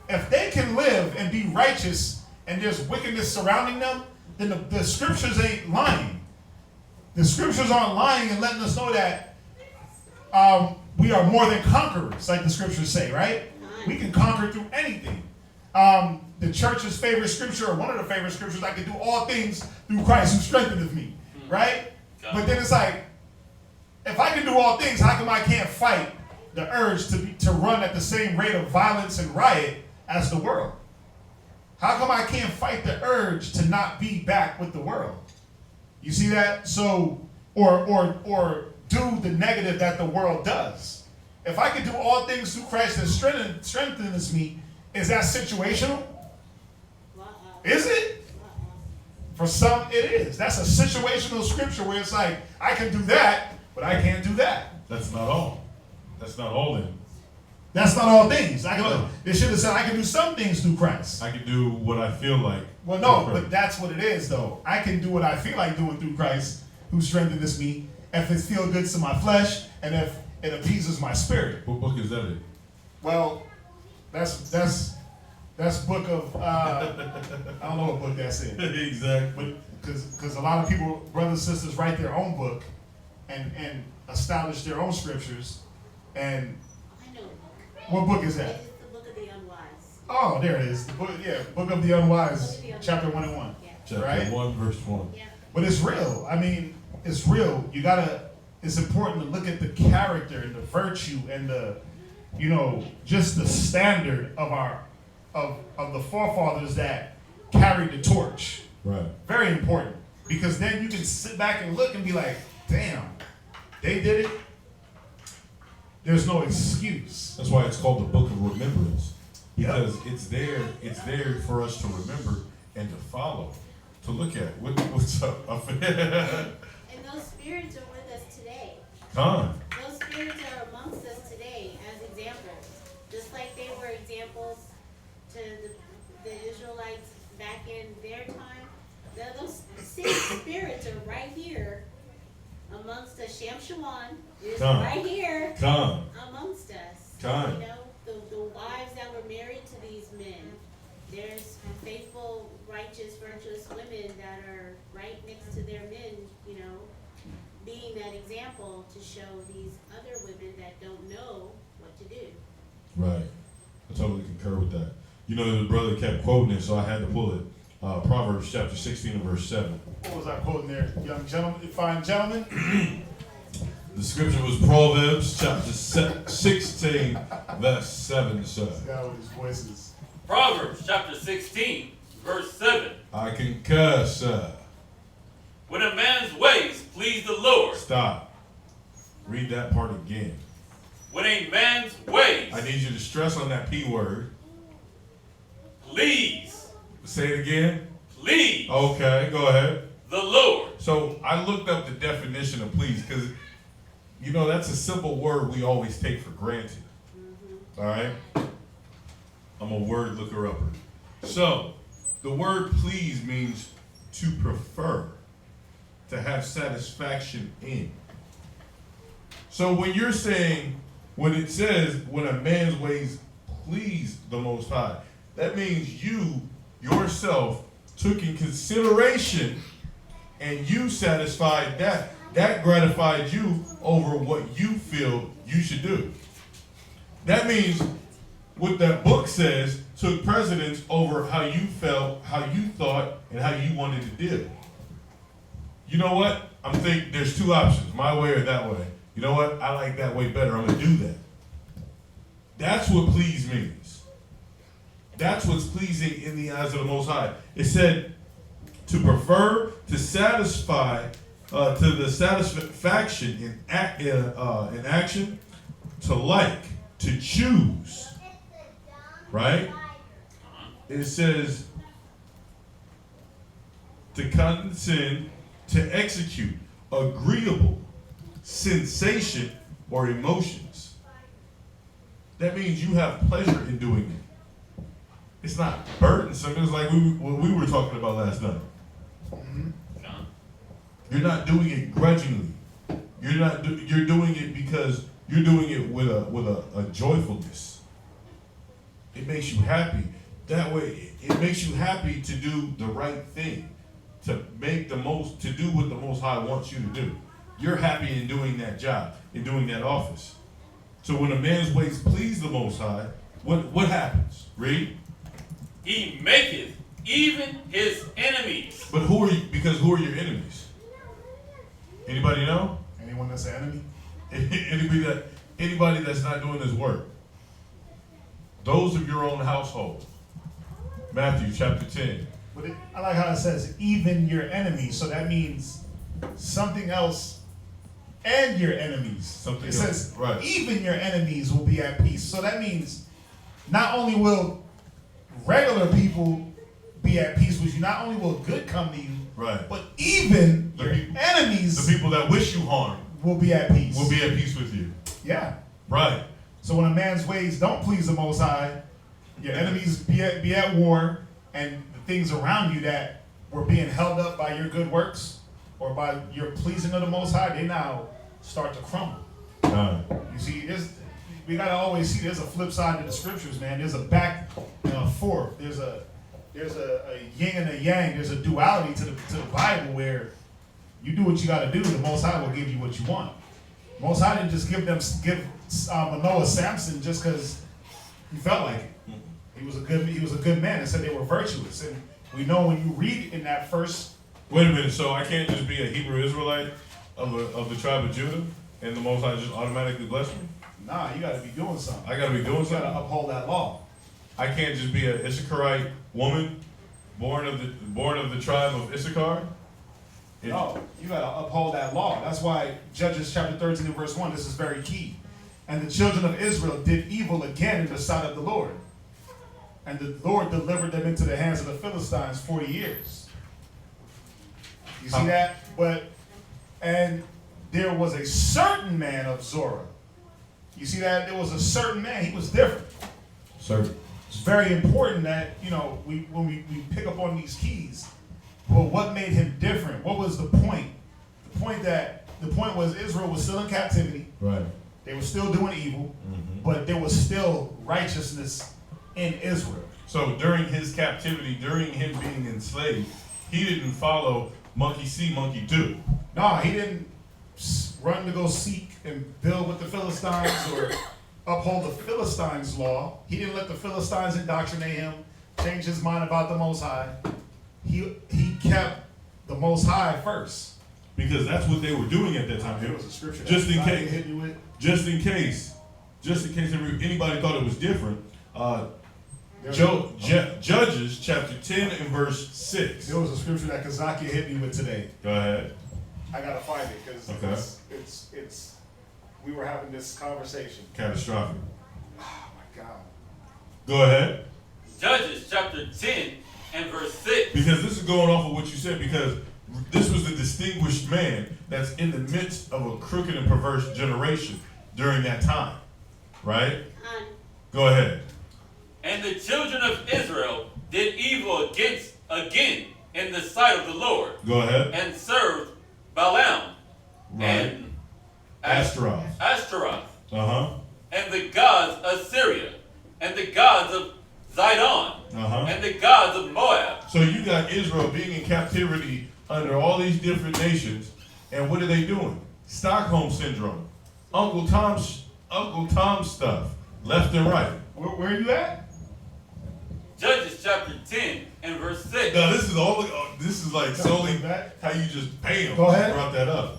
Speaker 2: If they can live and be righteous and there's wickedness surrounding them, then the scriptures ain't lying. The scriptures aren't lying and letting us know that we are more than conquerors, like the scriptures say, right? We can conquer through anything. The church's favorite scripture, or one of the favorite scriptures, I can do all things through Christ who strengtheneth me, right? But then it's like, if I can do all things, how come I can't fight the urge to run at the same rate of violence and riot as the world? How come I can't fight the urge to not be back with the world? You see that? So, or do the negative that the world does. If I can do all things through Christ that strengthens me, is that situational? Is it? For some, it is. That's a situational scripture where it's like, I can do that, but I can't do that.
Speaker 4: That's not all. That's not all then.
Speaker 2: That's not all things. They should have said, I can do some things through Christ.
Speaker 4: I can do what I feel like.
Speaker 2: Well, no, but that's what it is, though. I can do what I feel like doing through Christ, who strengthens me, if it feels good to my flesh, and if it appeases my spirit.
Speaker 4: What book is that in?
Speaker 2: Well, that's book of I don't know what book that's in.
Speaker 4: Exactly.
Speaker 2: Because a lot of people, brothers and sisters, write their own book and establish their own scriptures. And
Speaker 8: I know.
Speaker 2: what book is that?
Speaker 8: It's the book of the unwise.
Speaker 2: Oh, there it is. The book, Book of the Unwise, chapter 1 and 1.
Speaker 8: Yeah.
Speaker 4: Chapter
Speaker 2: Right?
Speaker 4: 1, verse 1.
Speaker 8: Yeah.
Speaker 2: But it's real. I mean, it's real. It's important to look at the character and the virtue and the, just the standard of the forefathers that carried the torch.
Speaker 4: Right.
Speaker 2: Very important. Because then you can sit back and look and be like, damn, they did it. There's no excuse.
Speaker 4: That's why it's called the Book of Remembrance. Because it's there for us to remember and to follow, to look at. What's up?
Speaker 8: And those spirits are with us today.
Speaker 4: Con.
Speaker 8: Those spirits are amongst us today as examples. Just like they were examples to the Israelites back in their time. Those same spirits are right here amongst us. Shamshawan is
Speaker 4: Come.
Speaker 8: right here
Speaker 4: Con.
Speaker 8: amongst us.
Speaker 4: Con.
Speaker 8: The wives that were married to these men. There's faithful, righteous, virtuous women that are right next to their men, being that example to show these other women that don't know what to do.
Speaker 4: Right. I totally concur with that. The brother kept quoting it, so I had to pull it. Proverbs chapter 16 and verse 7.
Speaker 2: What was I quoting there, young gentlemen, fine gentlemen?
Speaker 4: The scripture was Proverbs chapter 16, verse 7, sir.
Speaker 2: This guy with his voices.
Speaker 5: Proverbs chapter 16, verse 7.
Speaker 4: I concur, sir.
Speaker 5: When a man's ways please the Lord.
Speaker 4: Stop. Read that part again.
Speaker 5: When a man's ways
Speaker 4: I need you to stress on that P word.
Speaker 5: please.
Speaker 4: Say it again.
Speaker 5: Please.
Speaker 4: Okay, go ahead.
Speaker 5: The Lord.
Speaker 4: So I looked up the definition of please because, that's a simple word we always take for granted. All right? I'm a word looker upper. So the word please means to prefer, to have satisfaction in. So when you're saying, when it says, when a man's ways please the Most High, that means you yourself took in consideration and you satisfied that. That gratified you over what you feel you should do. That means what that book says took precedence over how you felt, how you thought, and how you wanted to do. You know what? I'm thinking there's two options, my way or that way. You know what? I like that way better. I'm going to do that. That's what please means. That's what's pleasing in the eyes of the Most High. It said to prefer, to satisfy, to the satisfaction in action, to like, to choose. Right? It says to condescend, to execute, agreeable, sensation, or emotions. That means you have pleasure in doing it. It's not burdensome. It's like what we were talking about last night. You're not doing it grudgingly. You're doing it because you're doing it with a joyfulness. It makes you happy. That way, it makes you happy to do the right thing, to do what the Most High wants you to do. You're happy in doing that job, in doing that office. So when a man's ways please the Most High, what happens? Read.
Speaker 5: He maketh even his enemies.
Speaker 4: But who are your enemies? Anybody know?
Speaker 2: Anyone that's an enemy?
Speaker 4: Anybody that's not doing his work. Those of your own household. Matthew chapter 10.
Speaker 2: But I like how it says, even your enemies. So that means something else and your enemies. It says,
Speaker 4: right.
Speaker 2: Even your enemies will be at peace. So that means not only will regular people be at peace with you, not only will good come to you,
Speaker 4: right,
Speaker 2: but even your enemies,
Speaker 4: the people that wish you harm,
Speaker 2: will be at peace.
Speaker 4: Will be at peace with you.
Speaker 2: Yeah.
Speaker 4: Right.
Speaker 2: So when a man's ways don't please the Most High, your enemies be at war, and the things around you that were being held up by your good works or by your pleasing of the Most High, they now start to crumble. You see, we gotta always see there's a flip side to the scriptures, man. There's a back and a forth. There's a yin and a yang. There's a duality to the Bible where you do what you gotta do, the Most High will give you what you want. Most High didn't just give Manoah Samson just because he felt like it. He was a good man. It said they were virtuous, and we know when you read in that first.
Speaker 4: Wait a minute. So I can't just be a Hebrew Israelite of the tribe of Judah, and the Most High just automatically bless me?
Speaker 2: Nah, you got to be doing something.
Speaker 4: I got to be doing something.
Speaker 2: You got to uphold that law.
Speaker 4: I can't just be an Issacharite woman, born of the tribe of Issachar.
Speaker 2: No, you got to uphold that law. That's why Judges chapter 13 and verse 1. This is very key. And the children of Israel did evil again in the sight of the Lord. And the Lord delivered them into the hands of the Philistines 40 years. You see that? And there was a certain man of Zorah. You see that? There was a certain man. He was different.
Speaker 4: Certain.
Speaker 2: It's very important that, when we pick up on these keys. Well, what made him different? What was the point? The point was Israel was still in captivity.
Speaker 4: Right.
Speaker 2: They were still doing evil, but there was still righteousness in Israel.
Speaker 4: So during his captivity, during him being enslaved, he didn't follow monkey see, monkey do.
Speaker 2: No, he didn't run to go seek and build with the Philistines or uphold the Philistines' law. He didn't let the Philistines indoctrinate him, change his mind about the Most High. He kept the Most High first.
Speaker 4: Because that's what they were doing at that time.
Speaker 2: There was a scripture
Speaker 4: Just in case anybody thought it was different. Judges chapter 10 and verse 6.
Speaker 2: There was a scripture that Kazaki hit me with today.
Speaker 4: Go ahead.
Speaker 2: I gotta find it because it's we were having this conversation.
Speaker 4: Catastrophic.
Speaker 2: Oh my God.
Speaker 4: Go ahead.
Speaker 5: Judges chapter 10 and verse 6.
Speaker 4: Because this is going off of what you said, because this was a distinguished man that's in the midst of a crooked and perverse generation during that time. Right? Go ahead.
Speaker 5: And the children of Israel did evil again in the sight of the Lord.
Speaker 4: Go ahead.
Speaker 5: And served Balaam and
Speaker 4: Ashtaroth.
Speaker 5: And the gods of Syria, and the gods of Zidon, and the gods of Moab.
Speaker 4: So you got Israel being in captivity under all these different nations, and what are they doing? Stockholm syndrome, Uncle Tom stuff, left and right.
Speaker 2: Where are you at?
Speaker 5: Judges chapter 10 and verse 6.
Speaker 4: No, this is like solely how you just pay them.
Speaker 2: Go ahead.
Speaker 4: Brought that up.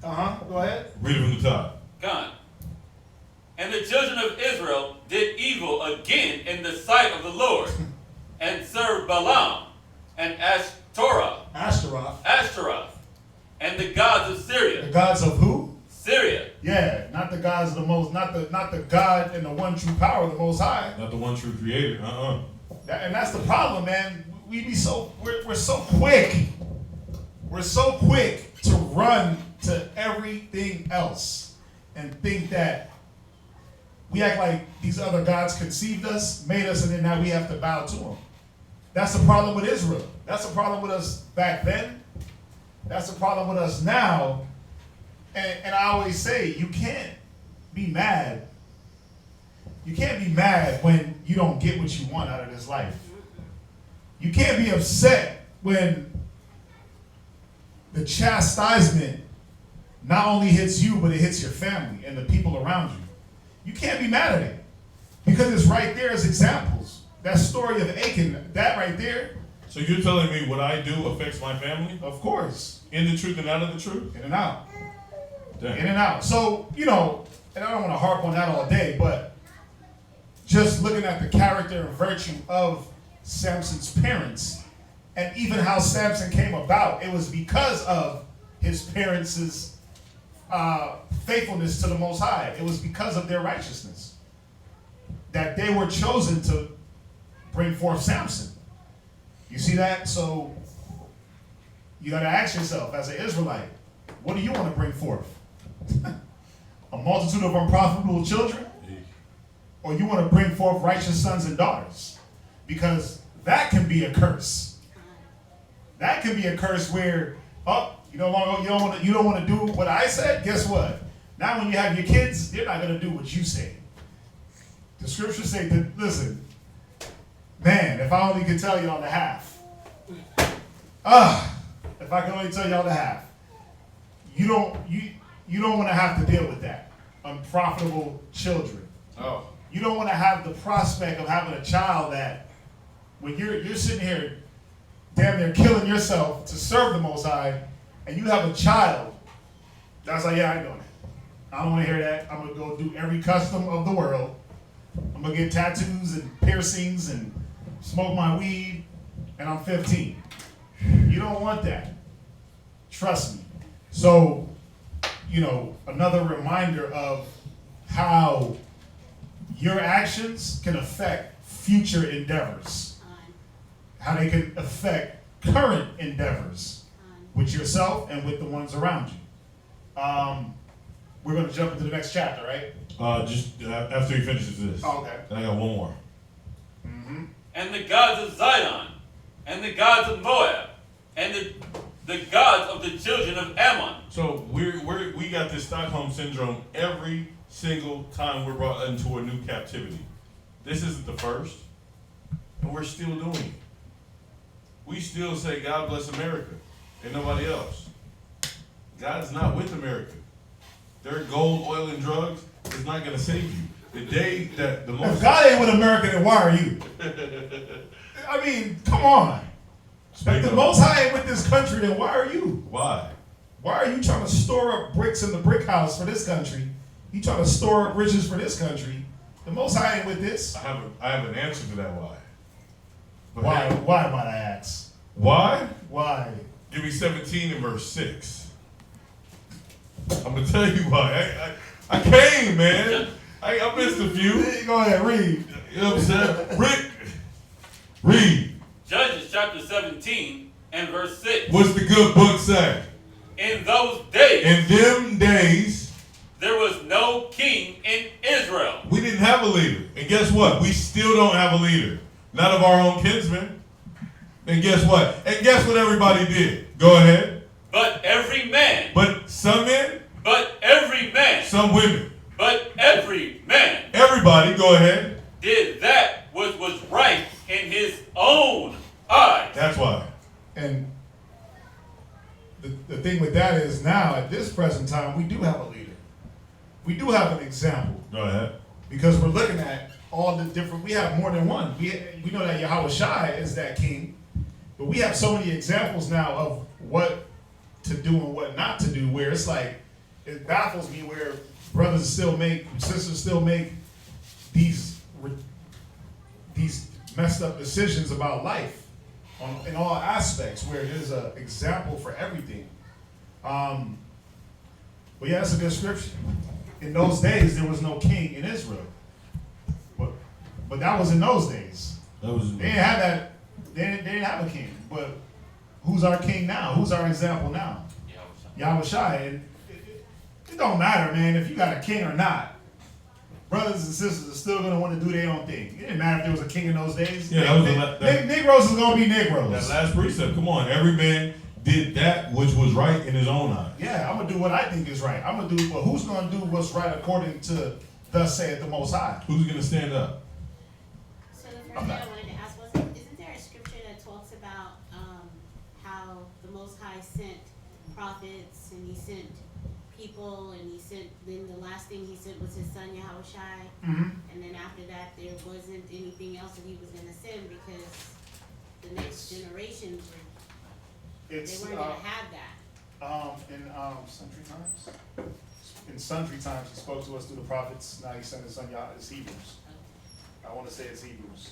Speaker 2: Go ahead.
Speaker 4: Read it from the top.
Speaker 5: God. And the children of Israel did evil again in the sight of the Lord, and served Balaam and Ashtaroth, and the gods of Syria.
Speaker 2: The gods of who?
Speaker 5: Syria.
Speaker 2: Yeah, not the gods of the most, not the God and the one true power, the Most High.
Speaker 4: Not the one true creator.
Speaker 2: And that's the problem, man. We're so quick. We're so quick to run to everything else and think that we act like these other gods conceived us, made us, and then now we have to bow to them. That's the problem with Israel. That's the problem with us back then. That's the problem with us now. And I always say, you can't be mad You can't be mad when you don't get what you want out of this life. You can't be upset when the chastisement not only hits you, but it hits your family and the people around you. You can't be mad at it because it's right there as examples. That story of Achan, that right there.
Speaker 4: So you're telling me what I do affects my family?
Speaker 2: Of course.
Speaker 4: In the truth and out of the truth?
Speaker 2: In and out.
Speaker 4: Damn.
Speaker 2: In and out. So, and I don't want to harp on that all day, but just looking at the character and virtue of Samson's parents, and even how Samson came about, it was because of his parents' faithfulness to the Most High. It was because of their righteousness that they were chosen to bring forth Samson. You see that? So you got to ask yourself, as an Israelite, what do you want to bring forth? A multitude of unprofitable children? Or you want to bring forth righteous sons and daughters? Because that can be a curse. That can be a curse where, you don't want to do what I said. Guess what? Now when you have your kids, they're not going to do what you say. The scriptures say that, listen, man, if I only could tell y'all the half. If I could only tell y'all the half. You don't want to have to deal with that. Unprofitable children.
Speaker 4: Oh.
Speaker 2: You don't want to have the prospect of having a child that when you're sitting here damn near killing yourself to serve the Most High, and you have a child that's like, yeah, I ain't doing it. I don't want to hear that. I'm going to go do every custom of the world. I'm going to get tattoos and piercings and smoke my weed, and I'm 15. You don't want that. Trust me. So, another reminder of how your actions can affect future endeavors. How they can affect current endeavors with yourself and with the ones around you. We're going to jump into the next chapter, right?
Speaker 4: Just after he finishes this.
Speaker 2: Oh, okay.
Speaker 4: Then I got one more.
Speaker 2: Mm-hmm.
Speaker 5: And the gods of Zion, and the gods of Moab, and the gods of the children of Ammon.
Speaker 4: So we got this Stockholm syndrome every single time we're brought into a new captivity. This isn't the first, and we're still doing it. We still say God bless America and nobody else. God's not with America. Their gold, oil, and drugs is not going to save you. The day that the most...
Speaker 2: If God ain't with America, then why are you? I mean, come on. If the Most High ain't with this country, then why are you?
Speaker 4: Why?
Speaker 2: Why are you trying to store up bricks in the brick house for this country? You trying to store up riches for this country? The Most High ain't with this.
Speaker 4: I have an answer to that why. But
Speaker 2: Why? Why might I ask?
Speaker 4: Why?
Speaker 2: Why?
Speaker 4: Give me 17 and verse 6. I'm going to tell you why. I came, man. I missed a few.
Speaker 2: Go ahead, read.
Speaker 4: You know what I'm saying? Read.
Speaker 5: Judges chapter 17 and verse 6.
Speaker 4: What's the good book say?
Speaker 5: In those days,
Speaker 4: In them days,
Speaker 5: there was no king in Israel.
Speaker 4: we didn't have a leader. And guess what? We still don't have a leader. Not of our own kinsmen. And guess what? And guess what everybody did? Go ahead.
Speaker 5: But every man,
Speaker 4: But some men,
Speaker 5: but every man,
Speaker 4: some women.
Speaker 5: but every man
Speaker 4: Everybody, go ahead.
Speaker 5: did that which was right in his own eyes.
Speaker 4: That's why.
Speaker 2: And the thing with that is now, at this present time, we do have a leader. We do have an example.
Speaker 4: Go ahead.
Speaker 2: Because we're looking at all the different, we have more than one. We know that Yahweh Shai is that king, but we have so many examples now of what to do and what not to do, where it's like, it baffles me where sisters still make these messed up decisions about life in all aspects, where there's an example for everything. But yeah, that's a good scripture. In those days, there was no king in Israel. But that was in those days. They didn't have that. They didn't have a king. But who's our king now? Who's our example now? Yahweh Shai. And it don't matter, man, if you got a king or not. Brothers and sisters are still going to want to do their own thing. It didn't matter if there was a king in those days.
Speaker 4: Yeah,
Speaker 2: Negroes is going to be Negroes.
Speaker 4: That last precept, come on. Every man did that which was right in his own eyes.
Speaker 2: Yeah, I'm going to do what I think is right. I'm going to do, but who's going to do what's right according to Thus saith the Most High.
Speaker 4: Who's going to stand up?
Speaker 8: So the first thing I wanted to ask was, isn't there a scripture that talks about how the Most High sent prophets and he sent people and he sent, then the last thing he sent was his son Yahushai, and then after that there wasn't anything else that he was going to send because the next generations they weren't going to have that.
Speaker 2: In Sundry Times? In Sundry Times, he spoke to us through the prophets. Now he sent his son Yah. It's Hebrews. I want to say it's Hebrews.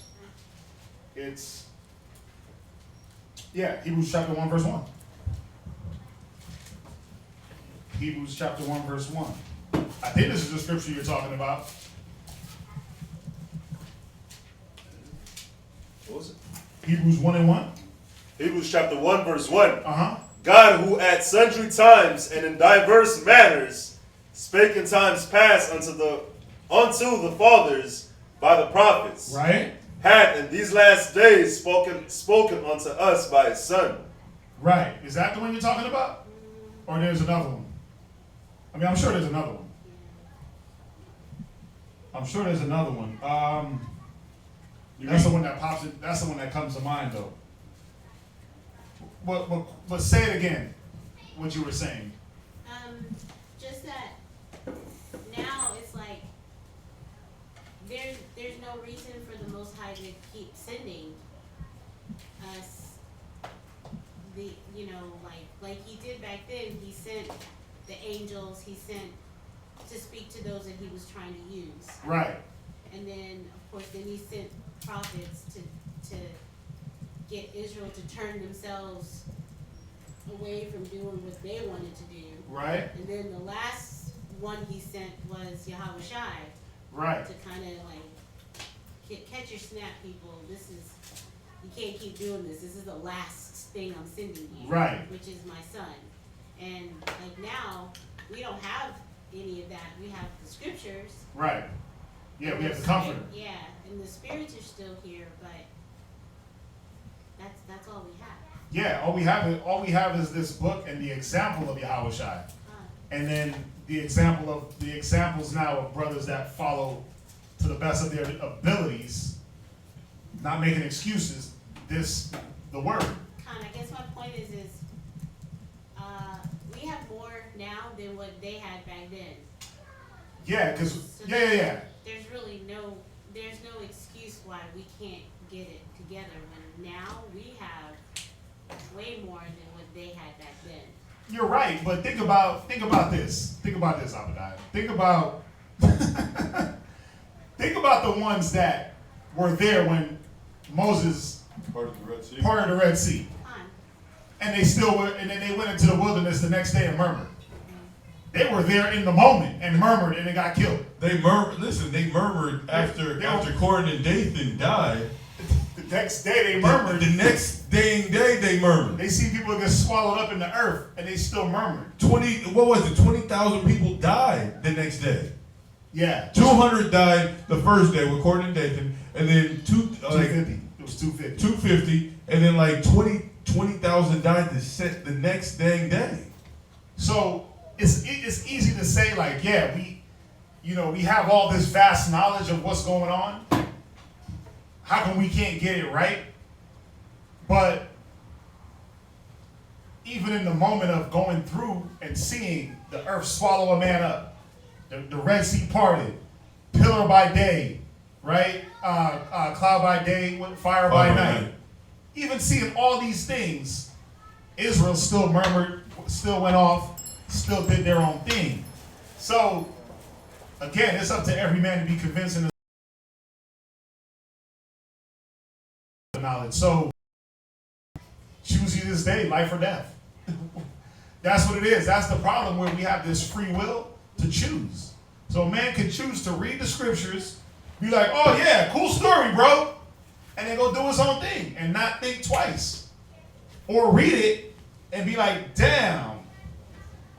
Speaker 2: It's, yeah, Hebrews chapter 1, verse 1. Hebrews chapter 1, verse 1. I think this is the scripture you're talking about.
Speaker 6: What was it?
Speaker 2: Hebrews 1 and 1.
Speaker 6: Hebrews chapter 1, verse 1.
Speaker 2: Uh-huh.
Speaker 6: God, who at sundry times and in diverse manners spake in times past unto the fathers by the prophets,
Speaker 2: Right?
Speaker 6: hath in these last days spoken unto us by his Son.
Speaker 2: Right. Is that the one you're talking about? Or there's another one? I mean, I'm sure there's another one. I'm sure there's another one. That's the one that pops in, that's the one that comes to mind though. But say it again, what you were saying.
Speaker 8: Just that now it's like there's no reason for the Most High to keep sending us the, you know, like he did back then. He sent the angels, he sent to speak to those that he was trying to use.
Speaker 2: Right.
Speaker 8: And then of course then he sent prophets to get Israel to turn themselves away from doing what they wanted to do.
Speaker 2: Right.
Speaker 8: And then the last one he sent was Yahushai.
Speaker 2: Right.
Speaker 8: To kind of like catch your snap, people. This is, you can't keep doing this. This is the last thing I'm sending you.
Speaker 2: Right.
Speaker 8: Which is my son. And like now, we don't have any of that. We have the scriptures.
Speaker 2: Right. Yeah, we have the comforter.
Speaker 8: Yeah, and the spirits are still here, but that's all we have.
Speaker 2: Yeah, all we have is this book and the example of Yahushai. And then the examples now of brothers that follow to the best of their abilities, not making excuses, the word.
Speaker 8: I guess my point is we have more now than what they had back then.
Speaker 2: Yeah, because,
Speaker 8: So
Speaker 2: yeah.
Speaker 8: There's really no excuse why we can't get it together when now we have way more than what they had back then.
Speaker 2: You're right, but think about this. Think about this, Abadiah. Think about the ones that were there when Moses
Speaker 4: Parted the Red Sea.
Speaker 2: parted the Red Sea. And they still were, and then they went into the wilderness the next day and murmured. They were there in the moment and murmured and they got killed.
Speaker 4: They murmured. Listen, they murmured after Corin and Dathan died.
Speaker 2: The next day they murmured.
Speaker 4: The next day they murmured.
Speaker 2: They see people get swallowed up in the earth and they still murmured.
Speaker 4: 20,000 people died the next day.
Speaker 2: Yeah.
Speaker 4: 200 died the first day with Corin and Dathan, and then
Speaker 2: 250. It was 250.
Speaker 4: 250, and then like 20,000 died the next dang day.
Speaker 2: So it's easy to say like, yeah, we have all this vast knowledge of what's going on. How come we can't get it right? But even in the moment of going through and seeing the earth swallow a man up, the Red Sea parted, pillar by day, right? Cloud by day, fire by night. Even seeing all these things, Israel still murmured, still went off, still did their own thing. So, again, it's up to every man to be convinced in the knowledge. So, choose you this day, life or death. That's what it is. That's the problem where we have this free will to choose. So a man can choose to read the scriptures, be like, oh yeah, cool story, bro, and then go do his own thing and not think twice. Or read it and be like, damn,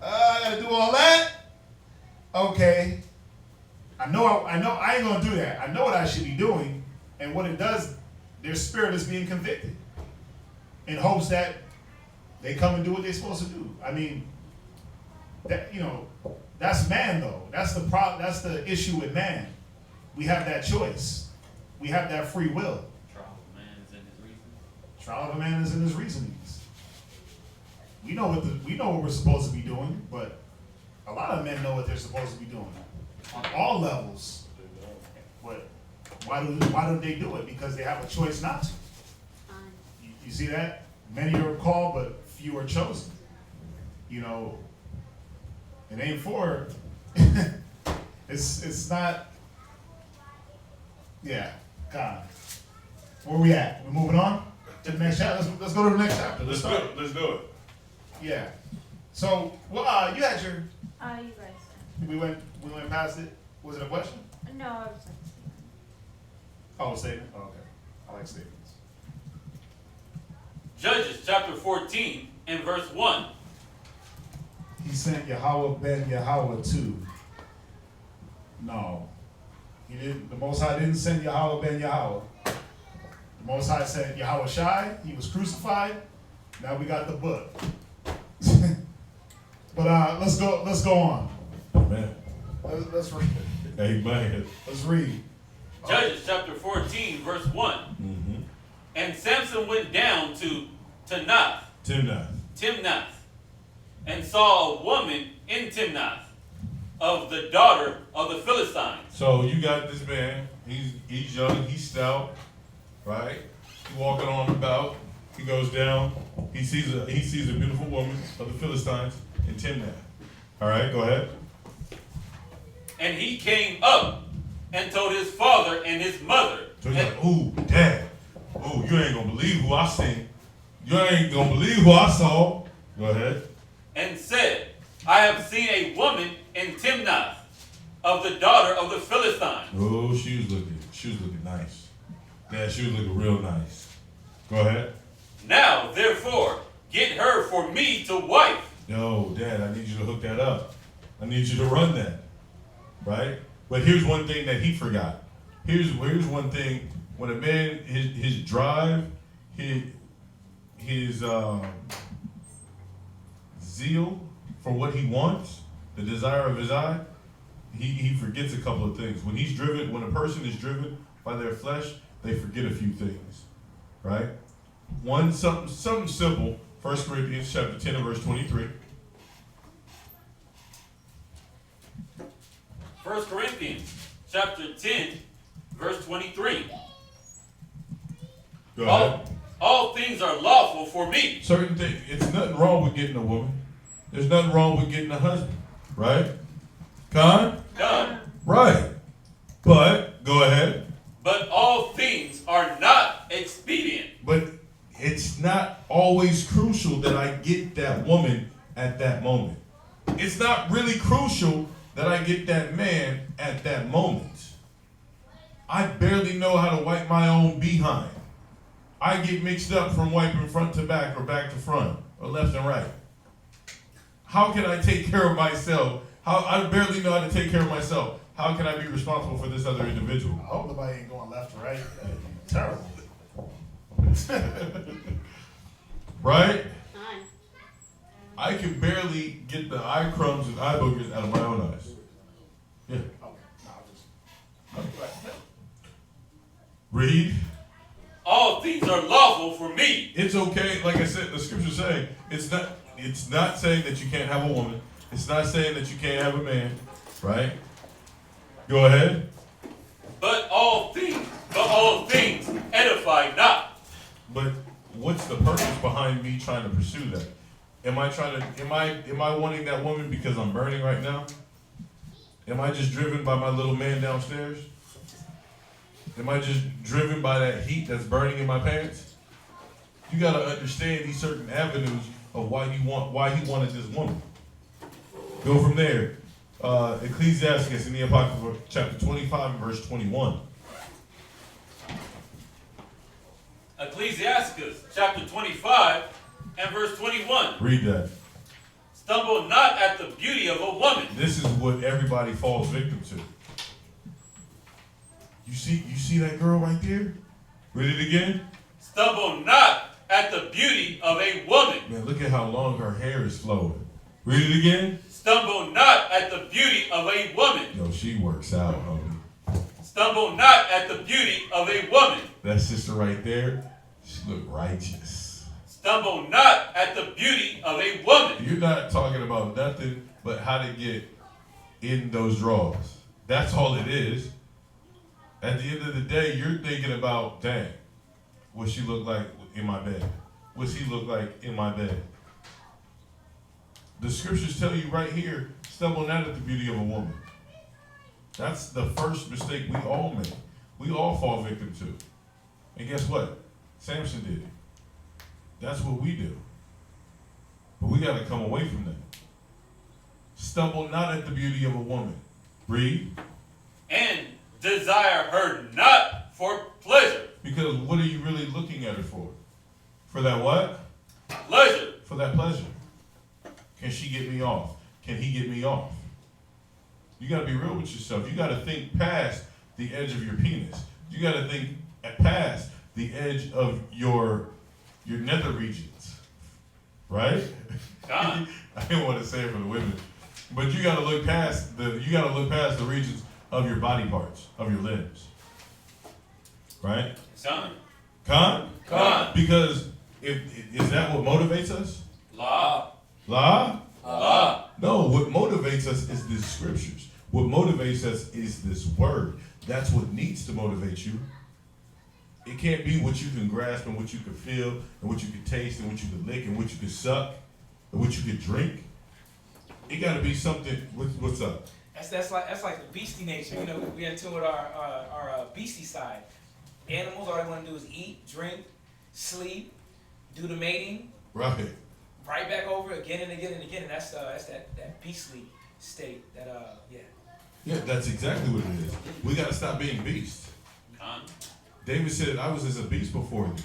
Speaker 2: I gotta do all that? Okay. I know I ain't gonna do that. I know what I should be doing, and what it does, their spirit is being convicted in hopes that they come and do what they're supposed to do. I mean, That's man though. That's the problem. That's the issue with man. We have that choice. We have that free will.
Speaker 5: Trial of man is in his reason.
Speaker 2: Trial of a man is in his reasonings. We know what we're supposed to be doing, but a lot of men know what they're supposed to be doing on all levels. But why don't they do it? Because they have a choice not to. You see that? Many are called, but few are chosen. You know, it ain't for. it's not. Yeah, God. Where we at? We moving on to the next chapter. Let's go to the next chapter.
Speaker 3: Let's do it.
Speaker 2: Yeah. So, well, you had your.
Speaker 9: You guys.
Speaker 2: We went past it. Was it a question?
Speaker 9: No, I was like,
Speaker 2: Oh, a statement. Oh, okay. I like statements.
Speaker 5: Judges chapter 14 and verse 1.
Speaker 2: He sent Yahweh ben Yahweh too. No, he didn't. The Most High didn't send Yahweh ben Yahweh. The Most High sent Yahweh Shai. He was crucified. Now we got the book. But let's go on.
Speaker 4: Amen.
Speaker 2: Let's read.
Speaker 4: Amen.
Speaker 2: Let's read.
Speaker 5: Judges chapter 14 verse 1.
Speaker 4: Mm-hmm.
Speaker 5: And Samson went down to Timnath, and saw a woman in Timnath, of the daughter of the Philistines.
Speaker 4: So you got this man. He's young. He's stout, right? He's walking on about. He goes down. He sees a beautiful woman of the Philistines in Timnath. All right, go ahead.
Speaker 5: And he came up and told his father and his mother.
Speaker 4: So he's like, ooh, Dad. Ooh, you ain't gonna believe who I seen. You ain't gonna believe who I saw. Go ahead.
Speaker 5: And said, I have seen a woman in Timnath, of the daughter of the Philistines.
Speaker 4: Oh, she was looking nice. Dad, she was looking real nice. Go ahead.
Speaker 5: Now, therefore, get her for me to wife.
Speaker 4: Yo, Dad, I need you to hook that up. I need you to run that. Right? But here's one thing that he forgot. Here's one thing. When a man, his drive, his zeal for what he wants, the desire of his eye, he forgets a couple of things. When a person is driven by their flesh, they forget a few things, right? Something simple. 1 Corinthians chapter 10 and verse 23.
Speaker 5: 1 Corinthians chapter 10, verse 23.
Speaker 4: Go ahead.
Speaker 5: All things are lawful for me.
Speaker 4: Certain things. It's nothing wrong with getting a woman. There's nothing wrong with getting a husband, right? Con?
Speaker 5: Done.
Speaker 4: Right. But, go ahead.
Speaker 5: But all things are not expedient.
Speaker 4: But it's not always crucial that I get that woman at that moment. It's not really crucial that I get that man at that moment. I barely know how to wipe my own behind. I get mixed up from wiping front to back or back to front or left and right. How can I take care of myself? I barely know how to take care of myself. How can I be responsible for this other individual?
Speaker 2: I hope nobody ain't going left or right. Terrible.
Speaker 4: Right?
Speaker 8: Fine.
Speaker 4: I can barely get the eye crumbs and eye boogers out of my own eyes. Yeah. Read.
Speaker 5: All things are lawful for me.
Speaker 4: It's okay. Like I said, the scripture's saying it's not saying that you can't have a woman. It's not saying that you can't have a man. Right? Go ahead.
Speaker 5: But all things edify not.
Speaker 4: But what's the purpose behind me trying to pursue that? Am I wanting that woman because I'm burning right now? Am I just driven by my little man downstairs? Am I just driven by that heat that's burning in my pants? You gotta understand these certain avenues of why he wanted this woman. Go from there. Ecclesiastes in the Apocrypha, chapter 25 and verse 21.
Speaker 5: Ecclesiastes chapter 25 and verse 21.
Speaker 4: Read that.
Speaker 5: Stumble not at the beauty of a woman.
Speaker 4: This is what everybody falls victim to. You see that girl right there? Read it again.
Speaker 5: Stumble not at the beauty of a woman.
Speaker 4: Man, look at how long her hair is flowing. Read it again.
Speaker 5: Stumble not at the beauty of a woman.
Speaker 4: Yo, she works out, homie.
Speaker 5: Stumble not at the beauty of a woman.
Speaker 4: That sister right there, she look righteous.
Speaker 5: Stumble not at the beauty of a woman.
Speaker 4: You're not talking about nothing but how to get in those drawers. That's all it is. At the end of the day, you're thinking about, dang, what she look like in my bed? What's he look like in my bed? The scriptures tell you right here, stumble not at the beauty of a woman. That's the first mistake we all make. We all fall victim to. And guess what? Samson did it. That's what we do. But we got to come away from that. Stumble not at the beauty of a woman. Read.
Speaker 5: And desire her not for pleasure.
Speaker 4: Because what are you really looking at her for? For that what?
Speaker 5: Pleasure.
Speaker 4: For that pleasure. Can she get me off? Can he get me off? You got to be real with yourself. You got to think past the edge of your penis. You got to think past the edge of your nether regions, right?
Speaker 5: God.
Speaker 4: I didn't want to say it for the women, but you got to look past the regions of your body parts, of your limbs, right?
Speaker 5: Con.
Speaker 4: Because is that what motivates us?
Speaker 5: La.
Speaker 4: No, what motivates us is the scriptures. What motivates us is this word. That's what needs to motivate you. It can't be what you can grasp and what you can feel and what you can taste and what you can lick and what you can suck and what you can drink. It got to be something. What's up?
Speaker 10: That's like the beastie nature. You know, we had to with our beastie side. Animals, all they want to do is eat, drink, sleep, do the mating,
Speaker 4: Right.
Speaker 10: right back over again and again and again. And that's that beastly state.
Speaker 4: Yeah, that's exactly what it is. We got to stop being beasts.
Speaker 5: Con.
Speaker 4: David said, I was as a beast before thee.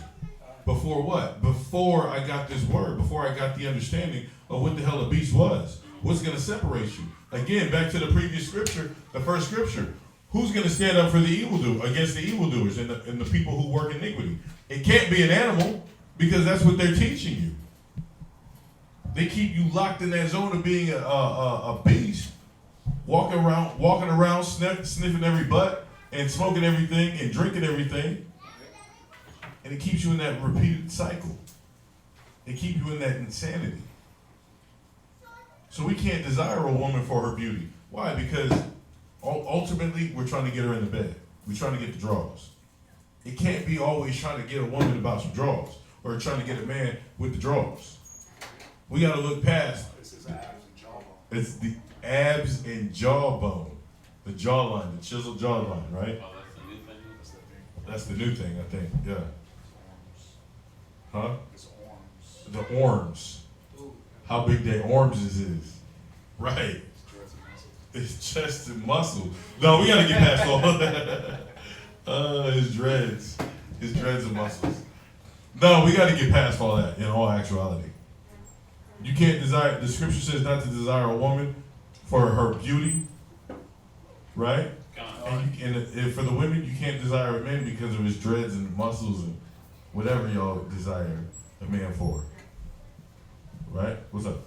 Speaker 4: Before what? Before I got this word, before I got the understanding of what the hell a beast was. What's going to separate you? Again, back to the previous scripture, the first scripture. Who's going to stand up for the against the evildoers and the people who work iniquity? It can't be an animal because that's what they're teaching you. They keep you locked in that zone of being a beast, walking around sniffing every butt and smoking everything and drinking everything. And it keeps you in that repeated cycle. It keeps you in that insanity. So we can't desire a woman for her beauty. Why? Because ultimately we're trying to get her in the bed. We're trying to get the draws. It can't be always trying to get a woman about some draws or trying to get a man with the draws. We got to look past. It's the abs and jawbone. The jawline, the chiseled jawline, right?
Speaker 5: Oh, that's the new thing.
Speaker 4: That's the new thing, I think. Yeah. Huh?
Speaker 2: It's arms.
Speaker 4: The arms. How big their arms is. Right. It's chest and muscle. No, we gotta get past all that. His dreads. His dreads and muscles. No, we gotta get past all that in all actuality. You can't desire, the scripture says not to desire a woman for her beauty, right? And for the women, you can't desire a man because of his dreads and muscles and whatever y'all desire a man for. Right? What's up?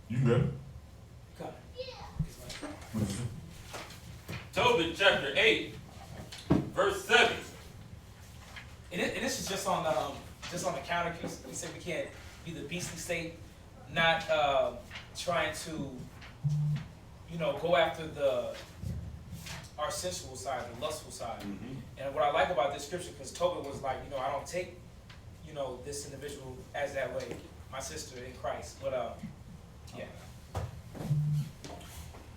Speaker 4: You good?
Speaker 5: Tobit chapter 8, verse 7.
Speaker 10: And this is just on the counter piece. We said we can't be the beastly state, not trying to, go after our sensual side, the lustful side.
Speaker 6: Mm-hmm.
Speaker 10: And what I like about this scripture, because Tobit was like, I don't take, this individual as that way, my sister in Christ. But yeah.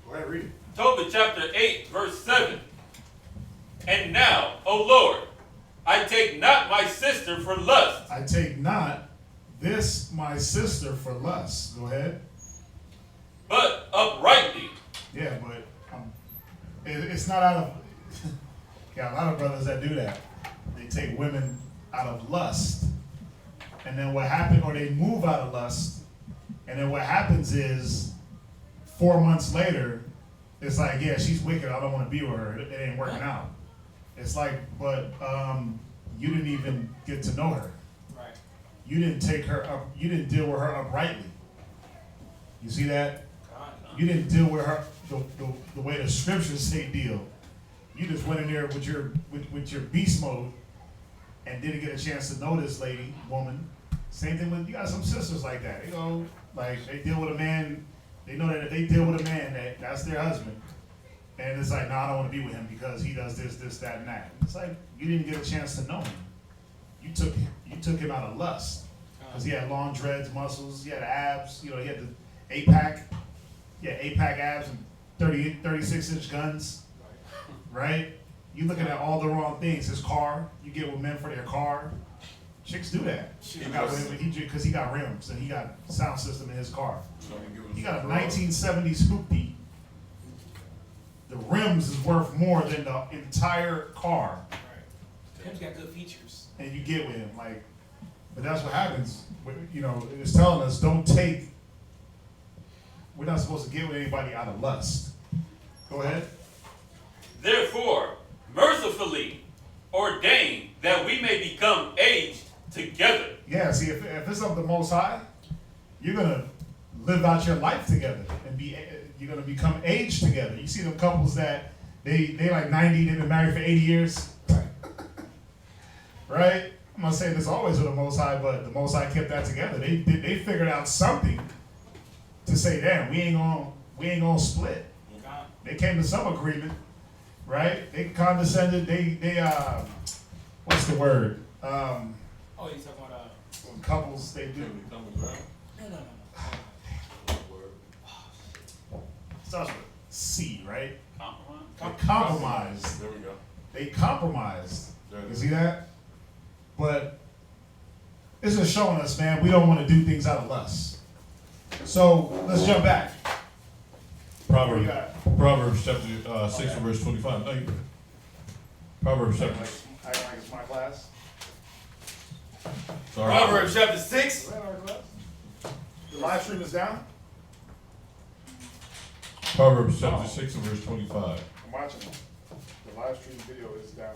Speaker 2: Go ahead, read it.
Speaker 5: Tobit chapter 8, verse 7. And now, O Lord, I take not my sister for lust.
Speaker 2: I take not this my sister for lust. Go ahead.
Speaker 5: But uprightly.
Speaker 2: Yeah, but it's not out of. Got a lot of brothers that do that. They take women out of lust, and then what happens, or they move out of lust, and then what happens is 4 months later, it's like, yeah, she's wicked. I don't want to be with her. It ain't working out. It's like, but you didn't even get to know her.
Speaker 10: Right.
Speaker 2: You didn't take her up. You didn't deal with her uprightly. You see that? You didn't deal with her the way the scriptures say deal. You just went in there with your beast mode and didn't get a chance to know this lady, woman. Same thing with, you got some sisters like that. Like they deal with a man, they know that if they deal with a man, that's their husband. And it's like, no, I don't want to be with him because he does this, that, and that. It's like, you didn't get a chance to know him. You took him out of lust. Because he had long dreads, muscles, he had abs, he had the 8-pack. He had 8-pack abs and 36-inch guns. Right? You looking at all the wrong things. His car, you get with men for their car. Chicks do that. Because he got rims and he got sound system in his car. He got a 1970s hoopty. The rims is worth more than the entire car.
Speaker 10: Tim's got good features.
Speaker 2: And you get with him, but that's what happens. It's telling us we're not supposed to get with anybody out of lust. Go ahead.
Speaker 5: Therefore, mercifully ordain that we may become aged together.
Speaker 2: Yeah, see, if it's of the Most High, you're gonna live out your life together and you're gonna become aged together. You see them couples that they like 90, they've been married for 80 years, right? I'm not saying this always with the Most High, but the Most High kept that together. They figured out something to say, damn, we ain't gonna split. They came to some agreement, right? They condescended. They what's the word?
Speaker 10: Oh, you talking about
Speaker 2: when couples they do.
Speaker 10: No.
Speaker 2: Starts with C, right?
Speaker 5: Compromise?
Speaker 2: They compromised.
Speaker 3: There we go.
Speaker 2: They compromised. You see that? But this is showing us, man, we don't want to do things out of lust. So let's jump back.
Speaker 4: Proverbs chapter 6 verse 25. No, you Proverbs chapter.
Speaker 2: I like it's my class.
Speaker 4: Sorry.
Speaker 6: Proverbs chapter 6.
Speaker 2: Is that our class? The live stream is down?
Speaker 4: Proverbs chapter 6 and verse 25.
Speaker 2: I'm watching it. The live stream video is down.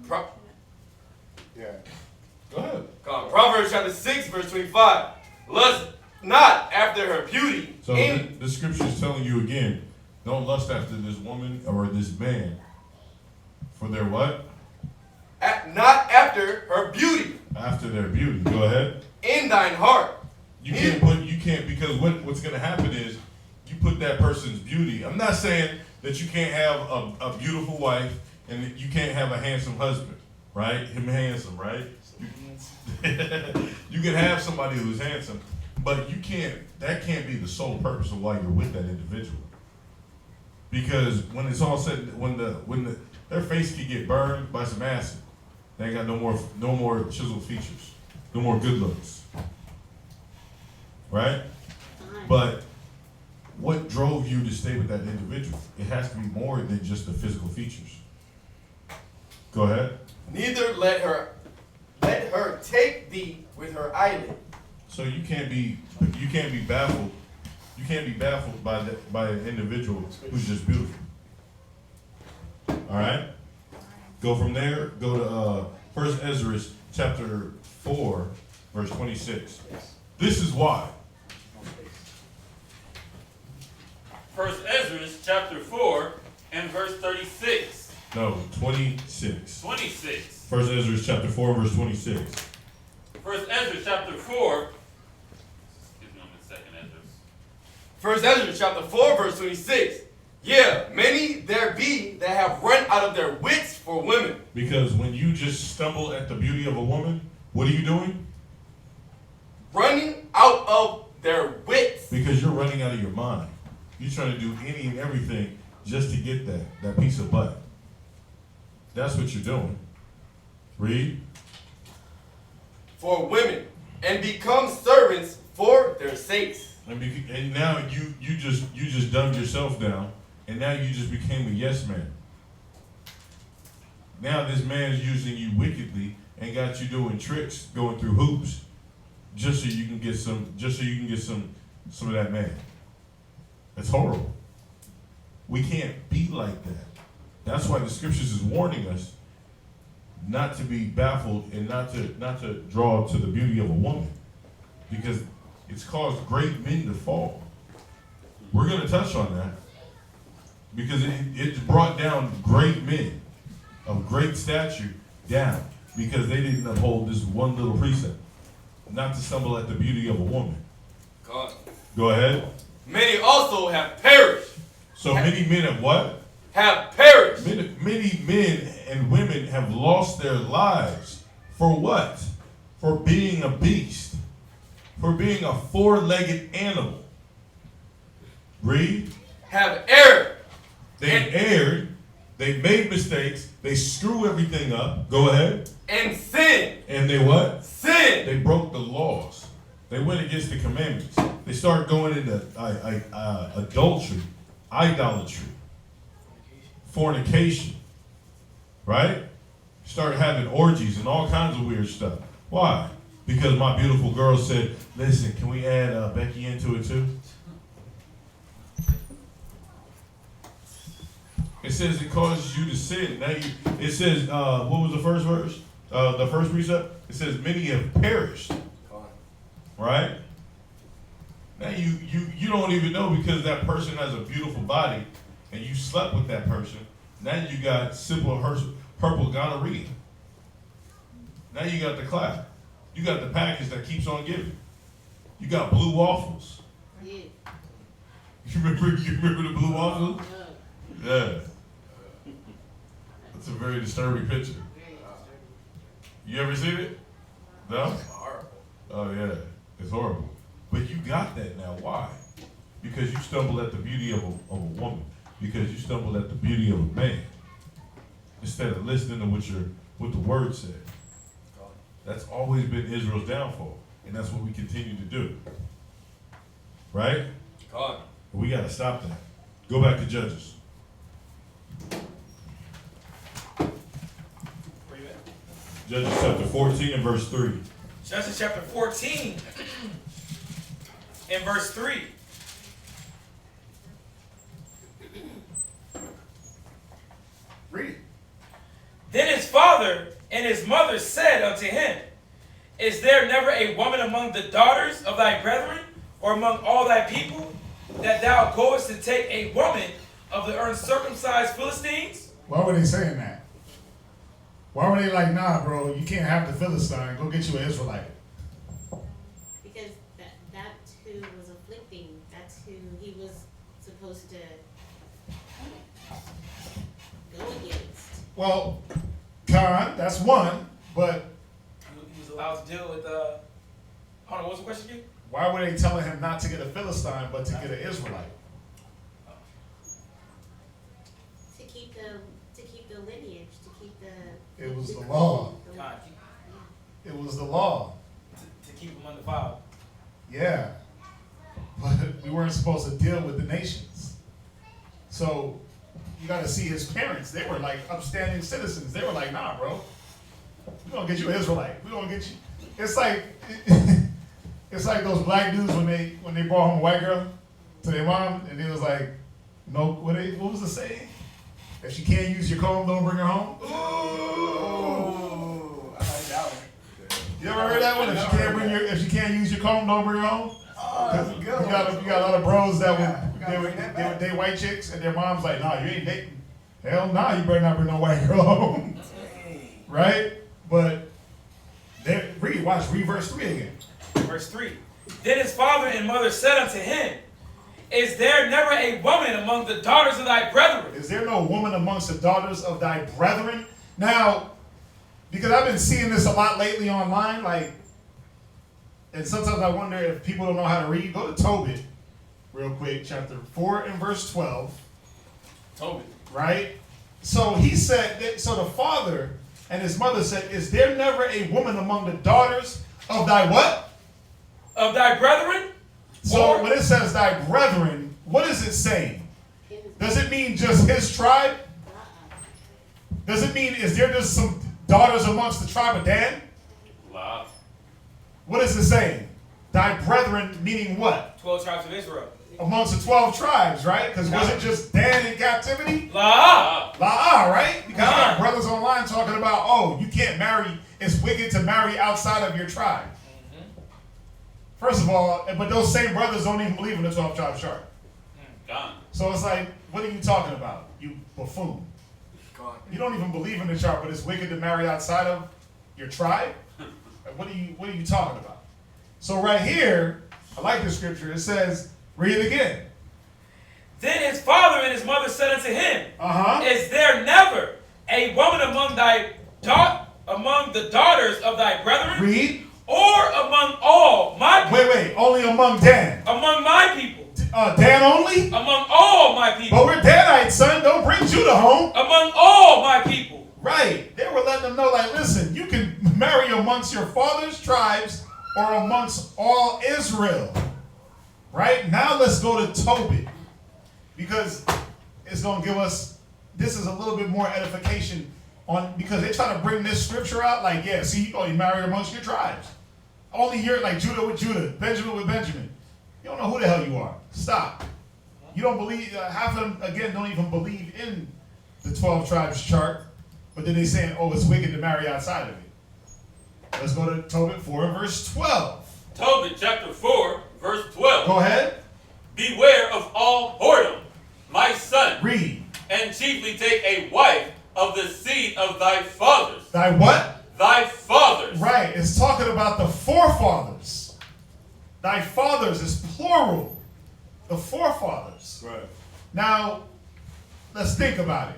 Speaker 6: Pro-
Speaker 2: Yeah.
Speaker 4: Go ahead.
Speaker 6: Proverbs chapter 6, verse 25. Lust not after her beauty.
Speaker 4: So the scripture is telling you again, don't lust after this woman or this man. For their what?
Speaker 6: Not after her beauty.
Speaker 4: After their beauty. Go ahead.
Speaker 6: In thine heart.
Speaker 4: You can't because what's gonna happen is you put that person's beauty. I'm not saying that you can't have a beautiful wife and that you can't have a handsome husband, right? Him handsome, right? You can have somebody who's handsome, but that can't be the sole purpose of why you're with that individual. Because when it's all said, their face can get burned by some acid. They ain't got no more chiseled features, no more good looks. Right? But what drove you to stay with that individual? It has to be more than just the physical features. Go ahead.
Speaker 6: Neither let her take thee with her eyelid.
Speaker 4: So you can't be baffled. You can't be baffled by an individual who's just beautiful. All right. Go from there. Go to 1 Ezra chapter 4, verse 26. This is why.
Speaker 5: 1 Ezra chapter 4 and verse 36.
Speaker 4: No, 26.
Speaker 5: 26.
Speaker 4: 1 Ezra chapter 4, verse 26.
Speaker 5: 1 Ezra chapter 4. Excuse me, I'm in second Ezra.
Speaker 6: 1 Ezra chapter 4, verse 26. Yeah, many there be that have run out of their wits for women.
Speaker 4: Because when you just stumble at the beauty of a woman, what are you doing?
Speaker 6: Running out of their wits.
Speaker 4: Because you're running out of your mind. You're trying to do any and everything just to get that piece of butt. That's what you're doing. Read.
Speaker 6: For women, and become servants for their sakes.
Speaker 4: And now you just dumbed yourself down, and now you just became a yes man. Now this man's using you wickedly and got you doing tricks, going through hoops, just so you can get some of that man. That's horrible. We can't be like that. That's why the scriptures is warning us not to be baffled and not to draw to the beauty of a woman, because it's caused great men to fall. We're going to touch on that because it brought down great men of great stature down because they didn't uphold this one little precept, not to stumble at the beauty of a woman.
Speaker 5: God.
Speaker 4: Go ahead.
Speaker 5: Many also have perished.
Speaker 4: So many men have what?
Speaker 5: Have perished.
Speaker 4: Many men and women have lost their lives. For what? For being a beast. For being a four-legged animal. Read.
Speaker 5: Have erred.
Speaker 4: They erred. They made mistakes. They screw everything up. Go ahead.
Speaker 5: And sin.
Speaker 4: And they what?
Speaker 5: Sin.
Speaker 4: They broke the laws. They went against the commandments. They started going into adultery, idolatry, fornication, right? Started having orgies and all kinds of weird stuff. Why? Because my beautiful girl said, listen, can we add Becky into it too? It says it causes you to sin. Now it says, what was the first verse? The first precept? It says, many have perished. Right? Now you don't even know because that person has a beautiful body and you slept with that person. Now you got simple purple gonorrhea. Now you got the clap. You got the package that keeps on giving. You got blue waffles.
Speaker 8: Yeah.
Speaker 4: You remember the blue waffles? Yeah. That's a very disturbing picture. You ever seen it? No? Oh yeah. It's horrible. But you got that now. Why? Because you stumbled at the beauty of a woman. Because you stumbled at the beauty of a man. Instead of listening to what the word said. That's always been Israel's downfall. And that's what we continue to do. Right?
Speaker 5: God.
Speaker 4: We got to stop that. Go back to Judges.
Speaker 10: Where you at?
Speaker 4: Judges chapter 14 and verse 3.
Speaker 10: Judges chapter 14 and verse 3.
Speaker 2: Read it.
Speaker 10: Then his father and his mother said unto him, is there never a woman among the daughters of thy brethren, or among all thy people, that thou goest to take a woman of the uncircumcised Philistines?
Speaker 2: Why were they saying that? Why were they like, nah, bro, you can't have the Philistine. Go get you an Israelite.
Speaker 8: Because that's who was afflicting. That's who he was supposed to go against.
Speaker 2: Well, Khan, that's one, but
Speaker 10: He was allowed to deal with, hold on, what was the question again?
Speaker 2: why were they telling him not to get a Philistine, but to get an Israelite?
Speaker 8: To keep the lineage, to keep the.
Speaker 2: It was the law.
Speaker 10: God,
Speaker 2: It was the law.
Speaker 10: to keep them undefiled.
Speaker 2: Yeah. But we weren't supposed to deal with the nations. So you got to see his parents. They were like upstanding citizens. They were like, nah, bro. We're going to get you an Israelite. We're going to get you. It's like it's like those black dudes when they brought home a white girl to their mom and it was like, no, what was the saying? If she can't use your comb, don't bring her home. Ooh.
Speaker 11: I like that one.
Speaker 2: You ever heard that one? If she can't use your comb, don't bring her home.
Speaker 11: Oh, that's a good one.
Speaker 2: You got a lot of bros that
Speaker 11: Yeah,
Speaker 2: they would date white chicks and their mom's like, nah, you ain't dating. Hell nah, you better not bring no white girl home. Right? But read verse 3 again.
Speaker 10: Verse 3. Then his father and mother said unto him, is there never a woman among the daughters of thy brethren?
Speaker 2: Is there no woman amongst the daughters of thy brethren? Now, because I've been seeing this a lot lately online, like, and sometimes I wonder if people don't know how to read. Go to Tobit, real quick, chapter 4 and verse 12.
Speaker 5: Tobit.
Speaker 2: Right? So he said, so the father and his mother said, is there never a woman among the daughters of thy what?
Speaker 10: Of thy brethren?
Speaker 2: So when it says thy brethren, what is it saying? Does it mean just his tribe? Does it mean, is there just some daughters amongst the tribe of Dan?
Speaker 5: La.
Speaker 2: What is it saying? Thy brethren meaning what?
Speaker 10: 12 tribes of Israel.
Speaker 2: Amongst the 12 tribes, right? Because was it just Dan in captivity?
Speaker 10: La.
Speaker 2: La'ah, right? Because I got brothers online talking about, oh, you can't marry, it's wicked to marry outside of your tribe. First of all, but those same brothers don't even believe in the 12 tribe chart.
Speaker 5: Gone.
Speaker 2: So it's like, what are you talking about, you buffoon? You don't even believe in the chart, but it's wicked to marry outside of your tribe? What are you talking about? So right here, I like the scripture. It says, read it again.
Speaker 10: Then his father and his mother said unto him,
Speaker 2: Uh-huh.
Speaker 10: Is there never a woman among the daughters of thy brethren?
Speaker 2: Read.
Speaker 10: Or among all my people?
Speaker 2: Wait, only among Dan.
Speaker 10: Among my people.
Speaker 2: Dan only?
Speaker 10: Among all my people.
Speaker 2: But we're Danites, son. Don't bring Judah home.
Speaker 10: Among all my people.
Speaker 2: Right. They were letting them know, like, listen, you can marry amongst your father's tribes or amongst all Israel. Right? Now let's go to Tobit. Because it's going to give us, this is a little bit more edification on, because they're trying to bring this scripture out, like, yeah, see, you only marry amongst your tribes. Only you're like Judah with Judah, Benjamin with Benjamin. You don't know who the hell you are. Stop. You don't believe, half of them, again, don't even believe in the 12 tribes chart, but then they're saying, oh, it's wicked to marry outside of it. Let's go to Tobit 4 and verse 12.
Speaker 5: Tobit chapter 4, verse 12.
Speaker 2: Go ahead.
Speaker 5: Beware of all whoredom, my son.
Speaker 2: Read.
Speaker 5: And chiefly take a wife of the seed of thy fathers.
Speaker 2: Thy what?
Speaker 5: Thy fathers.
Speaker 2: Right. It's talking about the forefathers. Thy fathers is plural. The forefathers.
Speaker 6: Right.
Speaker 2: Now, let's think about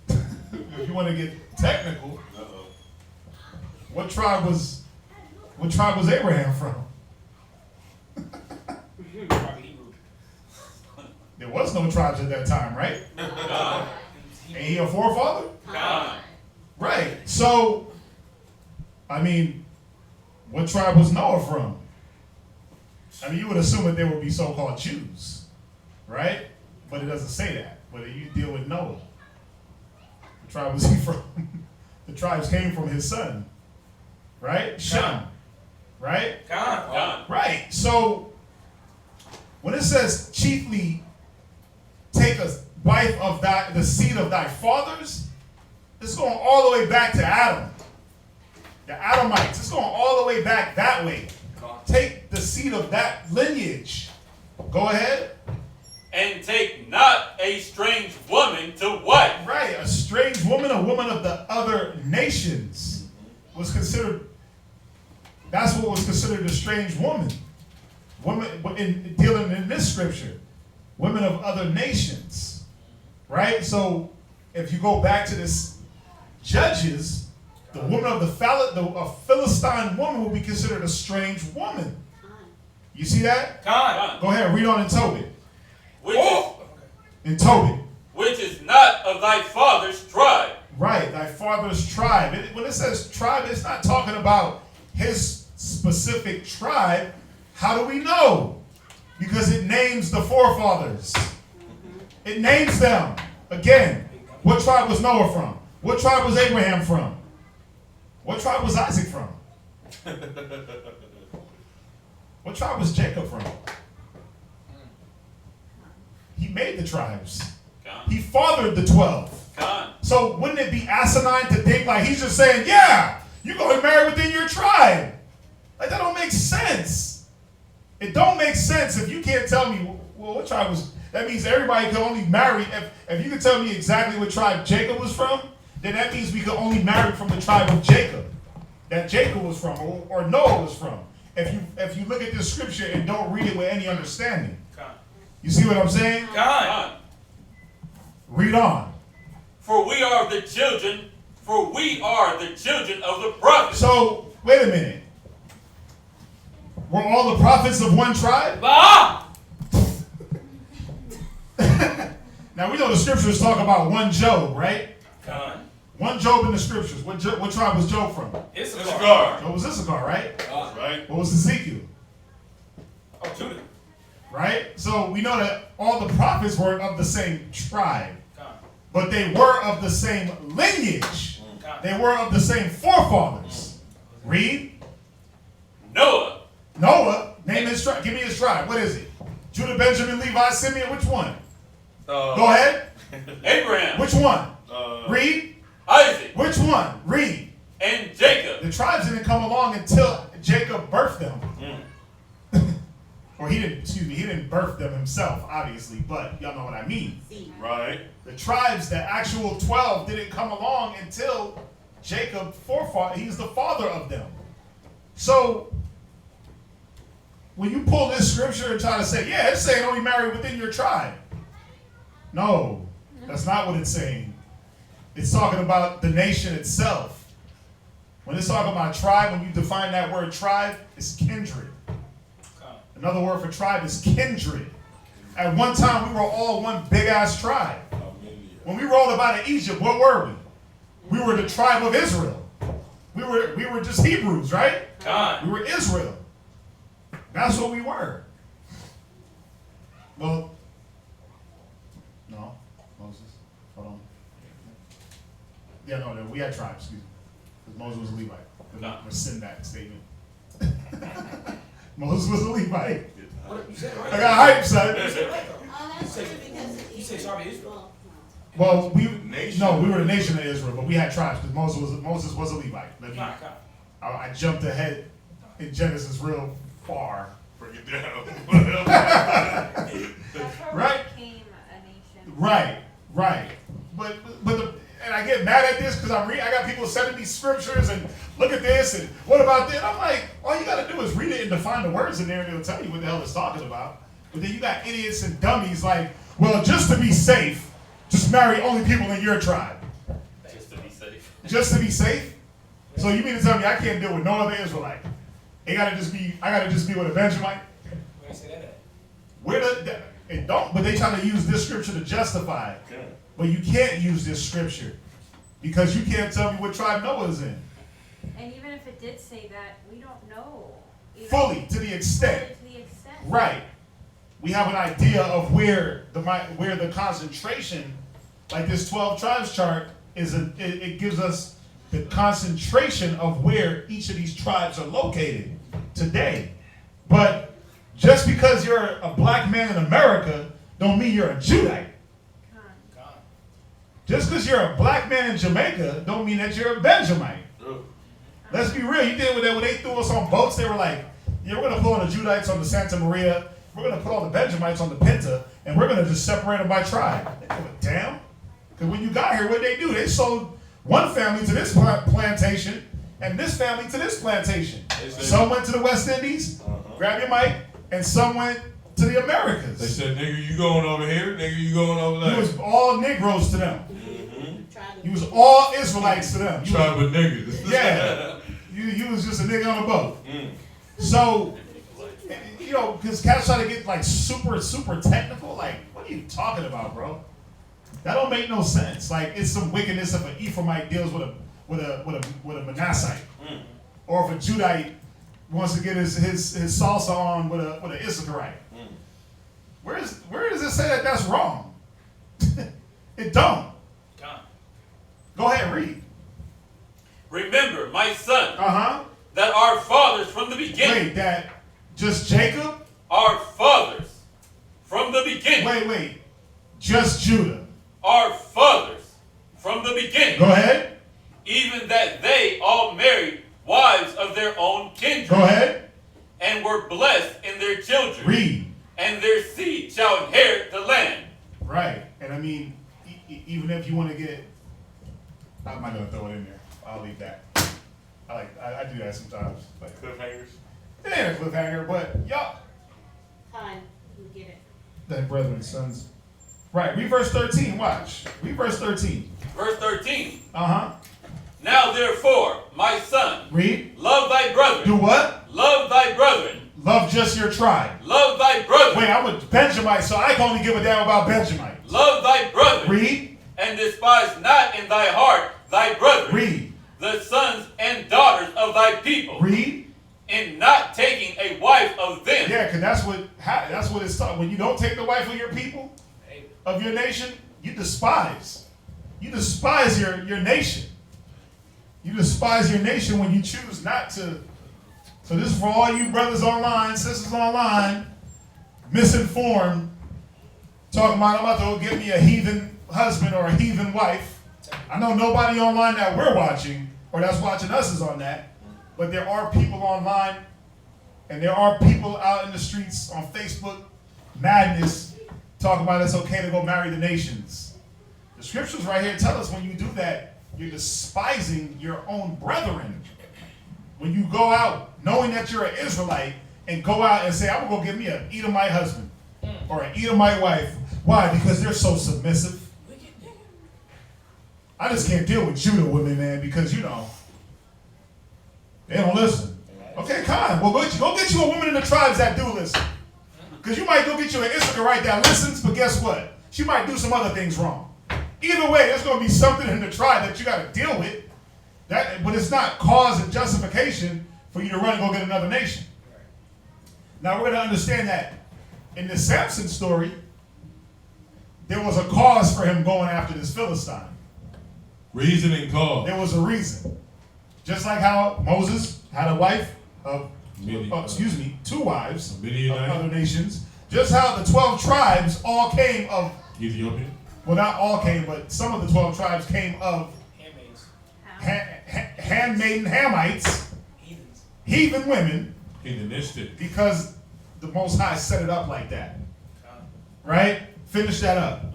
Speaker 2: it. If you want to get technical, what tribe was Abraham from? There was no tribes at that time, right?
Speaker 5: God.
Speaker 2: Ain't he a forefather?
Speaker 5: God.
Speaker 2: Right. So, I mean, what tribe was Noah from? I mean, you would assume that they would be so-called Jews, right? But it doesn't say that. But you deal with Noah. The tribe was he from? The tribes came from his son, right? Shem, right?
Speaker 10: God.
Speaker 2: Right. So, when it says chiefly take a wife of the seed of thy fathers, it's going all the way back to Adam. The Adamites. It's going all the way back that way. Take the seed of that lineage. Go ahead.
Speaker 5: And take not a strange woman to wife.
Speaker 2: Right. A strange woman, a woman of the other nations was considered, that's what was considered a strange woman. Woman dealing in this scripture. Women of other nations. Right? So if you go back to this Judges, the woman of a Philistine woman will be considered a strange woman. You see that?
Speaker 10: God.
Speaker 2: Go ahead, read on in Tobit. In Tobit.
Speaker 5: Which is not of thy father's tribe.
Speaker 2: Right, thy father's tribe. When it says tribe, it's not talking about his specific tribe. How do we know? Because it names the forefathers. It names them. Again, what tribe was Noah from? What tribe was Abraham from? What tribe was Isaac from? What tribe was Jacob from? He made the tribes.
Speaker 5: God.
Speaker 2: He fathered the 12.
Speaker 5: God.
Speaker 2: So wouldn't it be asinine to think like he's just saying, yeah, you're going to marry within your tribe? Like, that don't make sense. It don't make sense if you can't tell me, well, what tribe was, that means everybody can only marry, if you can tell me exactly what tribe Jacob was from, then that means we could only marry from the tribe of Jacob, that Jacob was from, or Noah was from. If you look at this scripture and don't read it with any understanding.
Speaker 10: God.
Speaker 2: You see what I'm saying?
Speaker 10: God.
Speaker 2: Read on.
Speaker 5: For we are the children of the prophets.
Speaker 2: So, wait a minute. Were all the prophets of one tribe? Now we know the scriptures talk about one Job, right?
Speaker 10: God.
Speaker 2: One Job in the scriptures. What tribe was Job from?
Speaker 10: Issachar.
Speaker 2: Job was Issachar, right?
Speaker 6: Right.
Speaker 2: What was Ezekiel?
Speaker 10: Oh, Judah.
Speaker 2: Right? So we know that all the prophets were of the same tribe.
Speaker 10: God.
Speaker 2: But they were of the same lineage.
Speaker 10: God.
Speaker 2: They were of the same forefathers. Read.
Speaker 5: Noah.
Speaker 2: Noah. Name his tribe. Give me his tribe. What is it? Judah, Benjamin, Levi, Simeon. Which one? Go ahead.
Speaker 5: Abraham.
Speaker 2: Which one? Read.
Speaker 5: Isaac.
Speaker 2: Which one? Read.
Speaker 5: And Jacob.
Speaker 2: The tribes didn't come along until Jacob birthed them. Or he didn't birth them himself, obviously, but y'all know what I mean.
Speaker 6: Right.
Speaker 2: The tribes, the actual 12, didn't come along until Jacob, he's the father of them. So, when you pull this scripture and try to say, yeah, it's saying only marry within your tribe. No, that's not what it's saying. It's talking about the nation itself. When it's talking about tribe, when you define that word tribe, it's kindred. Another word for tribe is kindred. At one time, we were all one big-ass tribe. When we rolled up out of Egypt, what were we? We were the tribe of Israel. We were just Hebrews, right?
Speaker 5: God.
Speaker 2: We were Israel. That's what we were. Well, no, Moses. Hold on. Yeah, no, we had tribes, excuse me. Because Moses was a Levite.
Speaker 5: No.
Speaker 2: Rescind that statement. Moses was a Levite.
Speaker 10: What you said, right?
Speaker 2: I got hype, son.
Speaker 8: Oh, that's true because
Speaker 10: You said tribe of Israel.
Speaker 2: Well, we
Speaker 4: Nation.
Speaker 2: were the nation of Israel, but we had tribes because Moses was a Levite. I jumped ahead in Genesis real far.
Speaker 6: Bring it down.
Speaker 9: That's where
Speaker 2: Right.
Speaker 9: we became a nation.
Speaker 2: Right. But and I get mad at this because I got people sending me scriptures and look at this and what about that? I'm like, all you got to do is read it and define the words in there and it'll tell you what the hell it's talking about. But then you got idiots and dummies like, well, just to be safe, just marry only people in your tribe.
Speaker 5: Just to be safe.
Speaker 2: Just to be safe? So you mean to tell me I can't deal with no other Israelite? I gotta just be with a Benjamite?
Speaker 10: Where you say that at?
Speaker 2: It don't, but they try to use this scripture to justify it.
Speaker 6: Okay.
Speaker 2: But you can't use this scripture because you can't tell me what tribe Noah's in.
Speaker 9: And even if it did say that, we don't know.
Speaker 2: Fully, to the extent.
Speaker 9: To the extent.
Speaker 2: Right. We have an idea of where the concentration, like this 12 tribes chart, it gives us the concentration of where each of these tribes are located today. But just because you're a black man in America, don't mean you're a Judite. Just because you're a black man in Jamaica, don't mean that you're a Benjamite. Let's be real. You did with that when they threw us on boats. They were like, yeah, we're going to put all the Judites on the Santa Maria. We're going to put all the Benjamites on the Pinta, and we're going to just separate them by tribe. They go, damn. Because when you got here, what they do? They sold one family to this plantation and this family to this plantation. Some went to the West Indies, grab your mic, and some went to the Americas.
Speaker 4: They said, nigga, you going over here? Nigga, you going over there?
Speaker 2: He was all Negroes to them. He was all Israelites to them.
Speaker 4: Tribe of niggas.
Speaker 2: Yeah. You was just a nigga on a boat. So, because cats try to get like super technical. Like, what are you talking about, bro? That don't make no sense. Like, it's some wickedness if an Ephraimite deals with a Manassite, or if a Judite wants to get his salsa on with an Issacharite. Where does it say that that's wrong? It don't. Go ahead, read.
Speaker 5: Remember, my son,
Speaker 2: Uh-huh.
Speaker 5: that our fathers from the beginning.
Speaker 2: Wait, that just Jacob?
Speaker 5: Our fathers from the beginning.
Speaker 2: Wait. Just Judah.
Speaker 5: Our fathers from the beginning.
Speaker 2: Go ahead.
Speaker 5: Even that they all married wives of their own kindred.
Speaker 2: Go ahead.
Speaker 5: And were blessed in their children.
Speaker 2: Read.
Speaker 5: And their seed shall inherit the land.
Speaker 2: Right. And I mean, even if you want to get, I'm not going to throw it in there. I'll leave that. I do that sometimes. Like,
Speaker 6: Cliffhangers.
Speaker 2: it ain't a cliffhanger, but y'all.
Speaker 8: Fine, you get it.
Speaker 2: That brethren, sons. Right. Read verse 13. Watch. Read verse 13.
Speaker 5: Verse 13.
Speaker 2: Uh-huh.
Speaker 5: Now therefore, my son,
Speaker 2: Read.
Speaker 5: love thy brethren.
Speaker 2: Do what?
Speaker 5: Love thy brethren.
Speaker 2: Love just your tribe.
Speaker 5: Love thy brethren.
Speaker 2: Wait, I'm a Benjamite, so I can only give a damn about Benjamite.
Speaker 5: Love thy brethren.
Speaker 2: Read.
Speaker 5: And despise not in thy heart thy brethren.
Speaker 2: Read.
Speaker 5: The sons and daughters of thy people.
Speaker 2: Read.
Speaker 5: In not taking a wife of them.
Speaker 2: Yeah, because that's what it's taught. When you don't take the wife of your people, of your nation, you despise. You despise your nation. You despise your nation when you choose not to. So this is for all you brothers online, sisters online, misinformed, talking about I'm about to go get me a heathen husband or a heathen wife. I know nobody online that we're watching or that's watching us is on that. But there are people online, and there are people out in the streets on Facebook, madness, talking about it's okay to go marry the nations. The scriptures right here tell us when you do that, you're despising your own brethren. When you go out knowing that you're an Israelite and go out and say, I'm going to go get me an Edomite husband or an Edomite wife. Why? Because they're so submissive. I just can't deal with Judah women, man, because, you know, they don't listen. Okay, kind. Well, go get you a woman in the tribes that do listen. Because you might go get you an Issacharite that listens, but guess what? She might do some other things wrong. Either way, there's going to be something in the tribe that you got to deal with. But it's not cause and justification for you to run and go get another nation. Now, we're going to understand that in the Samson story, there was a cause for him going after this Philistine.
Speaker 4: Reason and cause.
Speaker 2: There was a reason. Just like how Moses had a wife of, two wives of other nations. Just how the 12 tribes all came of
Speaker 4: Ethiopia.
Speaker 2: Well, not all came, but some of the 12 tribes came of handmaiden Hamites, heathen women,
Speaker 4: heathenistic,
Speaker 2: because the Most High set it up like that. Right? Finish that up.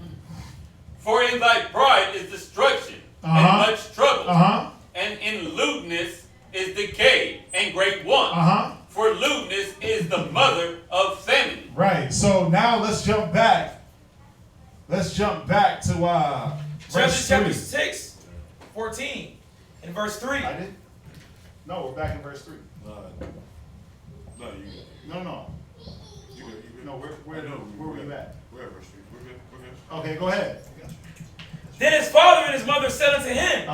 Speaker 5: For in thy pride is destruction and much trouble, and in lewdness is decay and great want. For lewdness is the mother of famine.
Speaker 2: Right. So now let's jump back. Let's jump back to verse
Speaker 10: chapter
Speaker 2: 3.
Speaker 10: 6, 14, and verse 3.
Speaker 2: I did? No, we're back in verse 3.
Speaker 3: No, you
Speaker 2: No.
Speaker 3: good.
Speaker 2: No, where were we at?
Speaker 3: We're at verse 3. We're good.
Speaker 2: Okay, go ahead.
Speaker 10: Then his father and his mother said unto him,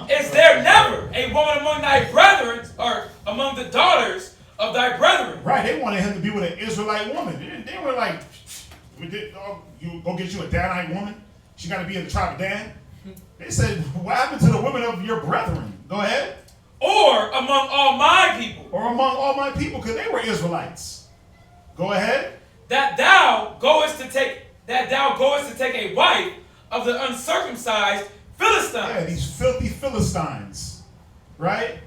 Speaker 10: Is there never a woman among thy brethren, or among the daughters of thy brethren?
Speaker 2: Right, they wanted him to be with an Israelite woman. They were like, you go get you a Danite woman? She got to be in the tribe of Dan? They said, what happened to the women of your brethren? Go ahead.
Speaker 10: Or among all my people.
Speaker 2: Or among all my people, because they were Israelites. Go ahead.
Speaker 10: That thou goest to take a wife of the uncircumcised Philistines.
Speaker 2: Yeah, these filthy Philistines. Right?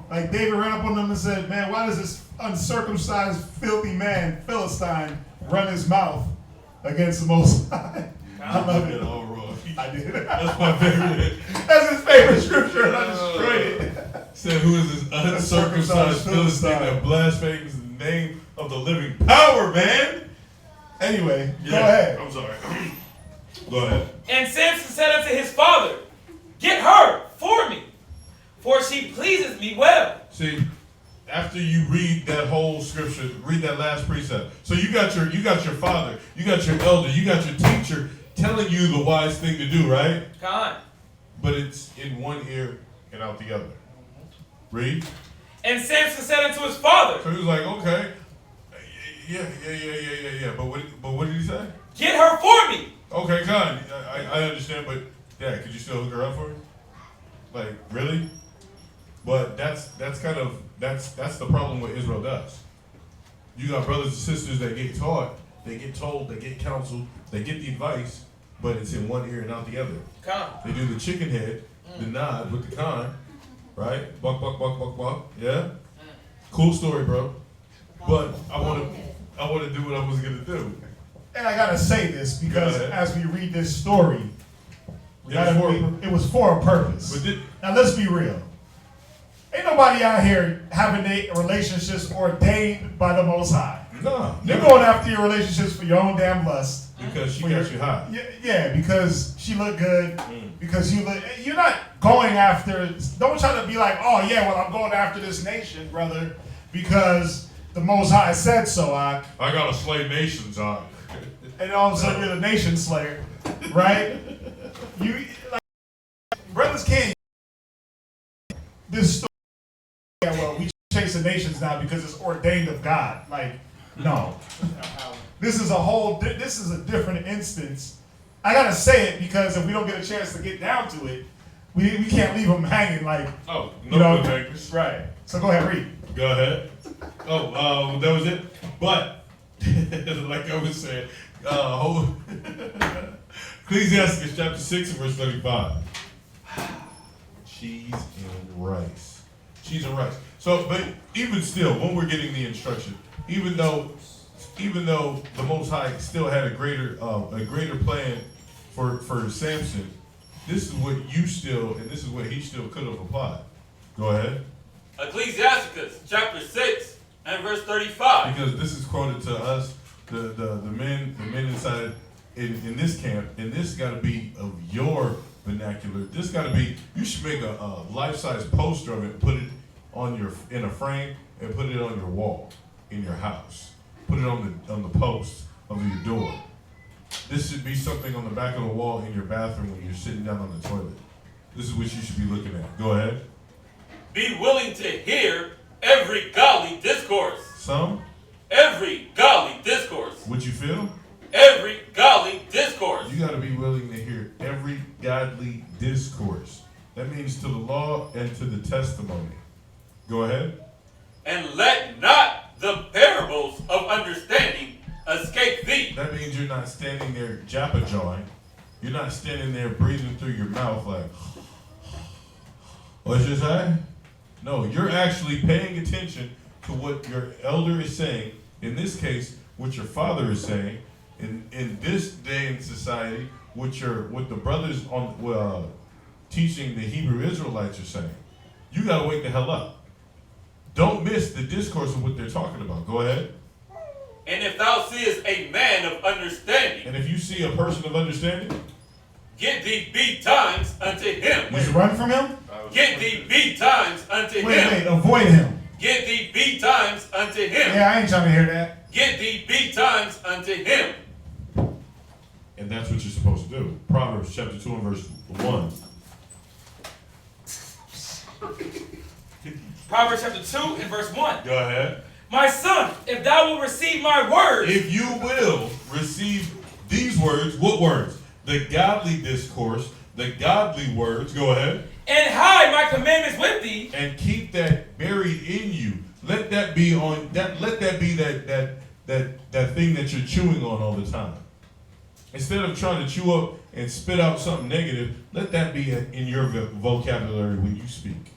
Speaker 2: Like David ran up on them and said, man, why does this uncircumcised, filthy man, Philistine, run his mouth against the Most High? I love it.
Speaker 4: All wrong.
Speaker 2: I did.
Speaker 4: That's my favorite.
Speaker 2: That's his favorite scripture, and I destroyed it.
Speaker 4: Said, who is this uncircumcised Philistine that blasphemes the name of the living power, man?
Speaker 2: Anyway, go ahead.
Speaker 3: I'm sorry.
Speaker 4: Go ahead.
Speaker 10: And Samson said unto his father, Get her for me, for she pleases me well.
Speaker 4: See, after you read that whole scripture, read that last precept. So you got your father, you got your elder, you got your teacher telling you the wise thing to do, right?
Speaker 10: Con.
Speaker 4: But it's in one ear and out the other. Read.
Speaker 10: And Samson said unto his father,
Speaker 4: So he was like, okay, yeah. But what did he say?
Speaker 10: Get her for me.
Speaker 4: Okay, God, I understand, but Dad, could you still hook her up for me? Like, really? But that's the problem what Israel does. You got brothers and sisters that get taught, they get told, they get counseled, they get the advice, but it's in one ear and out the other.
Speaker 10: Con.
Speaker 4: They do the chicken head, the nod with the con, right? Buck, yeah? Cool story, bro. But I want to do what I was gonna do.
Speaker 2: And I gotta say this because as we read this story, it was for a purpose. Now let's be real. Ain't nobody out here having relationships ordained by the Most High.
Speaker 4: No.
Speaker 2: You're going after your relationships for your own damn lust.
Speaker 4: Because she got you hot.
Speaker 2: Yeah, because she looked good. Because you're not going after, don't try to be like, oh yeah, well I'm going after this nation, brother, because the Most High said so. I
Speaker 4: gotta slay nations,
Speaker 2: and all of a sudden you're the nation slayer, right? Brothers can't this story. Yeah, well, we chase the nations now because it's ordained of God. Like, no. This is a different instance. I gotta say it because if we don't get a chance to get down to it, we can't leave them hanging like.
Speaker 4: Oh, no cliffhangers.
Speaker 2: Right. So go ahead, read.
Speaker 4: Go ahead. Oh, that was it. But like I was saying, Ecclesiastes chapter 6 and verse 35. Cheese and rice. So, but even still, when we're getting the instruction, even though the Most High still had a greater plan for Samson, this is what you still, and this is what he still could have applied. Go ahead.
Speaker 5: Ecclesiasticus chapter 6 and verse 35.
Speaker 4: Because this is quoted to us, the men inside in this camp, and this got to be of your vernacular. This got to be. You should make a life-size poster of it, and put it in a frame, and put it on your wall in your house. Put it on the post of your door. This should be something on the back of the wall in your bathroom when you're sitting down on the toilet. This is what you should be looking at. Go ahead.
Speaker 5: Be willing to hear every godly discourse.
Speaker 4: Some?
Speaker 5: Every godly discourse.
Speaker 4: What you feel?
Speaker 5: Every godly discourse.
Speaker 4: You got to be willing to hear every godly discourse. That means to the law and to the testimony. Go ahead.
Speaker 5: And let not the parables of understanding escape thee.
Speaker 4: That means you're not standing there jappa jawing. You're not standing there breathing through your mouth like, what's you say? No, you're actually paying attention to what your elder is saying. In this case, what your father is saying. In this day in society, what the brothers on teaching the Hebrew Israelites are saying. You got to wake the hell up. Don't miss the discourse of what they're talking about. Go ahead.
Speaker 5: And if thou seest a man of understanding,
Speaker 4: and if you see a person of understanding,
Speaker 5: get thee betimes unto him.
Speaker 2: Just run from him?
Speaker 5: Get thee betimes unto him.
Speaker 2: Wait, avoid him.
Speaker 5: Get thee betimes unto him.
Speaker 2: Yeah, I ain't trying to hear that.
Speaker 5: Get thee betimes unto him.
Speaker 4: And that's what you're supposed to do. Proverbs chapter 2 and verse 1.
Speaker 10: Proverbs chapter 2 and verse 1.
Speaker 4: Go ahead.
Speaker 10: My son, if thou will receive my words.
Speaker 4: If you will receive these words, what words? The godly discourse, the godly words. Go ahead.
Speaker 10: And hide my commandments with thee.
Speaker 4: And keep that buried in you. Let that be on that. Let that be that thing that you're chewing on all the time. Instead of trying to chew up and spit out something negative, let that be in your vocabulary when you speak.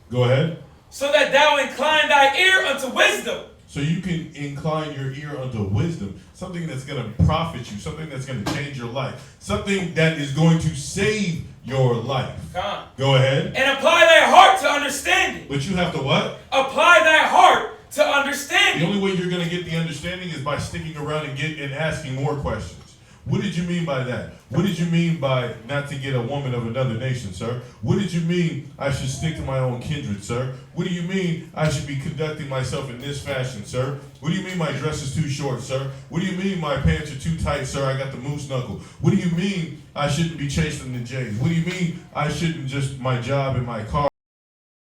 Speaker 4: Go ahead.
Speaker 10: So that thou incline thy ear unto wisdom.
Speaker 4: So you can incline your ear unto wisdom, something that's going to profit you, something that's going to change your life, something that is going to save your life.
Speaker 10: Come on.
Speaker 4: Go ahead.
Speaker 10: And apply thy heart to understanding.
Speaker 4: But you have to what?
Speaker 10: Apply thy heart to understanding.
Speaker 4: The only way you're going to get the understanding is by sticking around and asking more questions. What did you mean by that? What did you mean by not to get a woman of another nation, sir? What did you mean I should stick to my own kindred, sir? What do you mean I should be conducting myself in this fashion, sir? What do you mean my dress is too short, sir? What do you mean my pants are too tight, sir? I got the moose knuckle. What do you mean I shouldn't be chasing the Jays? What do you mean I shouldn't just my job and my car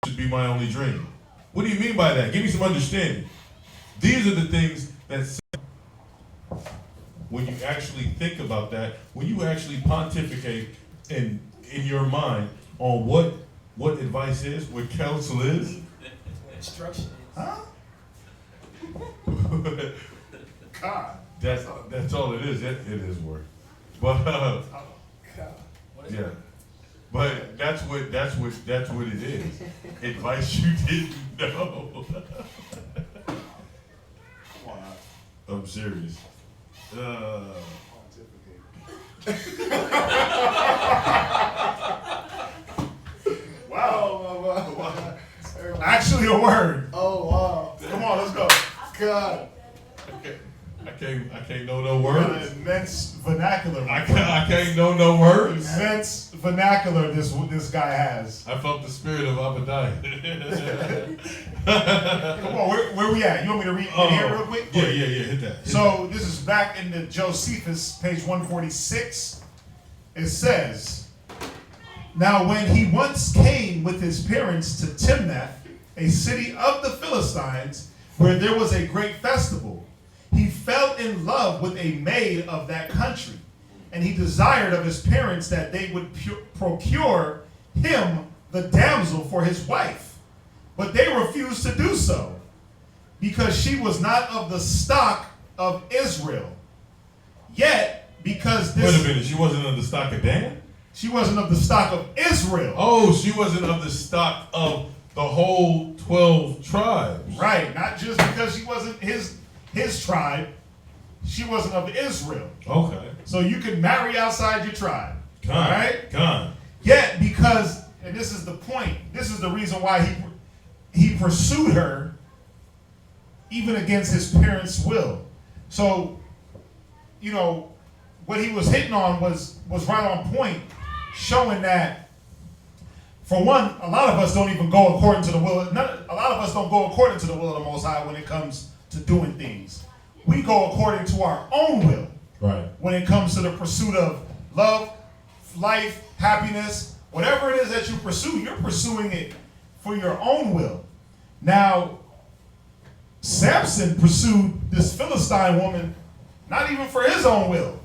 Speaker 4: should be my only dream? What do you mean by that? Give me some understanding. These are the things that when you actually think about that, when you actually pontificate in your mind on what advice is, what counsel is.
Speaker 10: Instruction is.
Speaker 2: Huh? God.
Speaker 4: That's all it is. It is work. But
Speaker 2: Oh, God.
Speaker 4: yeah. But that's what it is. Advice you didn't know. I'm serious.
Speaker 2: Wow. Actually a word. Oh, wow. Come on, let's go. God.
Speaker 4: I can't know no words.
Speaker 2: Immense vernacular.
Speaker 4: I can't know no words.
Speaker 2: Immense vernacular this guy has.
Speaker 4: I felt the spirit of Abadiah.
Speaker 2: Come on, where we at? You want me to read here real quick?
Speaker 4: Yeah, hit that.
Speaker 2: So this is back in the Josephus, page 146. It says, now when he once came with his parents to Timnath, a city of the Philistines, where there was a great festival, he fell in love with a maid of that country, and he desired of his parents that they would procure him the damsel for his wife. But they refused to do so, because she was not of the stock of Israel. Yet, because this...
Speaker 4: Wait a minute, she wasn't of the stock of Dan?
Speaker 2: She wasn't of the stock of Israel.
Speaker 4: Oh, she wasn't of the stock of the whole 12 tribes.
Speaker 2: Right, not just because she wasn't his tribe, she wasn't of Israel.
Speaker 4: Okay.
Speaker 2: So you can marry outside your tribe.
Speaker 4: Gone.
Speaker 2: All right?
Speaker 4: Gone.
Speaker 2: Yet, because, and this is the point, this is the reason why he pursued her even against his parents' will. So, you know, what he was hitting on was right on point, showing that, for one, a lot of us don't even go according to the will. A lot of us don't go according to the will of the Most High when it comes to doing things. We go according to our own will.
Speaker 4: Right.
Speaker 2: When it comes to the pursuit of love, life, happiness, whatever it is that you pursue, you're pursuing it for your own will. Now, Samson pursued this Philistine woman not even for his own will.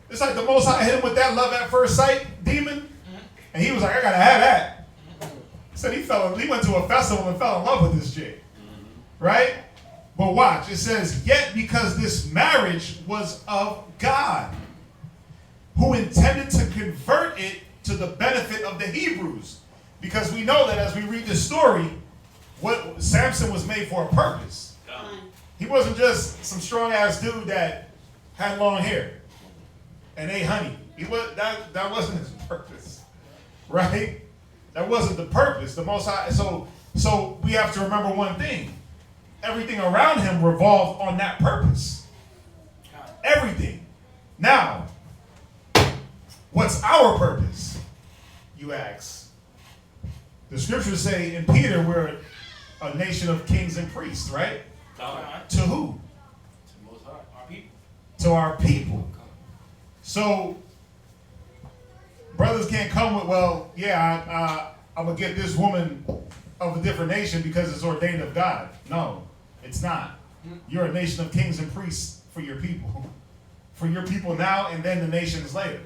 Speaker 2: It's like the Most High hit him with that love at first sight demon, and he was like, I gotta have that. He said he went to a festival and fell in love with this chick. Right? But watch, it says, yet because this marriage was of God, who intended to convert it to the benefit of the Hebrews. Because we know that as we read the story, what Samson was made for a purpose. He wasn't just some strong-ass dude that had long hair and ate honey. That wasn't his purpose, right? That wasn't the purpose. The Most High. So we have to remember one thing. Everything around him revolved on that purpose. Everything. Now, what's our purpose? You ask. The scriptures say in Peter we're a nation of kings and priests, right? To who?
Speaker 10: Our people.
Speaker 2: To our people. So, brothers can't come with, well, yeah, I'm going to get this woman of a different nation because it's ordained of God. No, it's not. You're a nation of kings and priests for your people. For your people now and then the nations later.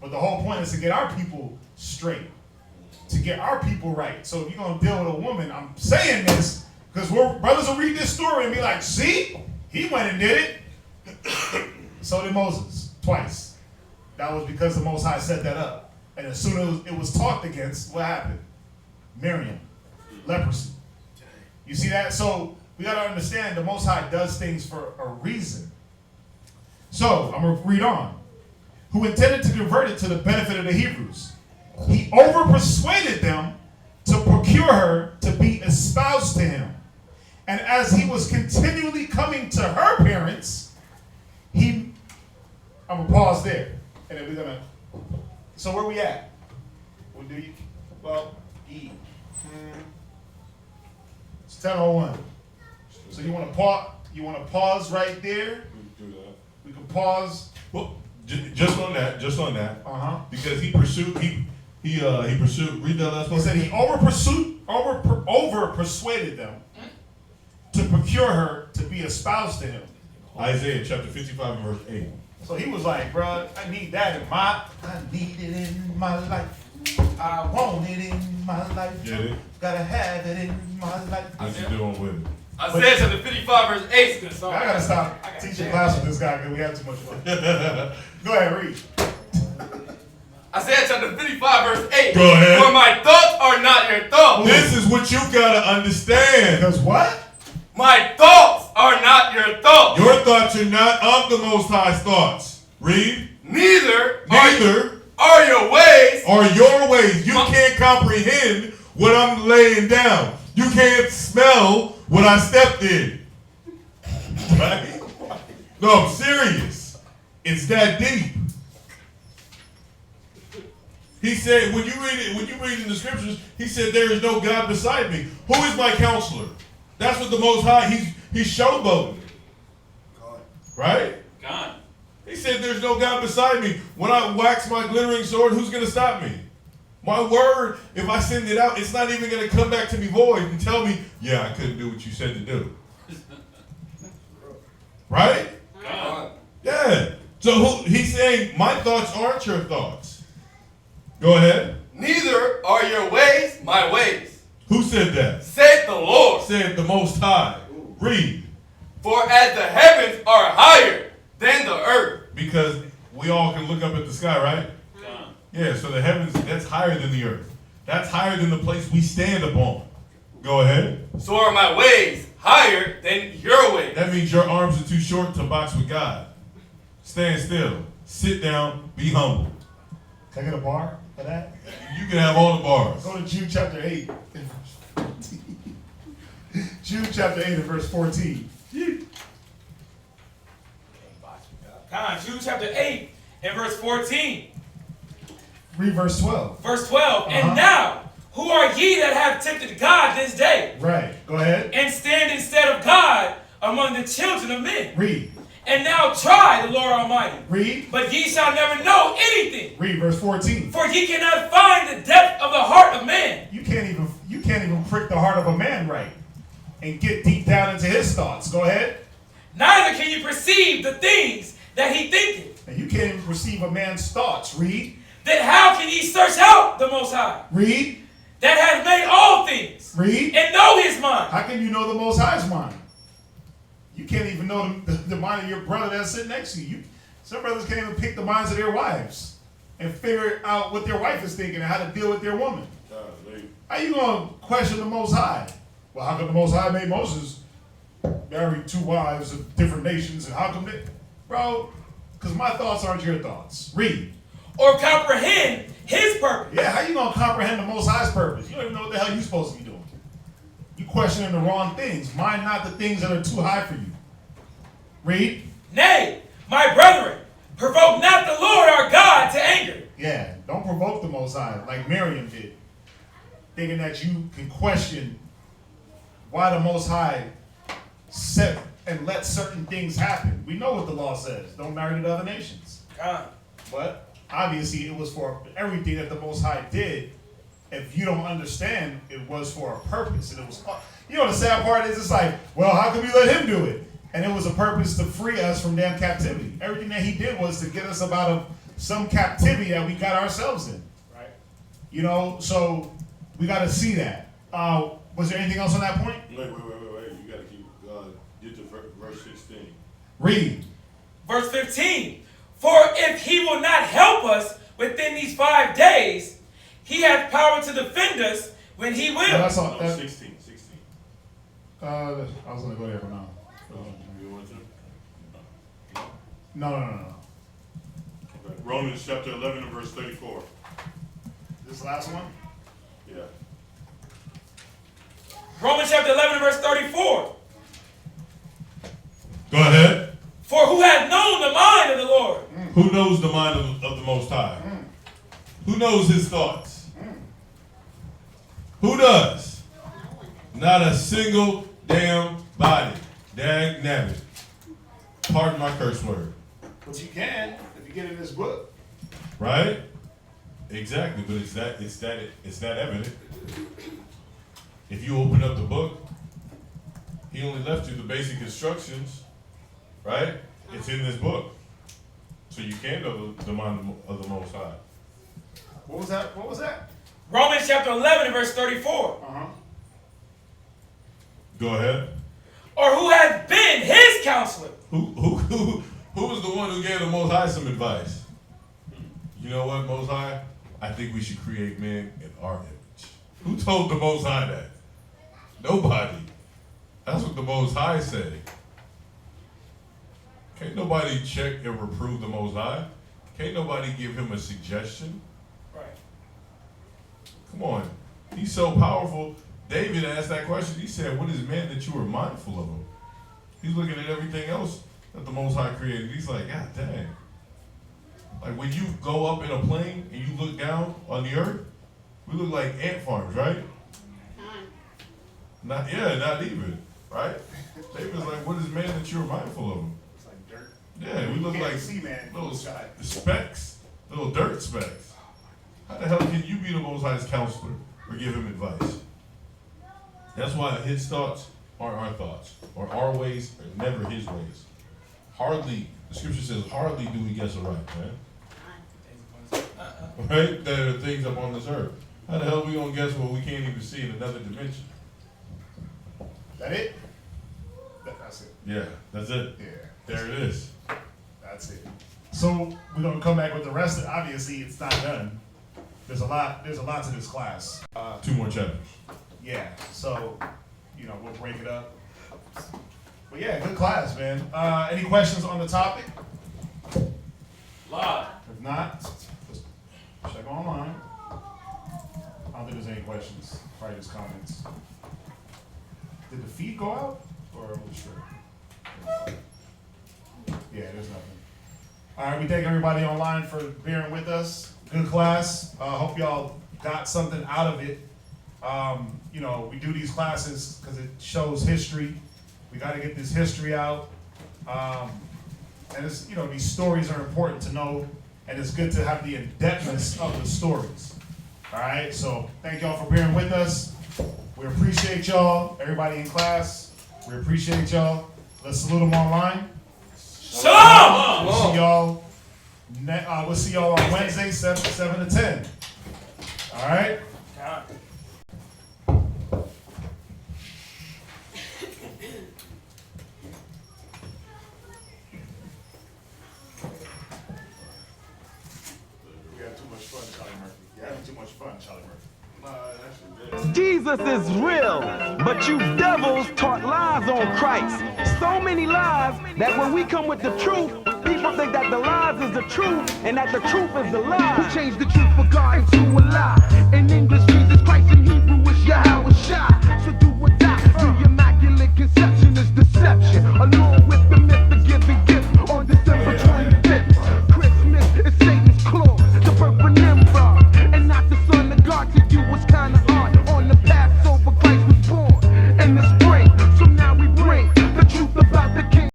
Speaker 2: But the whole point is to get our people straight. To get our people right. So if you're going to deal with a woman, I'm saying this because brothers will read this story and be like, see, he went and did it. So did Moses, twice. That was because the Most High set that up. And as soon as it was talked against, what happened? Miriam, leprosy. You see that? So we got to understand the Most High does things for a reason. So I'm going to read on. Who intended to convert it to the benefit of the Hebrews. He overpersuaded them to procure her to be espoused to him. And as he was continually coming to her parents, I'm going to pause there. And then we're going to, so where we at? What do you, well, E. It's 10:01. So you want to pause right there?
Speaker 4: We can do that.
Speaker 2: We can pause.
Speaker 4: Well, just on that.
Speaker 2: Uh-huh.
Speaker 4: Because he pursued, he pursued, read that last
Speaker 2: He
Speaker 4: one.
Speaker 2: said he over persuaded them to procure her to be espoused to him.
Speaker 4: Isaiah chapter 55 and verse 8.
Speaker 2: So he was like, bruh, I need it in my life. I want it in my life.
Speaker 4: Get it?
Speaker 2: Gotta have it in my life.
Speaker 4: What you doing with it?
Speaker 5: Isaiah chapter 55 verse 8.
Speaker 2: I gotta stop teaching class with this guy because we have too much fun. Go ahead, read.
Speaker 5: Isaiah chapter 55 verse 8.
Speaker 4: Go ahead.
Speaker 5: For my thoughts are not your thoughts.
Speaker 4: This is what you gotta understand.
Speaker 2: Because what?
Speaker 5: My thoughts are not your thoughts.
Speaker 4: Your thoughts are not of the Most High's thoughts. Read.
Speaker 5: Neither
Speaker 4: are
Speaker 5: your ways.
Speaker 4: Are your ways. You can't comprehend what I'm laying down. You can't smell what I stepped in. Right? No, I'm serious. It's that deep. He said, when you read in the scriptures, he said, there is no God beside me. Who is my counselor? That's what the Most High, he's showboating. Right?
Speaker 5: God.
Speaker 4: He said, there's no God beside me. When I wax my glittering sword, who's going to stop me? My word, if I send it out, it's not even going to come back to me void and tell me, yeah, I couldn't do what you said to do. Right?
Speaker 5: God.
Speaker 4: Yeah. So he's saying, my thoughts aren't your thoughts. Go ahead.
Speaker 5: Neither are your ways my ways.
Speaker 4: Who said that?
Speaker 5: Said the Lord.
Speaker 4: Said the Most High. Read.
Speaker 5: For as the heavens are higher than the earth.
Speaker 4: Because we all can look up at the sky, right?
Speaker 5: God.
Speaker 4: Yeah, so the heavens, that's higher than the earth. That's higher than the place we stand upon. Go ahead.
Speaker 5: So are my ways higher than your ways.
Speaker 4: That means your arms are too short to box with God. Stand still. Sit down. Be humble.
Speaker 2: Can I get a bar for that?
Speaker 4: You can have all the bars.
Speaker 2: Go to Jude chapter 8. Jude chapter 8 and verse 14.
Speaker 10: Come on, Jude chapter 8 and verse 14.
Speaker 2: Read verse 12.
Speaker 10: Verse 12. And now, who are ye that have tempted God this day?
Speaker 2: Right. Go ahead.
Speaker 10: And stand instead of God among the children of men.
Speaker 2: Read.
Speaker 10: And now try the Lord Almighty.
Speaker 2: Read.
Speaker 10: But ye shall never know anything.
Speaker 2: Read verse 14.
Speaker 10: For ye cannot find the depth of the heart of man.
Speaker 2: You can't even prick the heart of a man right and get deep down into his thoughts. Go ahead.
Speaker 10: Neither can you perceive the things that he thinketh.
Speaker 2: And you can't even perceive a man's thoughts. Read.
Speaker 10: Then how can ye search out the Most High?
Speaker 2: Read.
Speaker 10: That hath made all things.
Speaker 2: Read.
Speaker 10: And know his mind.
Speaker 2: How can you know the Most High's mind? You can't even know the mind of your brother that's sitting next to you. Some brothers can't even pick the minds of their wives and figure out what their wife is thinking and how to deal with their woman. How you going to question the Most High? Well, how come the Most High made Moses marry 2 wives of different nations? And how come they... Bro, because my thoughts aren't your thoughts. Read.
Speaker 10: Or comprehend his purpose.
Speaker 2: Yeah, how you going to comprehend the Most High's purpose? You don't even know what the hell you're supposed to be doing. You questioning the wrong things. Mind not the things that are too high for you. Read.
Speaker 10: Nay, my brethren, provoke not the Lord our God to anger.
Speaker 2: Yeah, don't provoke the Most High like Miriam did. Thinking that you can question why the Most High set and let certain things happen. We know what the law says. Don't marry to other nations. But obviously it was for everything that the Most High did. If you don't understand, it was for a purpose. And it was, you know, the sad part is it's like, well, how can we let him do it? And it was a purpose to free us from damn captivity. Everything that he did was to get us out of some captivity that we got ourselves in. Right. You know, so we got to see that. Was there anything else on that point?
Speaker 3: Wait. You got to keep, get to verse 16.
Speaker 2: Read.
Speaker 10: Verse 15. For if he will not help us within these 5 days, he hath power to defend us when he will.
Speaker 2: No, that's all.
Speaker 3: No,
Speaker 2: That's,
Speaker 3: 16.
Speaker 2: I was going to go there for now.
Speaker 3: You want to?
Speaker 2: No.
Speaker 3: Okay. Romans chapter 11 and verse 34.
Speaker 2: This last one?
Speaker 3: Yeah.
Speaker 10: Romans chapter 11 and verse 34.
Speaker 4: Go ahead.
Speaker 10: For who hath known the mind of the Lord?
Speaker 4: Who knows the mind of the Most High? Who knows his thoughts? Who does? Not a single damn body. Dag nabbit. Pardon my curse word.
Speaker 2: But you can if you get in this book.
Speaker 4: Right? Exactly, but it's that evident. If you open up the book, he only left you the basic instructions, right? It's in this book. So you can know the mind of the Most High.
Speaker 2: What was that?
Speaker 10: Romans chapter 11 and verse 34.
Speaker 4: Go ahead.
Speaker 10: Or who hath been his counselor?
Speaker 4: Who was the one who gave the Most High some advice? You know what, Most High? I think we should create men in our image. Who told the Most High that? Nobody. That's what the Most High said. Can't nobody check and reprove the Most High. Can't nobody give him a suggestion.
Speaker 10: Right.
Speaker 4: Come on. He's so powerful. David asked that question. He said, what is man that you are mindful of him? He's looking at everything else that the Most High created. He's like, God dang. Like when you go up in a plane and you look down on the earth, we look like ant farms, right? Not even, right? David's like, what is man that you are mindful of him?
Speaker 2: It's like dirt.
Speaker 4: Yeah, we look
Speaker 2: You can't
Speaker 4: like
Speaker 2: see, man.
Speaker 4: little specks, little dirt specks. How the hell can you be the Most High's counselor or give him advice? That's why his thoughts aren't our thoughts, or our ways are never his ways. Hardly, the scripture says, hardly do we guess aright, man. Right? There are things up on this earth. How the hell are we going to guess what we can't even see in another dimension?
Speaker 2: That it? That's it.
Speaker 4: Yeah, that's it.
Speaker 2: Yeah.
Speaker 4: There it is.
Speaker 2: That's it. So we're gonna come back with the rest. Obviously, it's not done. There's a lot to this class.
Speaker 4: 2 more chapters.
Speaker 2: yeah, so, you know, we'll break it up. But yeah, good class, man. Any questions on the topic?
Speaker 5: Live.
Speaker 2: If not, just check online. I don't think there's any questions, probably just comments. Did the feed go out, or was it straight? Yeah, there's nothing. All right, we thank everybody online for bearing with us. Good class. Hope y'all got something out of it. You know, we do these classes because it shows history. We got to get this history out. And it's, you know, these stories are important to know, and it's good to have the in-depthness of the stories. All right, so thank y'all for bearing with us. We appreciate y'all, everybody in class. We appreciate y'all. Let's salute them online.
Speaker 5: Shalom!
Speaker 2: We'll see y'all on Wednesday, 7 to 10. All right?
Speaker 3: We had too much fun, Charlie Murphy. You're having too much fun, Charlie Murphy.
Speaker 1: Jesus is real, but you devils taught lies on Christ. So many lies that when we come with the truth, people think that the lies is the truth and that the truth is the lie. Who changed the truth for God into a lie? In English.